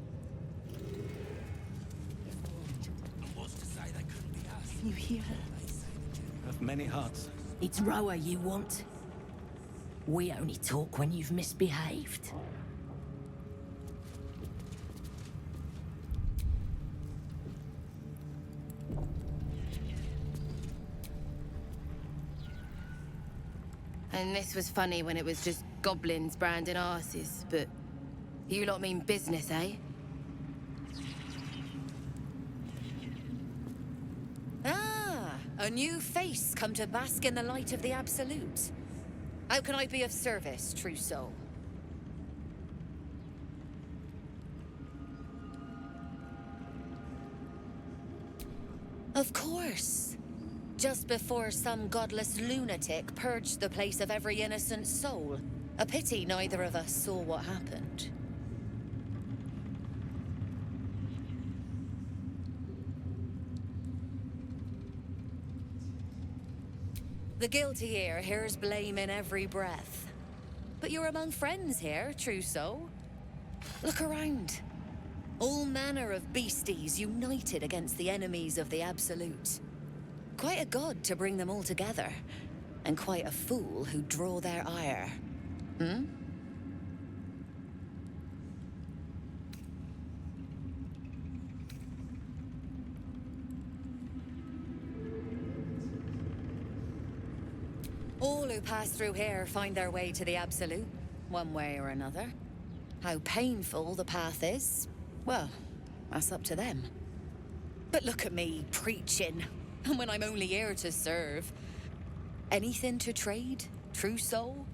You hear her? Of many hearts. It's Roa you want. We only talk when you've misbehaved. And this was funny when it was just goblins branding arses, but you lot mean business, eh? Ah, a new face come to bask in the light of the Absolute. How can I be of service, true soul? Of course. Just before some godless lunatic purged the place of every innocent soul. A pity neither of us saw what happened. The guilty here hears blame in every breath. But you're among friends here, true soul. Look around. All manner of beasties united against the enemies of the Absolute. Quite a god to bring them all together, and quite a fool who'd draw their ire. Hmm? All who pass through here find their way to the Absolute, one way or another. How painful the path is, well, that's up to them. But look at me, preaching. And when I'm only here to serve. Anything to trade, true soul?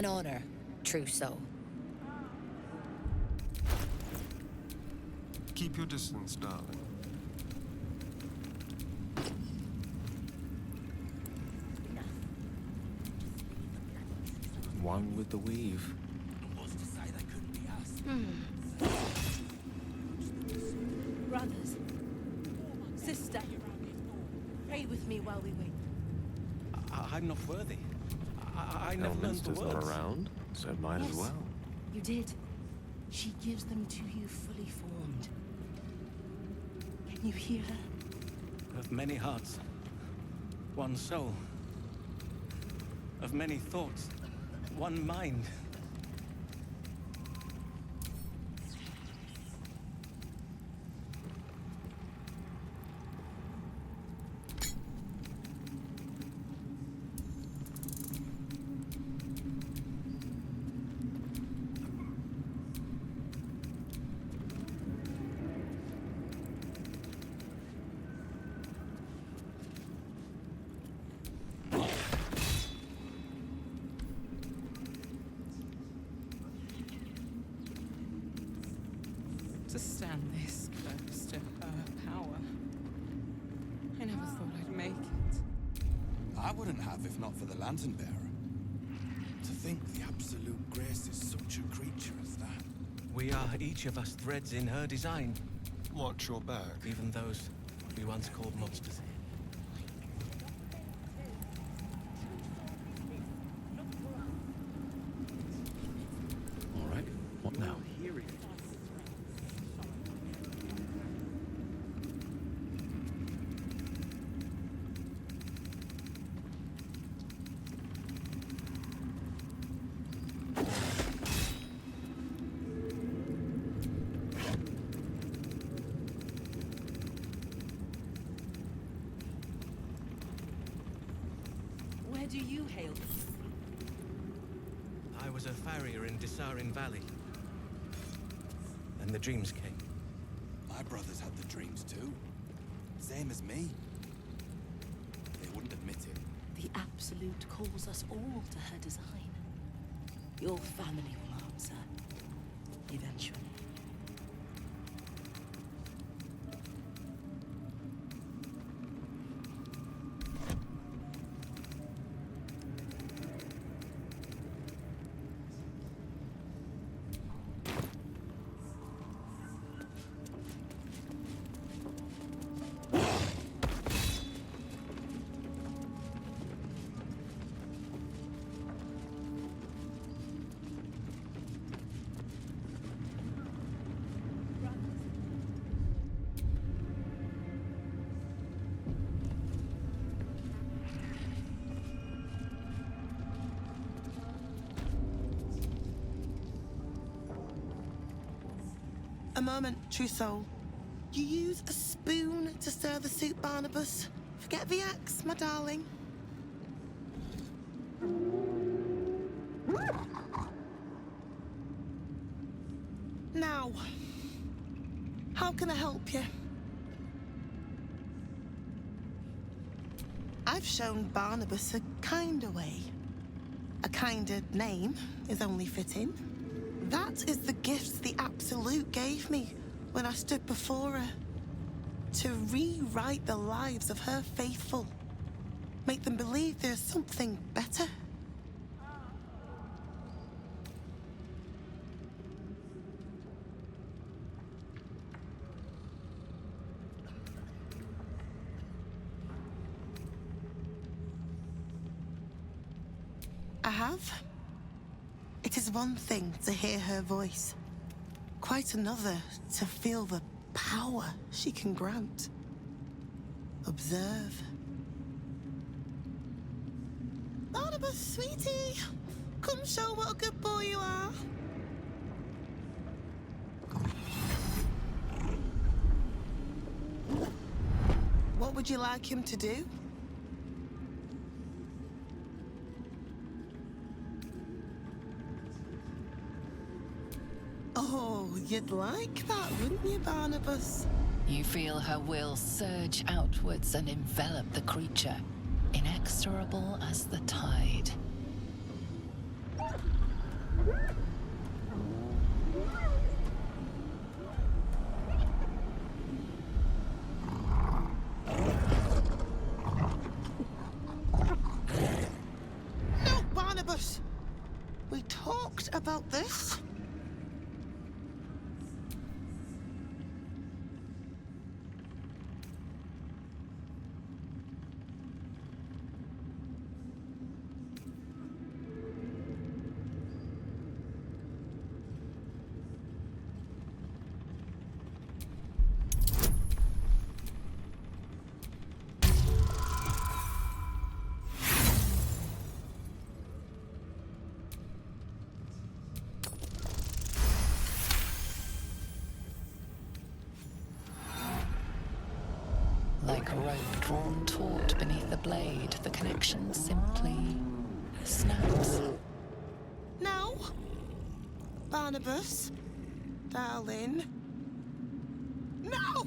An honor, Trousseau. Keep your distance, darling. One with the weave. Brothers, sister, pray with me while we wait. I'm not worthy. I never learned the Elminster's words. not around, so might as well. You did. She gives them to you fully formed. Can you hear her? Of many hearts, one soul. Of many thoughts, one mind. To stand this close to her power. I never thought I'd make it. I wouldn't have if not for the Lantern Bearer. To think the Absolute Grace is such a creature as that. We are each of us threads in her design. Watch your back. Even those we once called monsters. All right, what now? Where do you hail from? I was a farrier in Dissarin Valley. And the dreams came. My brothers had the dreams too. Same as me. They wouldn't admit it. The Absolute calls us all to her design. Your family will answer. Eventually. A moment, Trousseau. You use a spoon to stir the soup, Barnabas. Forget the axe, my darling. Now, how can I help you? I've shown Barnabas a kinder way. A kinder name is only fitting. That is the gift the Absolute gave me when I stood before her. To rewrite the lives of her faithful. Make them believe there's something better. I have. It is one thing to hear her voice, quite another to feel the power she can grant. Observe. Barnabas, sweetie, come show what a good boy you are. What would you like him to do? Oh, you'd like that, wouldn't you, Barnabas? You feel her will surge outwards and envelop the creature, inexorable as the tide. No, Barnabas! We talked about this. Like a rope drawn taut beneath the blade, the connection simply snaps. No. Barnabas, darling. No!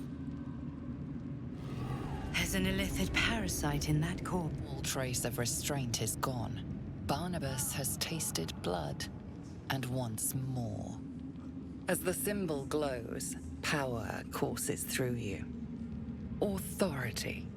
There's an illithid parasite in that corpse. All trace of restraint is gone. Barnabas has tasted blood, and wants more. As the symbol glows, power courses through you. Authority.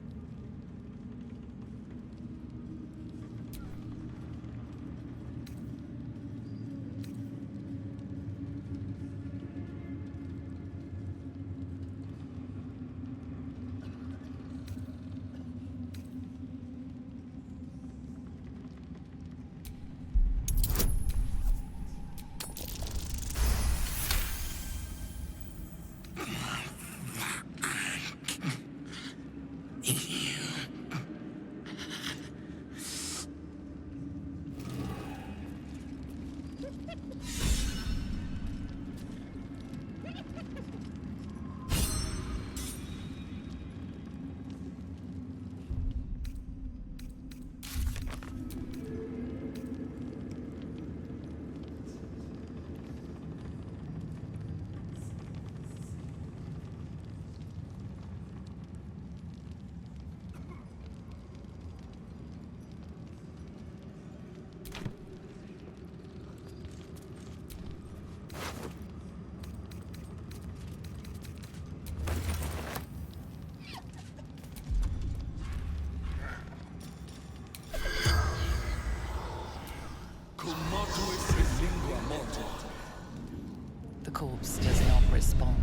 The corpse does not respond.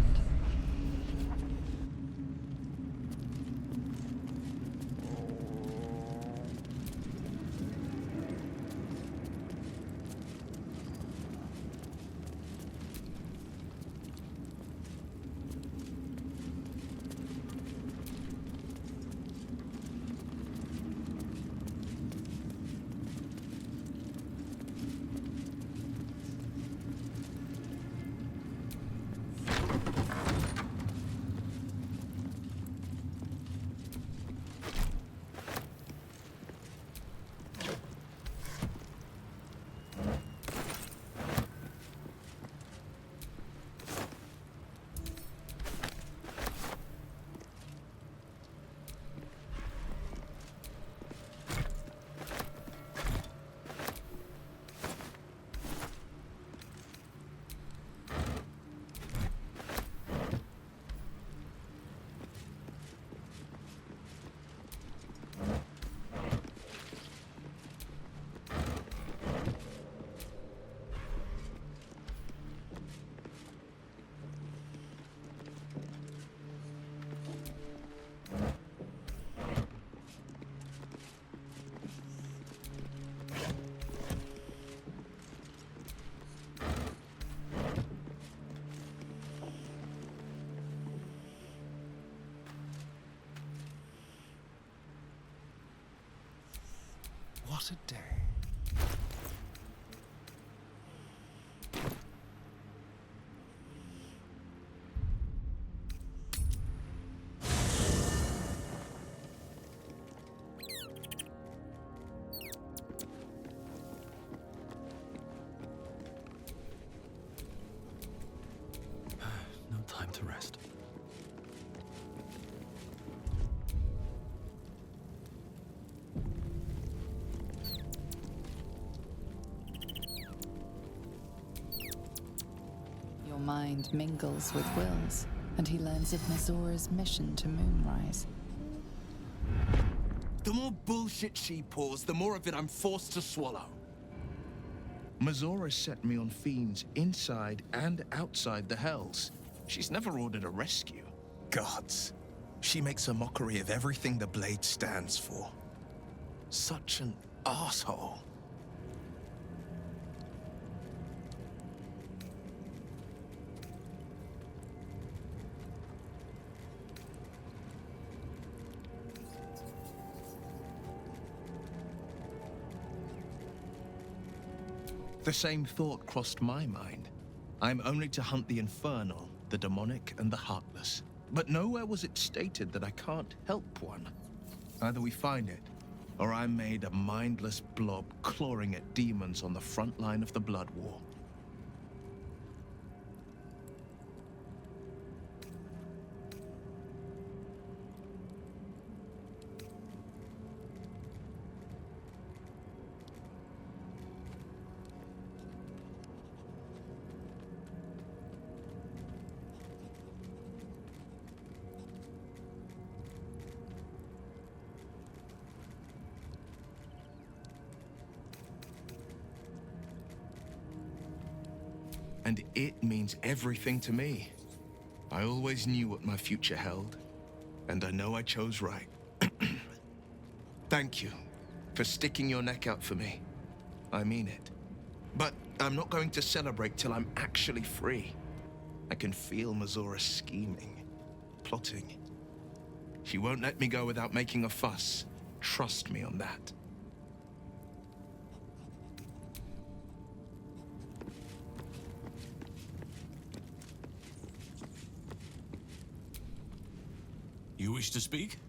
What a day. No time to rest. mind mingles with Will's, and he learns of Mazora's mission to Moonrise. The more bullshit she pours, the more of it I'm forced to swallow. Mazora set me on fiends inside and outside the Hells. She's never ordered a rescue. Gods. She makes a mockery of everything the Blade stands for. Such an asshole. The same thought crossed my mind. I'm only to hunt the infernal, the demonic, and the heartless. But nowhere was it stated that I can't help one. Either we find it, or I'm made a mindless blob clawing at demons on the front line of the Blood War. And it means everything to me. I always knew what my future held, and I know I chose right. Thank you for sticking your neck out for me. I mean it. But I'm not going to celebrate till I'm actually free. I can feel Mazora scheming, plotting. She won't let me go without making a fuss. Trust me on that. You wish to speak?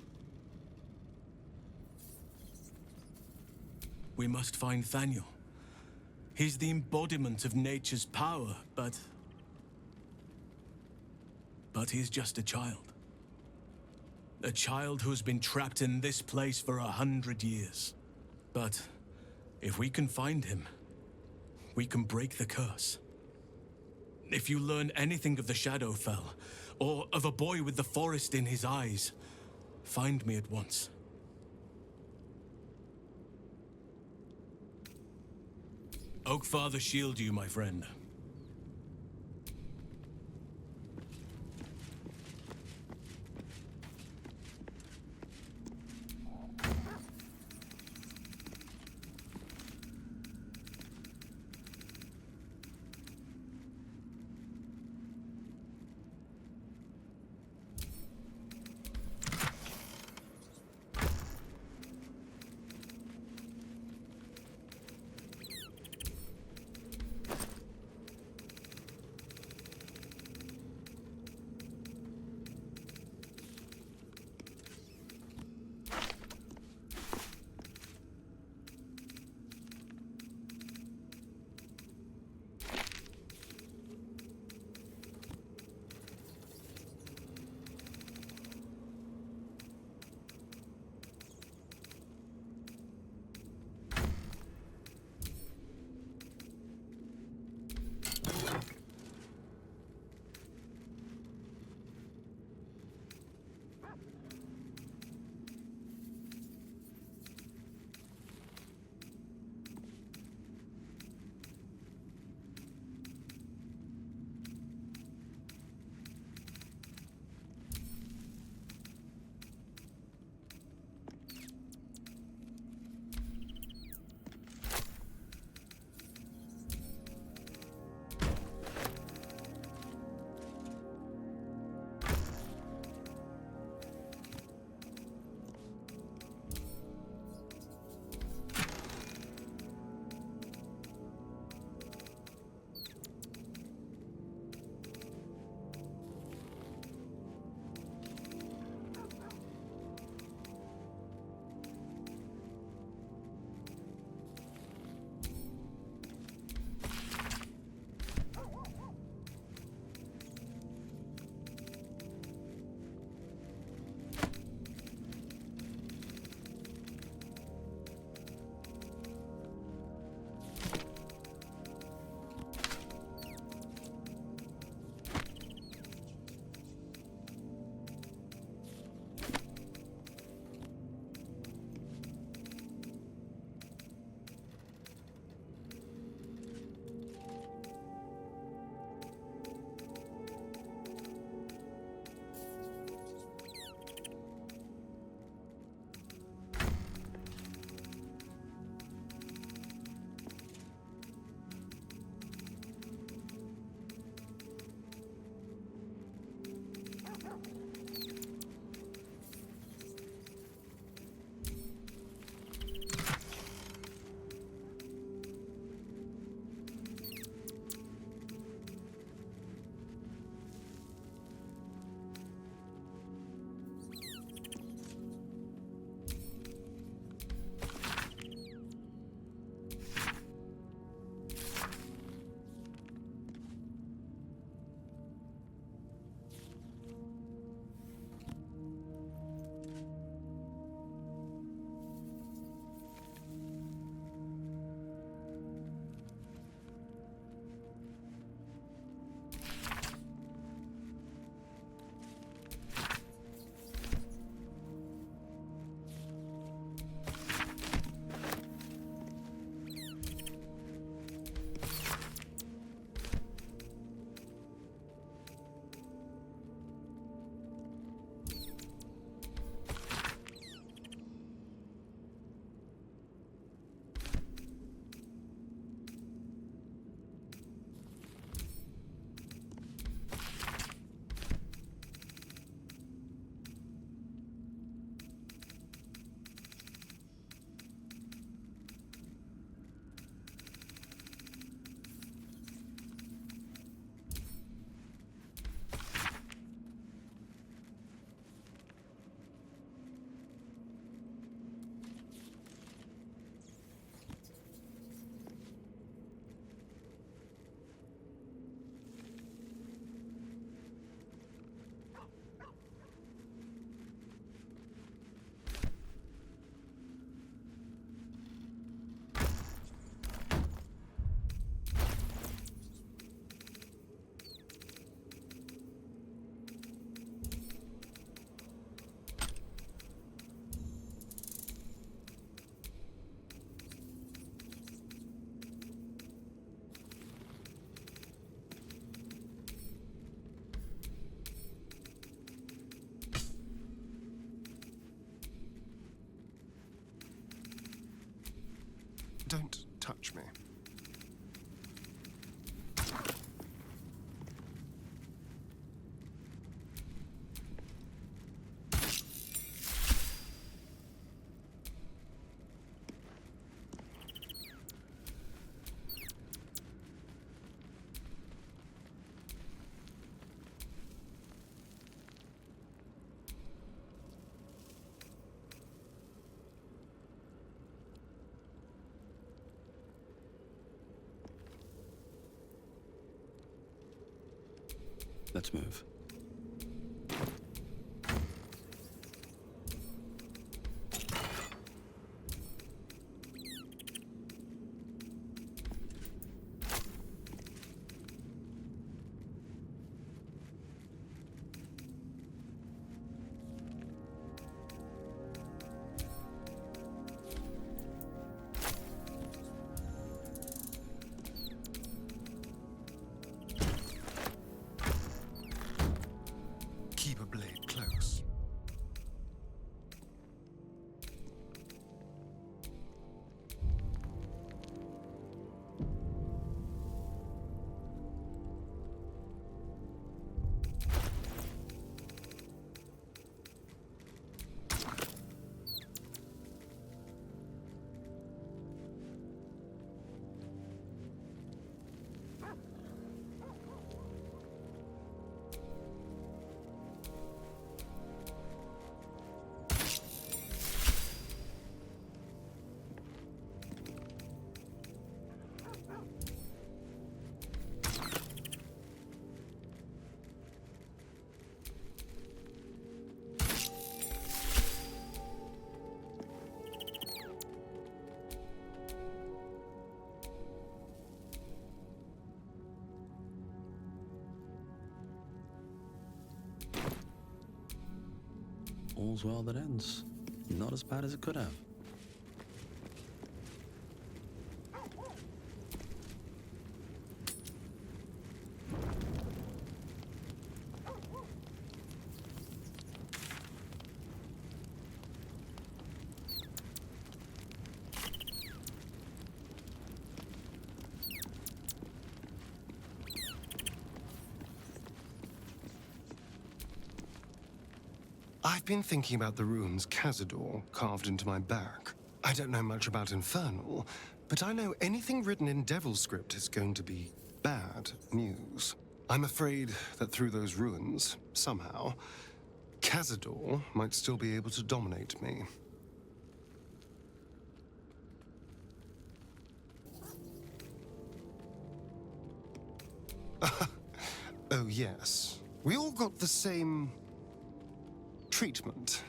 We must find Thaniel. He's the embodiment of nature's power, but he's just a child. A child who's been trapped in this place for 100 years. But if we can find him, we can break the curse. If you learn anything of the Shadowfell, or of a boy with the forest in his eyes, find me at once. Oakfather shield you, my friend. Don't touch me. Let's move. Keep a blade close. All's well that ends. Not as bad as it could have. I've been thinking about the runes Cazador carved into my back. I don't know much about Infernal, but I know anything written in Devil script is going to be bad news. I'm afraid that through those runes, somehow, Cazador might still be able to dominate me. Oh yes, we all got the same treatment.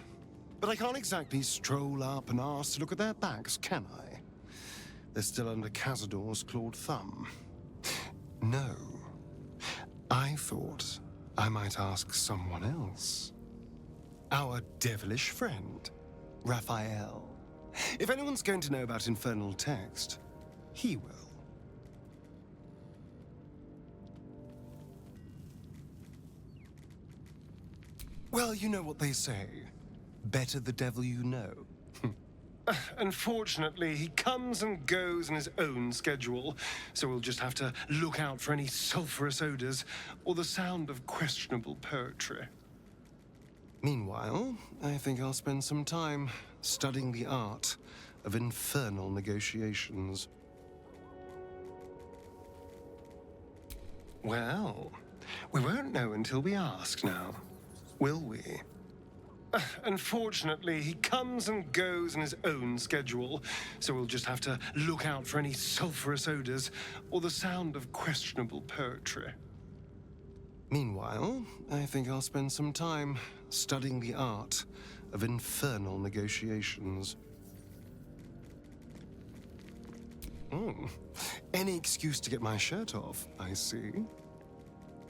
But I can't exactly stroll up and ask to look at their backs, can I? They're still under Cazador's clawed thumb. No. I thought I might ask someone else. Our devilish friend, Raphael. If anyone's going to know about infernal text, he will. Well, you know what they say. Better the devil you know. Unfortunately, he comes and goes in his own schedule, so we'll just have to look out for any sulphurous odors or the sound of questionable poetry. Meanwhile, I think I'll spend some time studying the art of infernal negotiations. Well, we won't know until we ask now, will we? Unfortunately, he comes and goes in his own schedule, so we'll just have to look out for any sulphurous odors or the sound of questionable poetry. Meanwhile, I think I'll spend some time studying the art of infernal negotiations. Any excuse to get my shirt off, I see.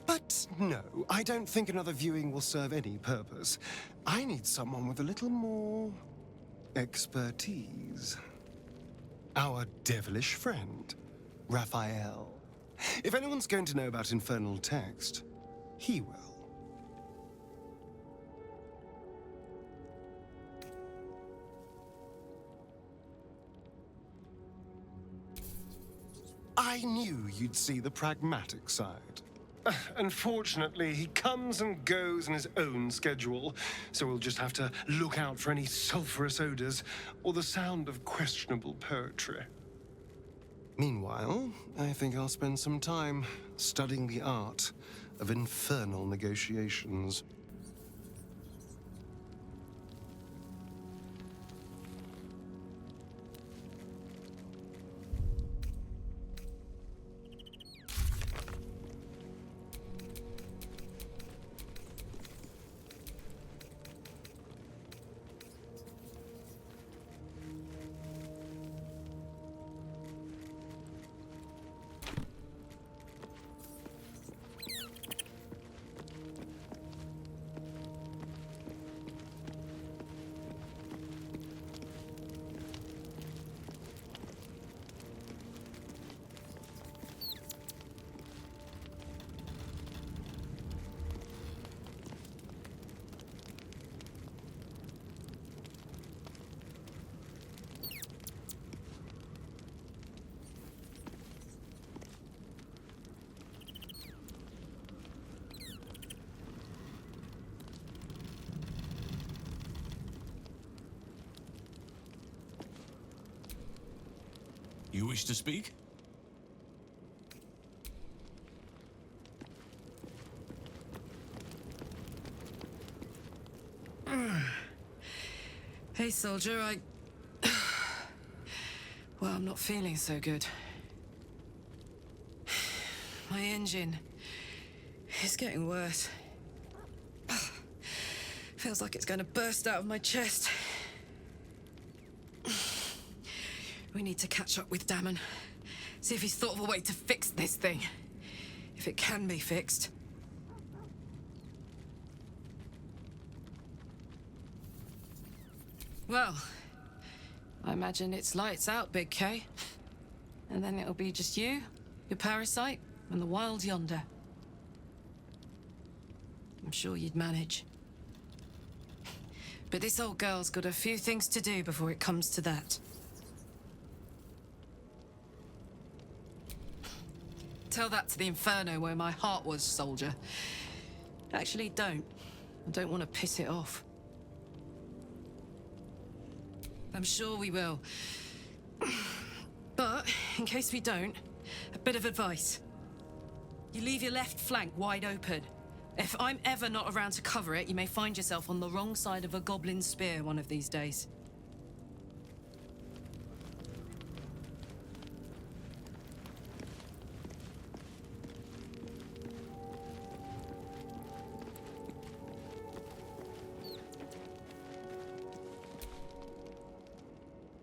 But no, I don't think another viewing will serve any purpose. I need someone with a little more expertise. Our devilish friend, Raphael. If anyone's going to know about infernal text, he will. I knew you'd see the pragmatic side. Unfortunately, he comes and goes in his own schedule, so we'll just have to look out for any sulfurous odors or the sound of questionable poetry. Meanwhile, I think I'll spend some time studying the art of infernal negotiations. You wish to speak? Hey, soldier, well, I'm not feeling so good. My engine is getting worse. Feels like it's going to burst out of my chest. We need to catch up with Damon. See if he's thought of a way to fix this thing. If it can be fixed. Well, I imagine it's lights out, Big K. And then it'll be just you, your parasite, and the wild yonder. I'm sure you'd manage. But this old girl's got a few things to do before it comes to that. Tell that to the Inferno where my heart was, soldier. Actually, don't. I don't want to piss it off. I'm sure we will. But, in case we don't, a bit of advice. You leave your left flank wide open. If I'm ever not around to cover it, you may find yourself on the wrong side of a goblin spear one of these days.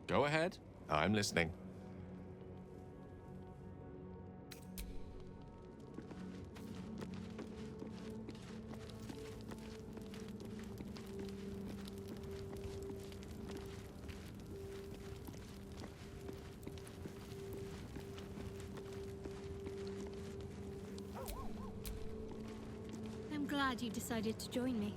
Go ahead. I'm listening. I'm glad you decided to join me.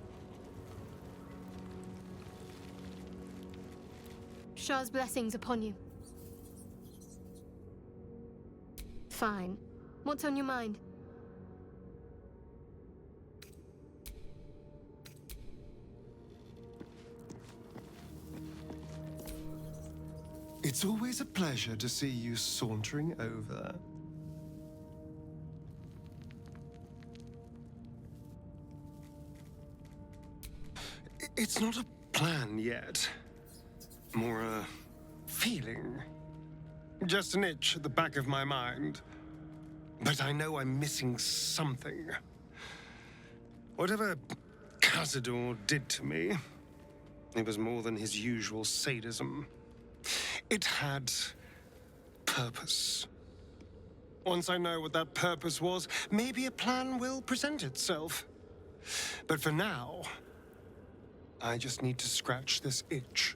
Shah's blessings upon you. Fine. What's on your mind? It's always a pleasure to see you sauntering over. It's not a plan yet. More a feeling. Just an itch at the back of my mind. But I know I'm missing something. Whatever Cazador did to me, it was more than his usual sadism. It had purpose. Once I know what that purpose was, maybe a plan will present itself. But for now, I just need to scratch this itch.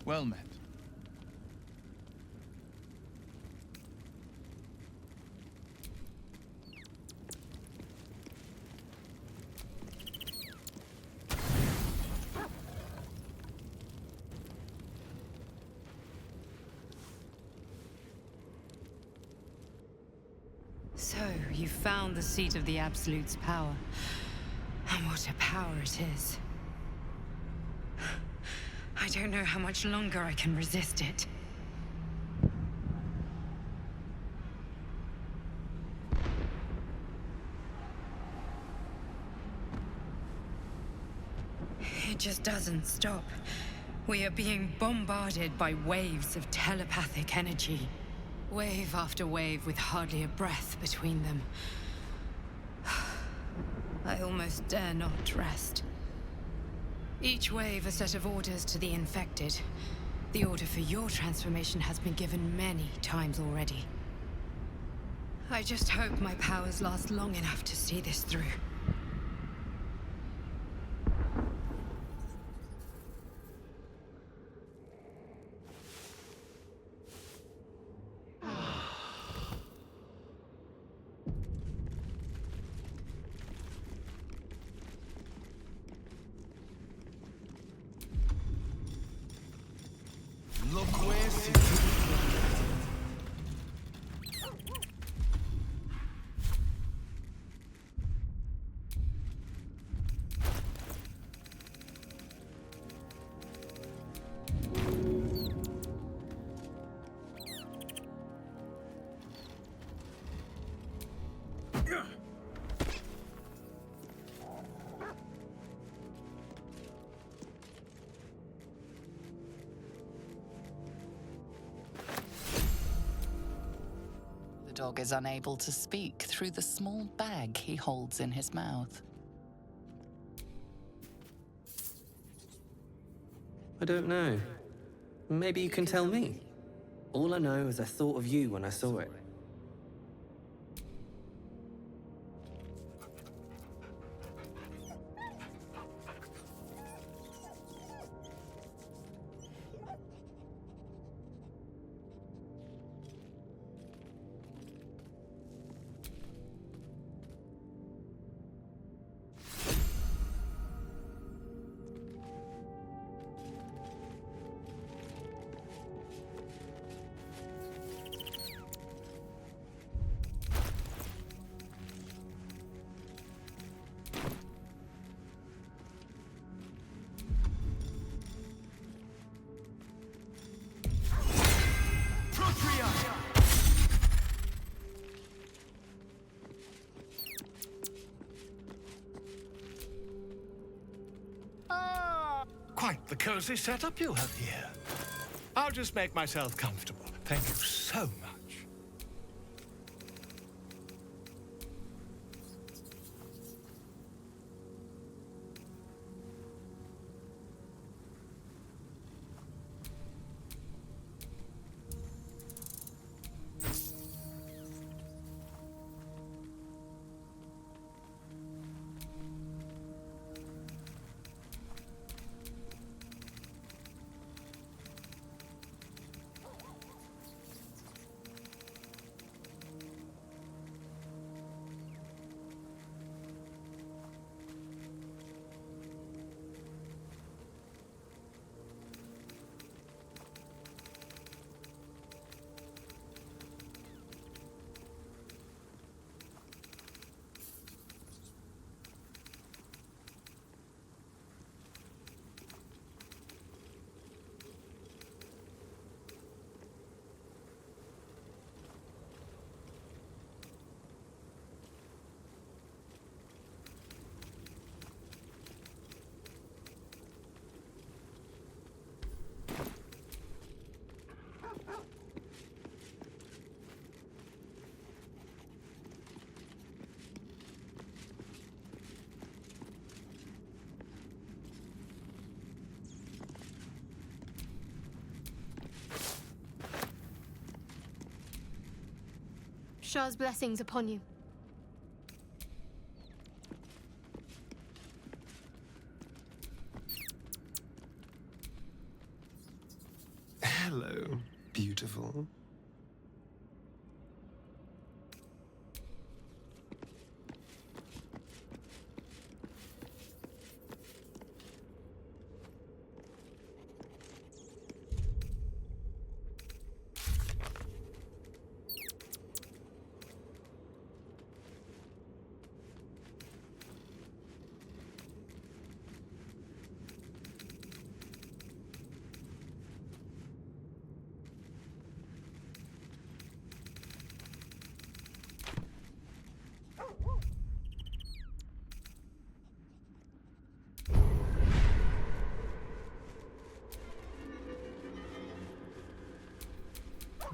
Well met. So, you found the seat of the Absolute's power. And what a power it is. I don't know how much longer I can resist it. It just doesn't stop. We are being bombarded by waves of telepathic energy. Wave after wave with hardly a breath between them. I almost dare not rest. Each wave a set of orders to the infected. The order for your transformation has been given many times already. I just hope my powers last long enough to see this through. The dog is unable to speak through the small bag he holds in his mouth. I don't know. Maybe you can tell me. All I know is I thought of you when I saw it. Quite the cozy setup you have here. I'll just make myself comfortable. Thank you so much. Shah's blessings upon you. Hello, beautiful.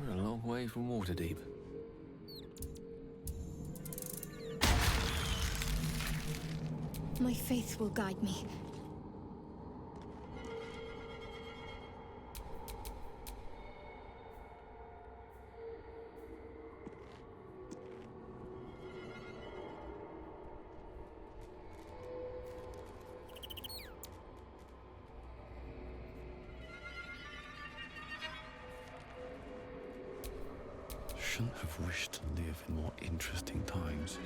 We're a long way from Waterdeep. My faith will guide me. Shouldn't have wished to live in more interesting times.